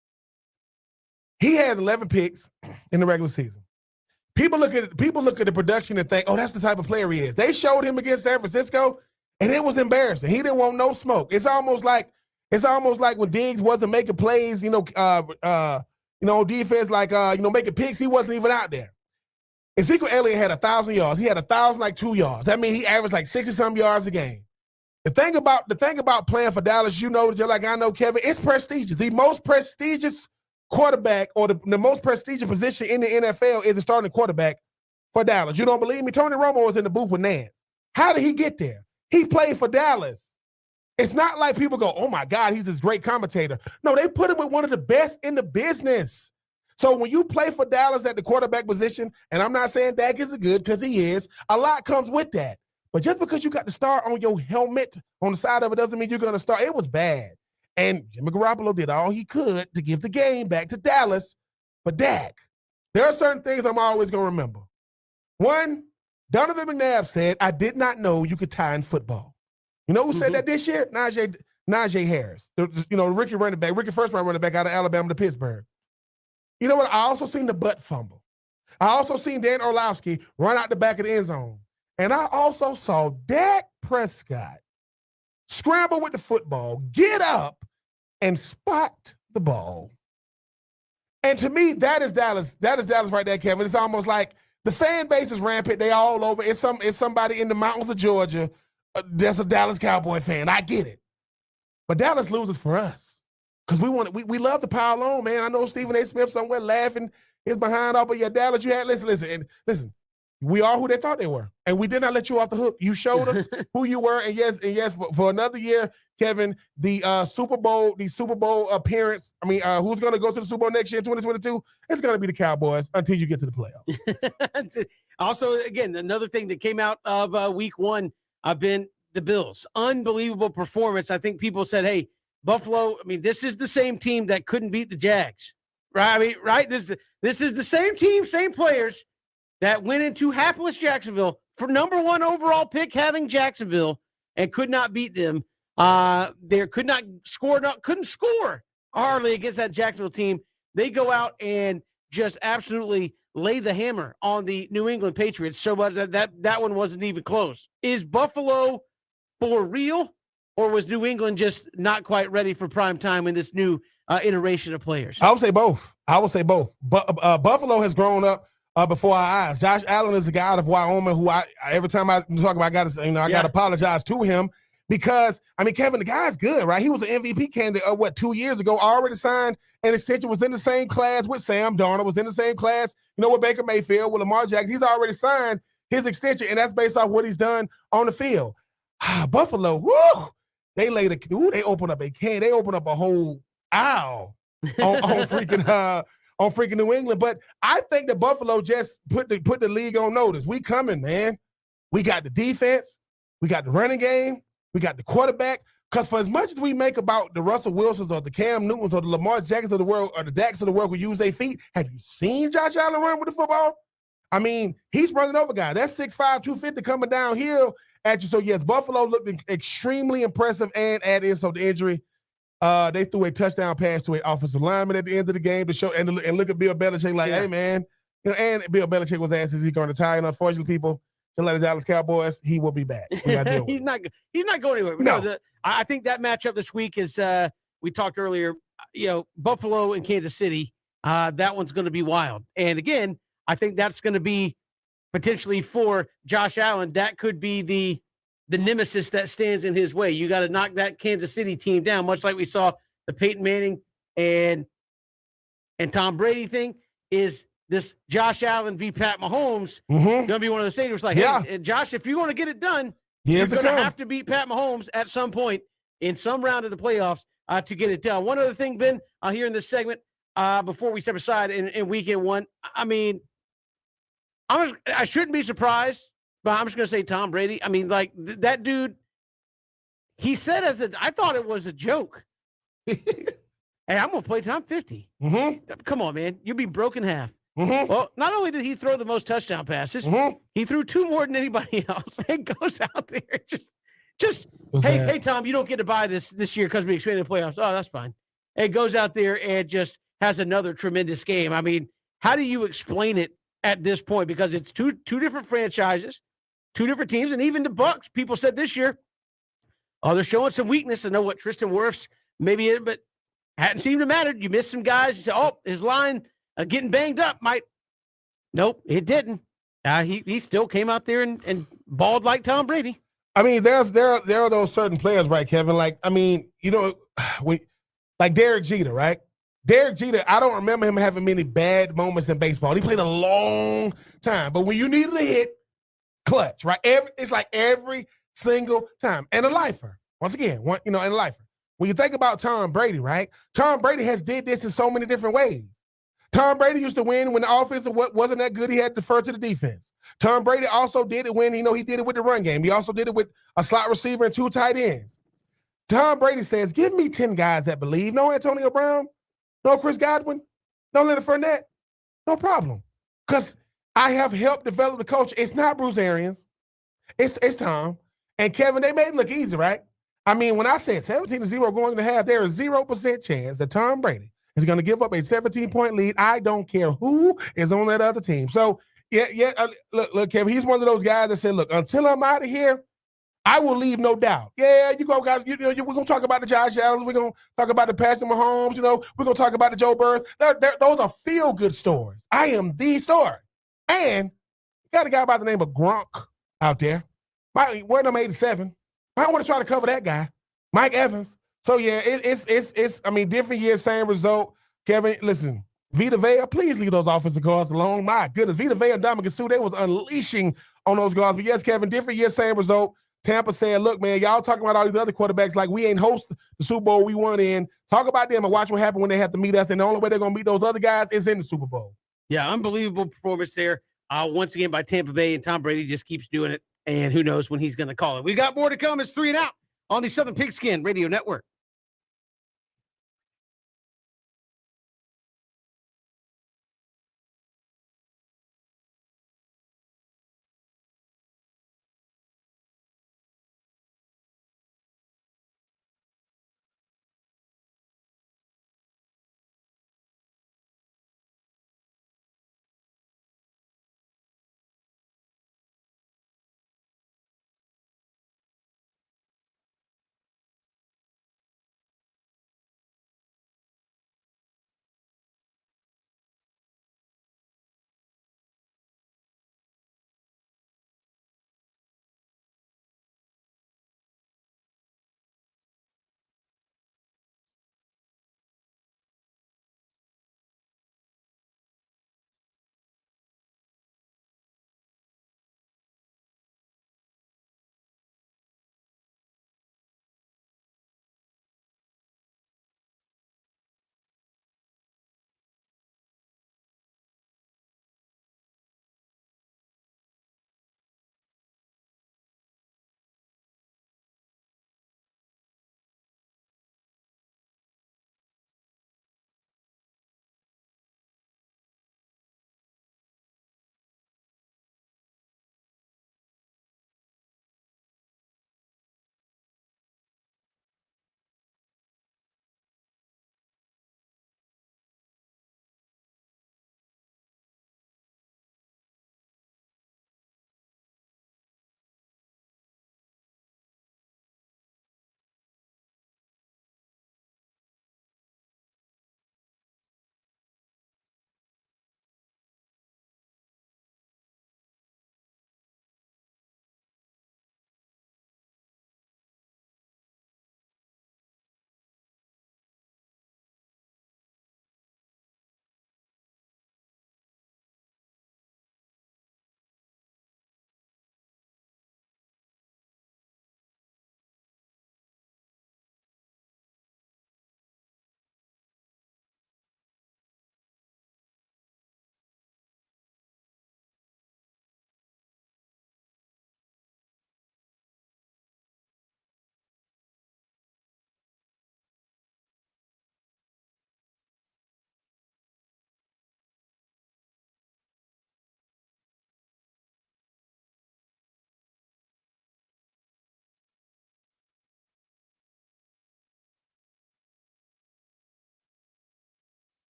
He had 11 picks in the regular season. People look at the production and think, oh, that's the type of player he is. They showed him against San Francisco, and it was embarrassing. He didn't want no smoke. It's almost like when Diggs wasn't making plays, on defense, making picks, he wasn't even out there. Ezekiel Elliott had 1,000 yards. He had 1,002 yards. That means he averaged like 60-some yards a game. The thing about playing for Dallas, just like I know, Kevin, it's prestigious. The most prestigious quarterback or the most prestigious position in the NFL is a starting quarterback for Dallas. You don't believe me? Tony Romo was in the booth with Nance. How did he get there? He played for Dallas. It's not like people go, oh, my God, he's this great commentator. No, they put him with one of the best in the business. So when you play for Dallas at the quarterback position, and I'm not saying Dak is good because he is, a lot comes with that. But just because you got the star on your helmet on the side of it doesn't mean you're going to start. It was bad. And Jimmy Garoppolo did all he could to give the game back to Dallas. But Dak, there are certain things I'm always going to remember. One, Donovan McNabb said, I did not know you could tie in football. You know who said that this year? Najee Harris, the rookie first round running back out of Alabama to Pittsburgh. You know what? I also seen the butt fumble. I also seen Dan Orlovsky run out the back of the end zone. And I also saw Dak Prescott scramble with the football, get up, and spot the ball. And to me, that is Dallas. That is Dallas right there, Kevin. It's almost like the fan base is rampant. They all over. It's somebody in the mountains of Georgia that's a Dallas Cowboy fan. I get it. But Dallas loses for us because we love to pile on, man. I know Stephen A. Smith somewhere laughing his behind off, but yeah, Dallas, you had listen. We are who they thought they were, and we did not let you off the hook. You showed us who you were, and yes, for another year, Kevin, the Super Bowl appearance. I mean, who's going to go to the Super Bowl next year, 2022? It's going to be the Cowboys until you get to the playoffs. Also, again, another thing that came out of Week 1, been the Bills. Unbelievable performance. I think people said, "Hey, Buffalo. I mean, this is the same team that couldn't beat the Jags, right? I mean, right? This is the same team, same players." That went into hapless Jacksonville for number 1 overall pick, having Jacksonville, and could not beat them. They couldn't score hardly against that Jacksonville team. They go out and just absolutely lay the hammer on the New England Patriots so much that one wasn't even close. Is Buffalo for real, or was New England just not quite ready for prime time in this new iteration of players? I would say both. But Buffalo has grown up before our eyes. Josh Allen is a guy out of Wyoming who every time I talk about, I got to apologize to him because, I mean, Kevin, the guy's good, right? He was an MVP candidate 2 years ago, already signed an extension, was in the same class with Sam Darnold, was in the same class, with Baker Mayfield, with Lamar Jackson. He's already signed his extension, and that's based off what he's done on the field. Buffalo, woo! They opened up a can. They opened up a whole aisle on freaking New England. But I think that Buffalo just put the league on notice. We coming, man. We got the defense. We got the running game. We got the quarterback. Because for as much as we make about the Russell Wilsons or the Cam Newtons or the Lamar Jacksons of the world or the Daks of the world who use their feet, have you seen Josh Allen run with the football? I mean, he's running over guys. That's 6'5", 250 coming downhill at you. So, yes, Buffalo looked extremely impressive and add insult to injury. They threw a touchdown pass to an offensive lineman at the end of the game to show and look at Bill Belichick like, hey, man. And Bill Belichick was asked, is he going to retire? And unfortunately, people, to let the Dallas Cowboys, he will be back. He's not going anywhere. No. I think that matchup this week is, we talked earlier, Buffalo and Kansas City. That one's going to be wild. And again, I think that's going to be potentially for Josh Allen. That could be the nemesis that stands in his way. You got to knock that Kansas City team down, much like we saw the Peyton Manning and Tom Brady thing. Is this Josh Allen v. Pat Mahomes going to be one of those things? Like, hey, Josh, if you want to get it done, you're going to have to beat Pat Mahomes at some point in some round of the playoffs to get it done. One other thing, Ben, here in this segment, before we step aside in weekend 1, I mean, I shouldn't be surprised, but I'm just going to say Tom Brady. I mean, like, that dude, he said I thought it was a joke. Hey, I'm going to play till I'm 50. Come on, man. You'll be broke in half. Well, not only did he throw the most touchdown passes, he threw 2 more than anybody else. And goes out there just hey, Tom, you don't get to buy this year because we expanded the playoffs. Oh, that's fine. And goes out there and just has another tremendous game. I mean, how do you explain it at this point? Because it's two different franchises, 2 different teams, and even the Bucs. People said this year, they're showing some weakness. I know what Tristan Wirfs maybe, but hadn't seemed to matter. You missed some guys. You said, his line getting banged up might. Nope, it didn't. He still came out there and balled like Tom Brady. I mean, there are those certain players, right, Kevin? Like, I mean, like Derek Jeter, right? Derek Jeter, I don't remember him having many bad moments in baseball. He played a long time, but when you needed a hit, clutch, right? It's like every single time. And a lifer, once again, and a lifer. When you think about Tom Brady, right? Tom Brady has did this in so many different ways. Tom Brady used to win when the offense wasn't that good. He had to defer to the defense. Tom Brady also did it when, he did it with the run game. He also did it with a slot receiver and 2 tight ends. Tom Brady says, give me 10 guys that believe. No Antonio Brown, no Chris Godwin, no Leonard Fournette, no problem. Because I have helped develop the culture. It's not Bruce Arians. It's Tom. And Kevin, they made it look easy, right? I mean, when I said 17-0 going to half, there is 0% chance that Tom Brady is going to give up a 17-point lead. I don't care who is on that other team. So Yeah. Look, Kevin. He's one of those guys that said, "Look, until I'm out of here, I will leave no doubt." Yeah, you go, guys. We're gonna talk about the Josh Allen. We're gonna talk about the Patrick Mahomes. We're gonna talk about the Joe Burrows. Those are feel good stories. I am the story, and you got a guy by the name of Gronk out there. We're number 87. I don't want to try to cover that guy, Mike Evans. So yeah, it's. I mean, different years, same result. Kevin, listen. Vita Vea, please leave those offensive guards alone. My goodness, Vita Vea and Dominican Sue, they was unleashing on those guards. But yes, Kevin, different year, same result. Tampa said, look, man, y'all talking about all these other quarterbacks like we ain't host the Super Bowl we won in. Talk about them and watch what happened when they have to meet us. And the only way they're going to meet those other guys is in the Super Bowl. Yeah, unbelievable performance there. Once again by Tampa Bay, and Tom Brady just keeps doing it. And who knows when he's going to call it. We got more to come. It's 3 and Out on the Southern Pigskin Radio Network.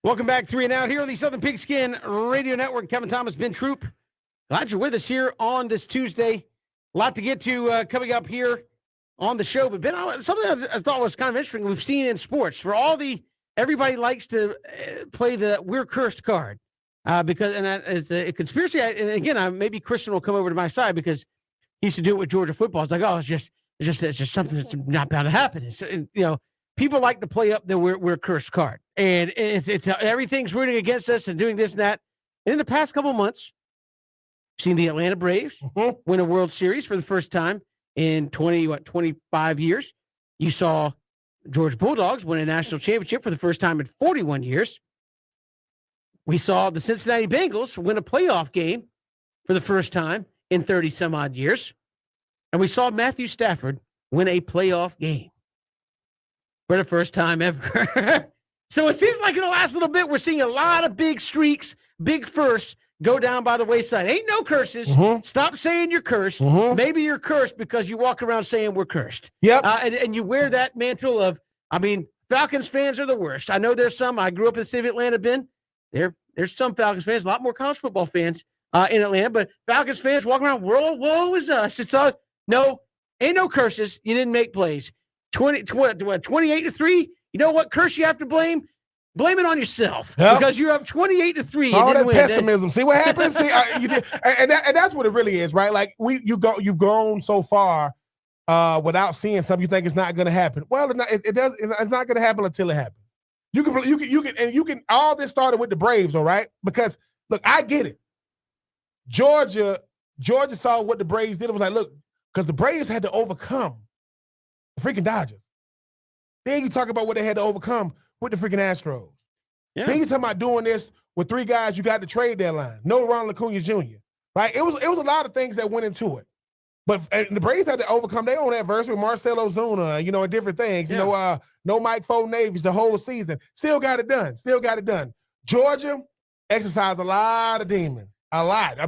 Welcome back, 3 and Out here on the Southern Pigskin Radio Network. Kevin Thomas, Ben Troop. Glad you're with us here on this Tuesday. A lot to get to coming up here on the show. But Ben, something I thought was kind of interesting we've seen in sports. Everybody likes to play the "we're cursed" card because that is a conspiracy. And again, maybe Christian will come over to my side because he used to do it with Georgia football. It's like, oh, it's just something that's not bound to happen. It's, people like to play up the "we're cursed" card, and it's everything's rooting against us and doing this and that. And in the past couple of months, we've seen the Atlanta Braves win a World Series for the first time in 25 years. You saw Georgia Bulldogs win a national championship for the first time in 41 years. We saw the Cincinnati Bengals win a playoff game for the first time in 30 some odd years. And we saw Matthew Stafford win a playoff game for the first time ever. So it seems like in the last little bit, we're seeing a lot of big streaks, big firsts go down by the wayside. Ain't no curses. Stop saying you're cursed. Maybe you're cursed because you walk around saying we're cursed. Yep. And you wear that mantle of, Falcons fans are the worst. I know there's some. I grew up in the city of Atlanta, Ben. There's some Falcons fans, a lot more college football fans in Atlanta, but Falcons fans walking around, woe is us. It's us. No, ain't no curses. You didn't make plays. 28-3. You know what curse you have to blame? Blame it on yourself because you're up 28-3. All that pessimism. See what happens? And that's what it really is, right? Like you've gone so far without seeing something. You think it's not going to happen. Well, it's not going to happen until it happens. You can. All this started with the Braves, all right? Because look, I get it. Georgia saw what the Braves did. It was like, look, because the Braves had to overcome the freaking Dodgers. Then you talk about what they had to overcome with the freaking Astros. Yeah. Then you talking about doing this with 3 guys you got the trade deadline. No Ronald Acuna Jr. Right? It was a lot of things that went into it. But the Braves had to overcome their own adversity with Marcell Ozuna, and different things. Yeah. No Mike Fonaves the whole season. Still got it done. Georgia exercised a lot of demons. A lot.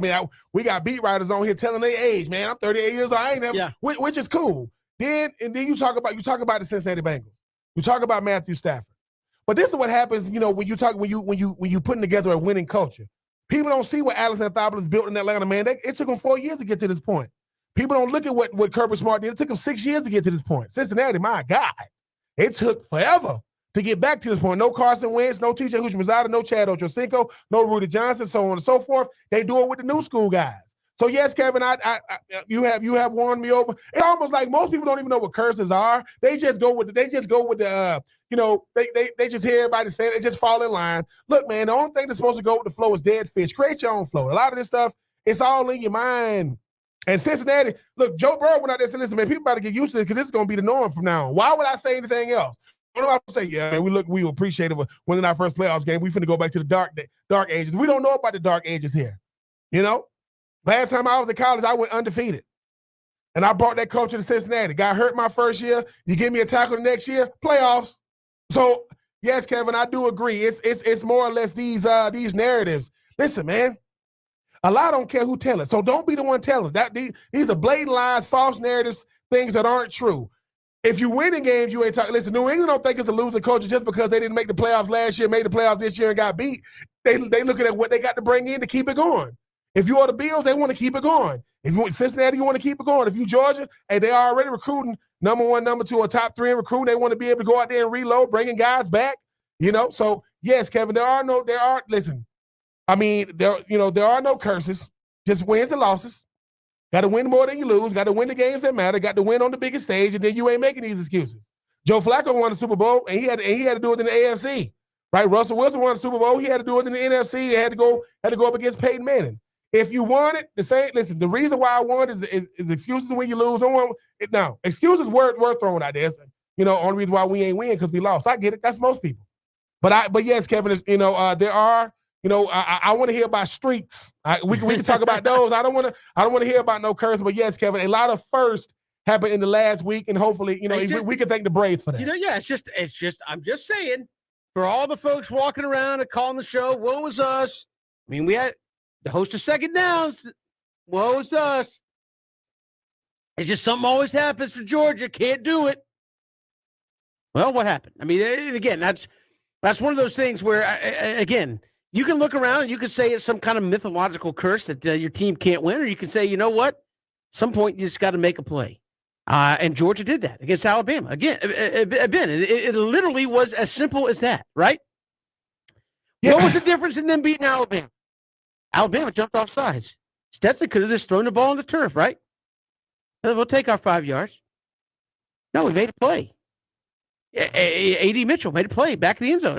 We got beat writers on here telling their age, man. I'm 38 years old. I ain't never, which is cool. Then you talk about the Cincinnati Bengals. You talk about Matthew Stafford. But this is what happens, when you putting together a winning culture. People don't see what Alex Anthopoulos built in Atlanta, man. It took him 4 years to get to this point. People don't look at what Kirby Smart did. It took him 6 years to get to this point. Cincinnati, my God, it took forever to get back to this point. No Carson Wentz, no TJ Houshmandzadeh, no Chad Ochocinco, no Rudy Johnson, so on and so forth. They do it with the new school guys. So yes, Kevin, you have won me over. It's almost like most people don't even know what curses are. They just go with they just hear everybody say it, they just fall in line. Look, man, the only thing that's supposed to go with the flow is dead fish. Create your own flow. A lot of this stuff, it's all in your mind. And Cincinnati, look, Joe Burrow went out there and said, listen, man, people about to get used to this because this is going to be the norm from now on. Why would I say anything else? What do I say? Yeah, man, we were appreciative of winning our first playoffs game. We finna go back to the dark ages. We don't know about the dark ages here. Last time I was in college, I went undefeated. And I brought that culture to Cincinnati. Got hurt my first year. You give me a tackle the next year, playoffs. So, yes, Kevin, I do agree. It's more or less these narratives. Listen, man, a lot don't care who tell it. So don't be the one telling it. These are blatant lies, false narratives, things that aren't true. If you win in games, you ain't talking. Listen, New England don't think it's a losing culture just because they didn't make the playoffs last year, made the playoffs this year, and got beat. They looking at what they got to bring in to keep it going. If you are the Bills, they want to keep it going. If you want Cincinnati, you want to keep it going. If you Georgia, hey, they are already recruiting number 1, number 2, or top 3 in recruiting. They want to be able to go out there and reload, bringing guys back. So yes, Kevin, there are no curses, just wins and losses. Got to win more than you lose. Got to win the games that matter. Got to win on the biggest stage, and then you ain't making these excuses. Joe Flacco won the Super Bowl, and he had to do it in the AFC. Right? Russell Wilson won the Super Bowl. He had to do it in the NFC. He had to go up against Peyton Manning. If you want it, listen, the reason why I won is excuses when you lose. Don't want it now. Excuses worth throwing out there. Only reason why we ain't win because we lost. I get it. That's most people. But yes, Kevin, there are. I want to hear about streaks. We can talk about those. I don't want to hear about no curse. But yes, Kevin, a lot of firsts happened in the last week, and hopefully, we can thank the Braves for that. It's just. I'm just saying, for all the folks walking around and calling the show, woe is us. We had the host of Second Downs. Woe is us. It's just something always happens for Georgia. Can't do it. Well, what happened? Again, that's That's one of those things where, again, you can look around and you can say it's some kind of mythological curse that your team can't win, or you can say, you know what? At some point, you just got to make a play. And Georgia did that against Alabama. Again, it literally was as simple as that, right? Yeah. What was the difference in them beating Alabama? Alabama jumped off sides. Stetson could have just thrown the ball on the turf, right? We'll take our 5 yards. No, we made a play. A.D. Mitchell made a play back in the end zone.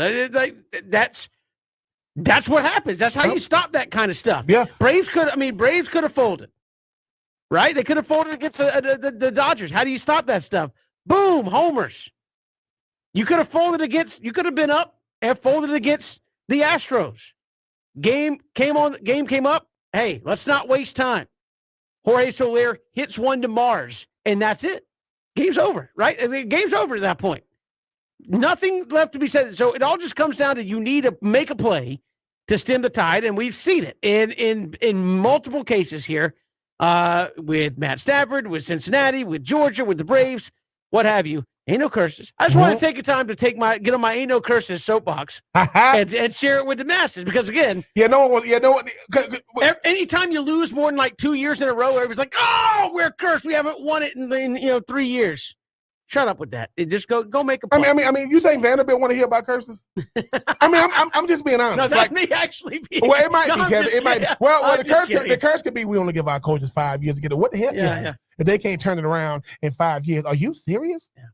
That's what happens. That's how you stop that kind of stuff. Yeah. Braves could have folded. Right? They could have folded against the Dodgers. How do you stop that stuff? Boom, homers. You could have been up and folded against the Astros. Game came up. Hey, let's not waste time. Jorge Soler hits one to Mars, and that's it. Game's over, right? The game's over at that point. Nothing left to be said. So it all just comes down to you need to make a play to stem the tide, and we've seen it in multiple cases here. With Matt Stafford, with Cincinnati, with Georgia, with the Braves, what have you. Ain't no curses. I just want to take a time to get on my ain't no curses soapbox and share it with the masses because, again, anytime you lose more than like 2 years in a row, everybody's like, oh, we're cursed. We haven't won it in 3 years. Shut up with that. Just go make a play. I mean, you think Vanderbilt want to hear about curses? I'm just being honest. No, that may actually be. Well, it might be, Kevin. It might be. Well, the curse could be we only give our coaches 5 years to get it. What the hell? Yeah. If they can't turn it around in 5 years, are you serious? Yeah.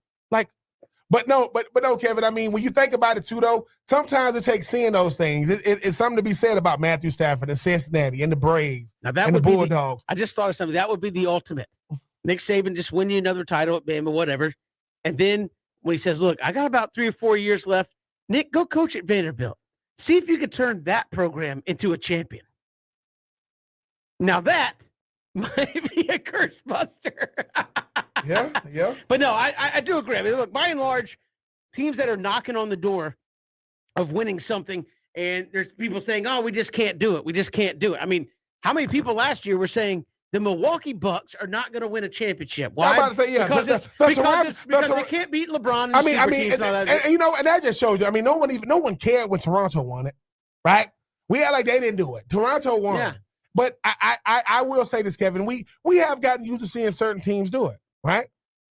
But no, Kevin. I mean, when you think about it too, though, sometimes it takes seeing those things. It's something to be said about Matthew Stafford and Cincinnati and the Braves and the Bulldogs. I just thought of something. That would be the ultimate. Nick Saban just win you another title at Bama, whatever. And then when he says, look, I got about 3 or 4 years left, Nick, go coach at Vanderbilt. See if you could turn that program into a champion. Now that might be a curse buster. Yeah. But no, I do agree. I mean, look, by and large, teams that are knocking on the door of winning something, and there's people saying, oh, we just can't do it. We just can't do it. I mean, how many people last year were saying, the Milwaukee Bucks are not going to win a championship? Why? I'm about to say, yeah, because they can't beat LeBron. And and that just shows you. I mean, no one cared when Toronto won it, right? We act like they didn't do it. Toronto won. Yeah. But I will say this, Kevin. We have gotten used to seeing certain teams do it, right?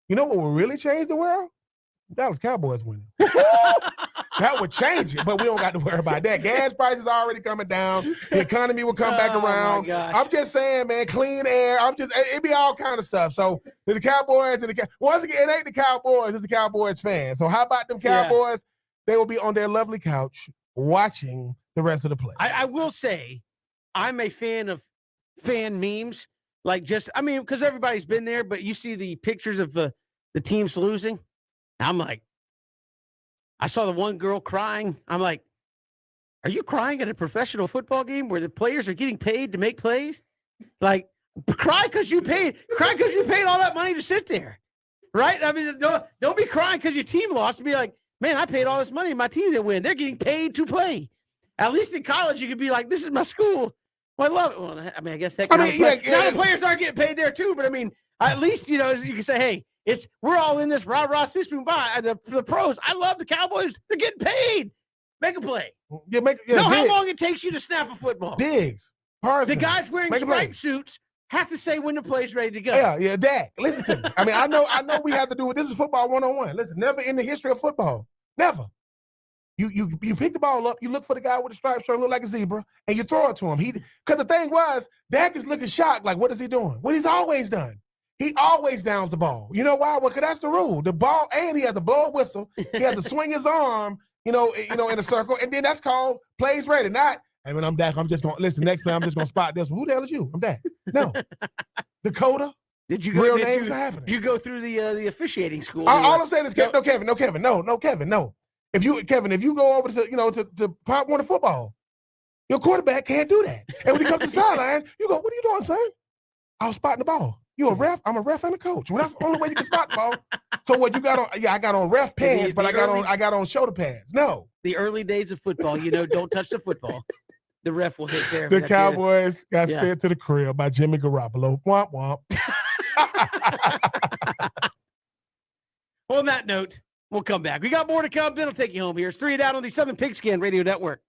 You know what will really change the world? Dallas Cowboys winning. That would change it, but we don't got to worry about that. Gas prices are already coming down. The economy will come back around. I'm just saying, man, clean air. It'd be all kind of stuff. So the Cowboys once again, it ain't the Cowboys, it's the Cowboys fans. So how about them Cowboys? Yeah. They will be on their lovely couch watching the rest of the play. I will say, I'm a fan of fan memes. Because everybody's been there, but you see the pictures of the teams losing. I'm like, I saw the one girl crying. I'm like, are you crying at a professional football game where the players are getting paid to make plays? Like, cry because you paid all that money to sit there, right? I mean, don't be crying because your team lost. Be like, man, I paid all this money and my team didn't win. They're getting paid to play. At least in college, you could be like, this is my school. Well, I love it. Well, I mean, I guess the players aren't getting paid there too. But I mean, at least you can say, hey. We're all in this rah-rah system by the pros. I love the Cowboys. They're getting paid. Make a play. How long it takes you to snap a football. Diggs. Parsons. The guys wearing striped suits have to say when the play's ready to go. Yeah, Dak. Listen to me. I mean, I know we have to do it. This is football 101. Listen, never in the history of football. Never. You pick the ball up, you look for the guy with the striped shirt, look like a zebra, and you throw it to him. Because the thing was, Dak is looking shocked, like, what is he doing? What he's always done. He always downs the ball. You know why? Well, because that's the rule. The ball, and he has to blow a whistle. He has to swing his arm, in a circle, and then that's called plays ready. Not, hey, man, I'm Dak. I'm just going to listen. Next play, I'm just going to spot this one. Who the hell is you? I'm Dak. No. Dakota. Did you real names are happening? Did you go through the officiating school? All I'm saying is, Kevin, no. If you go over to Pop Warner football, your quarterback can't do that. And when he comes to the sideline, you go, what are you doing, son? I was spotting the ball. You a ref? I'm a ref and a coach. Well, that's the only way you can spot the ball. So what you got on? Yeah, I got on ref pads, but I got on shoulder pads. No. The early days of football, don't touch the football. The ref will take care of it. The Cowboys got sent to the crib by Jimmy Garoppolo. Womp womp. On that note, We'll come back. We got more to come. Ben will take you home here. It's 3 and Out on the Southern Pigskin Radio Network.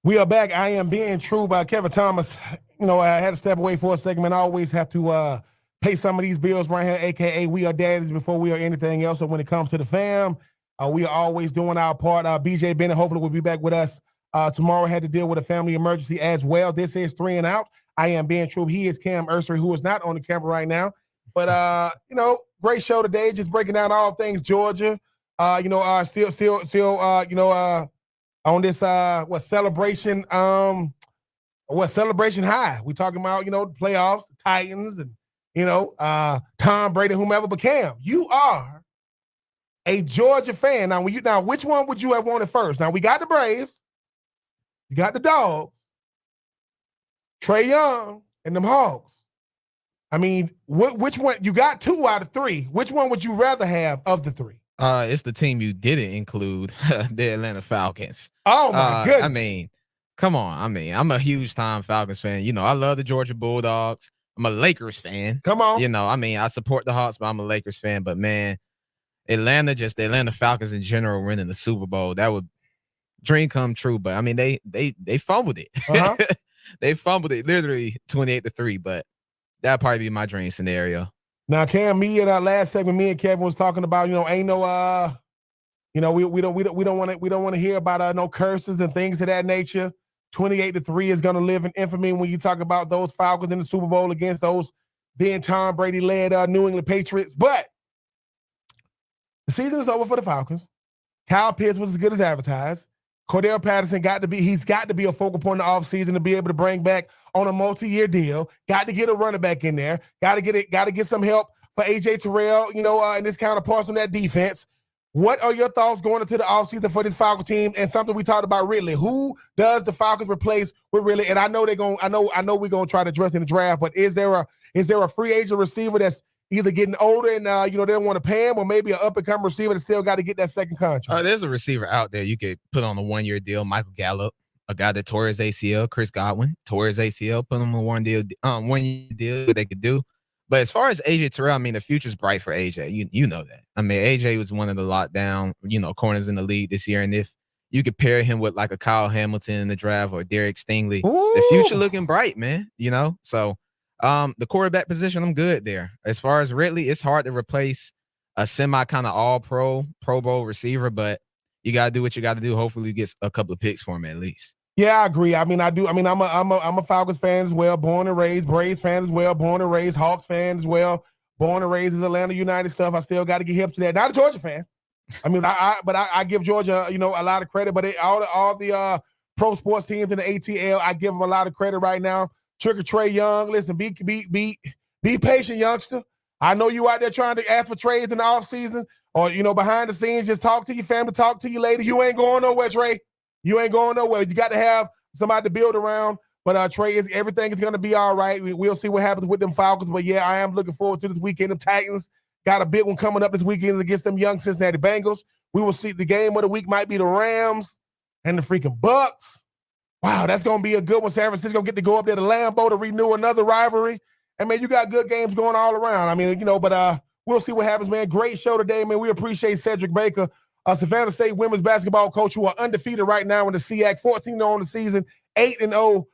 We are back. I am being true by Kevin Thomas. You know, I had to step away for a segment. I always have to pay some of these bills right here, a.k.a. we are daddies before we are anything else. So when it comes to the fam, we are always doing our part. BJ Bennett hopefully will be back with us tomorrow. Had to deal with a family emergency as well. This is 3 and Out. I am Ben Troop. He is Cam Ursery, who is not on the camera right now. But, great show today, just breaking down all things Georgia. Still, on this, celebration high. We talking about, the playoffs, the Titans, and, Tom Brady, whomever. But Cam, you are a Georgia fan. Now, which one would you have wanted first? Now, we got the Braves. You got the Dogs. Trae Young and them Hogs. I mean, which one? You got 2 out of 3. Which one would you rather have of the 3? It's the team you didn't include, the Atlanta Falcons. Oh my goodness! I mean, come on. I mean, I'm a huge time Falcons fan. I love the Georgia Bulldogs. I'm a Lakers fan. Come on. I support the Hawks, but I'm a Lakers fan. But man, the Atlanta Falcons in general winning the Super Bowl, that would dream come true. But I mean, they fumbled it. Uh-huh. They fumbled it literally 28-3. But that'd probably be my dream scenario. Now, Cam, me in our last segment, me and Kevin was talking about, ain't no, we don't want to hear about no curses and things of that nature. 28-3 is going to live in infamy when you talk about those Falcons in the Super Bowl against those then Tom Brady led New England Patriots. But the season is over for the Falcons. Kyle Pitts was as good as advertised. Cordell Patterson got to be a focal point in the offseason to be able to bring back on a multi-year deal. Got to get a running back in there. Got to get some help for AJ Terrell, and his counterparts on that defense. What are your thoughts going into the offseason for this Falcons team? And something we talked about, Ridley. Who does the Falcons replace with Ridley? And I know I know we're gonna try to address in the draft, but is there a free agent receiver that's either getting older and they don't want to pay him, or maybe an up-and-coming receiver that still got to get that second contract? There's a receiver out there you could put on a 1-year deal. Michael Gallup, a guy that tore his ACL. Chris Godwin tore his ACL. Put him on 1-year deal. What they could do. But as far as AJ Terrell, I mean, the future's bright for AJ. You know that. I mean, AJ was one of the lockdown, corners in the league this year. And if you could pair him with like a Kyle Hamilton in the draft or Derek Stingley, the future looking bright, man. So. The quarterback position, I'm good there. As far as Ridley, it's hard to replace a semi kind of all Pro Bowl receiver, but you got to do what you got to do. Hopefully, you get a couple of picks for him at least. Yeah, I agree. I mean, I do. I mean, I'm a Falcons fan as well, born and raised. Braves fan as well, born and raised. Hawks fan as well, born and raised. As Atlanta United stuff, I still got to get hip to that. Not a Georgia fan. I mean, I give Georgia, a lot of credit, but all the pro sports teams in the ATL, I give them a lot of credit right now. Trigger Trae Young, listen, be patient, youngster. I know you out there trying to ask for trades in the offseason or, behind the scenes, just talk to your family, talk to your lady. You ain't going nowhere, Trae. You ain't going nowhere. You got to have somebody to build around. But Trae, everything is going to be all right. We'll see what happens with them Falcons. But, yeah, I am looking forward to this weekend. The Titans got a big one coming up this weekend against them young Cincinnati Bengals. We will see the game of the week might be the Rams and the freaking Bucks. Wow, that's going to be a good one. San Francisco get to go up there to Lambeau to renew another rivalry. And, man, you got good games going all around. I mean, but we'll see what happens, man. Great show today, man. We appreciate Cedric Baker, Savannah State women's basketball coach who are undefeated right now in the SEAC, 14-0 on the season, 8-0,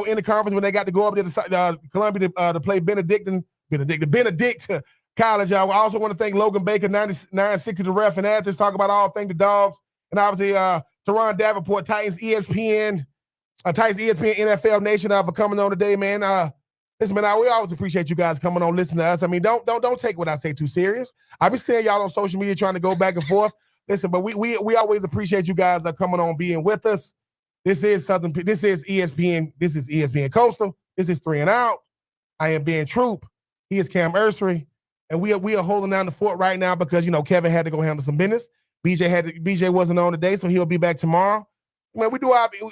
in the conference when they got to go up there to Columbia to play Benedict College. I also want to thank Logan Baker, 960 the ref and Athens, talk about all things the Dogs. And obviously, Teron Davenport, Titans ESPN NFL Nation for coming on today, man. Listen, man, we always appreciate you guys coming on, listening to us. I mean, don't take what I say too serious. I be seeing y'all on social media trying to go back and forth. Listen, but we always appreciate you guys coming on, being with us. This is ESPN. This is ESPN Coastal. This is 3 and Out. I am Ben Troop. He is Cam Ursery, and we are holding down the fort right now because Kevin had to go handle some business. BJ wasn't on today, so he'll be back tomorrow. Man,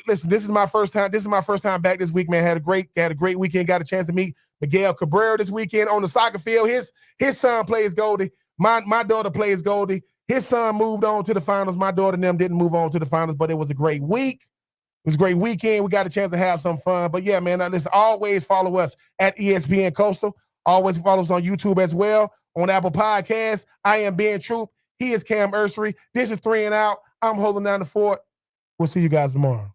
listen, this is my first time. This is my first time back this week, man. Had a great weekend. Got a chance to meet Miguel Cabrera this weekend on the soccer field. His son plays Goldie. My daughter plays Goldie. His son moved on to the finals. My daughter and them didn't move on to the finals, but it was a great week. It was a great weekend. We got a chance to have some fun. But yeah, man, listen, always follow us at ESPN Coastal. Always follow us on YouTube as well, on Apple Podcasts. I am Ben Troop. He is Cam Ursery. This is 3 and Out. I'm holding down the fort. We'll see you guys tomorrow.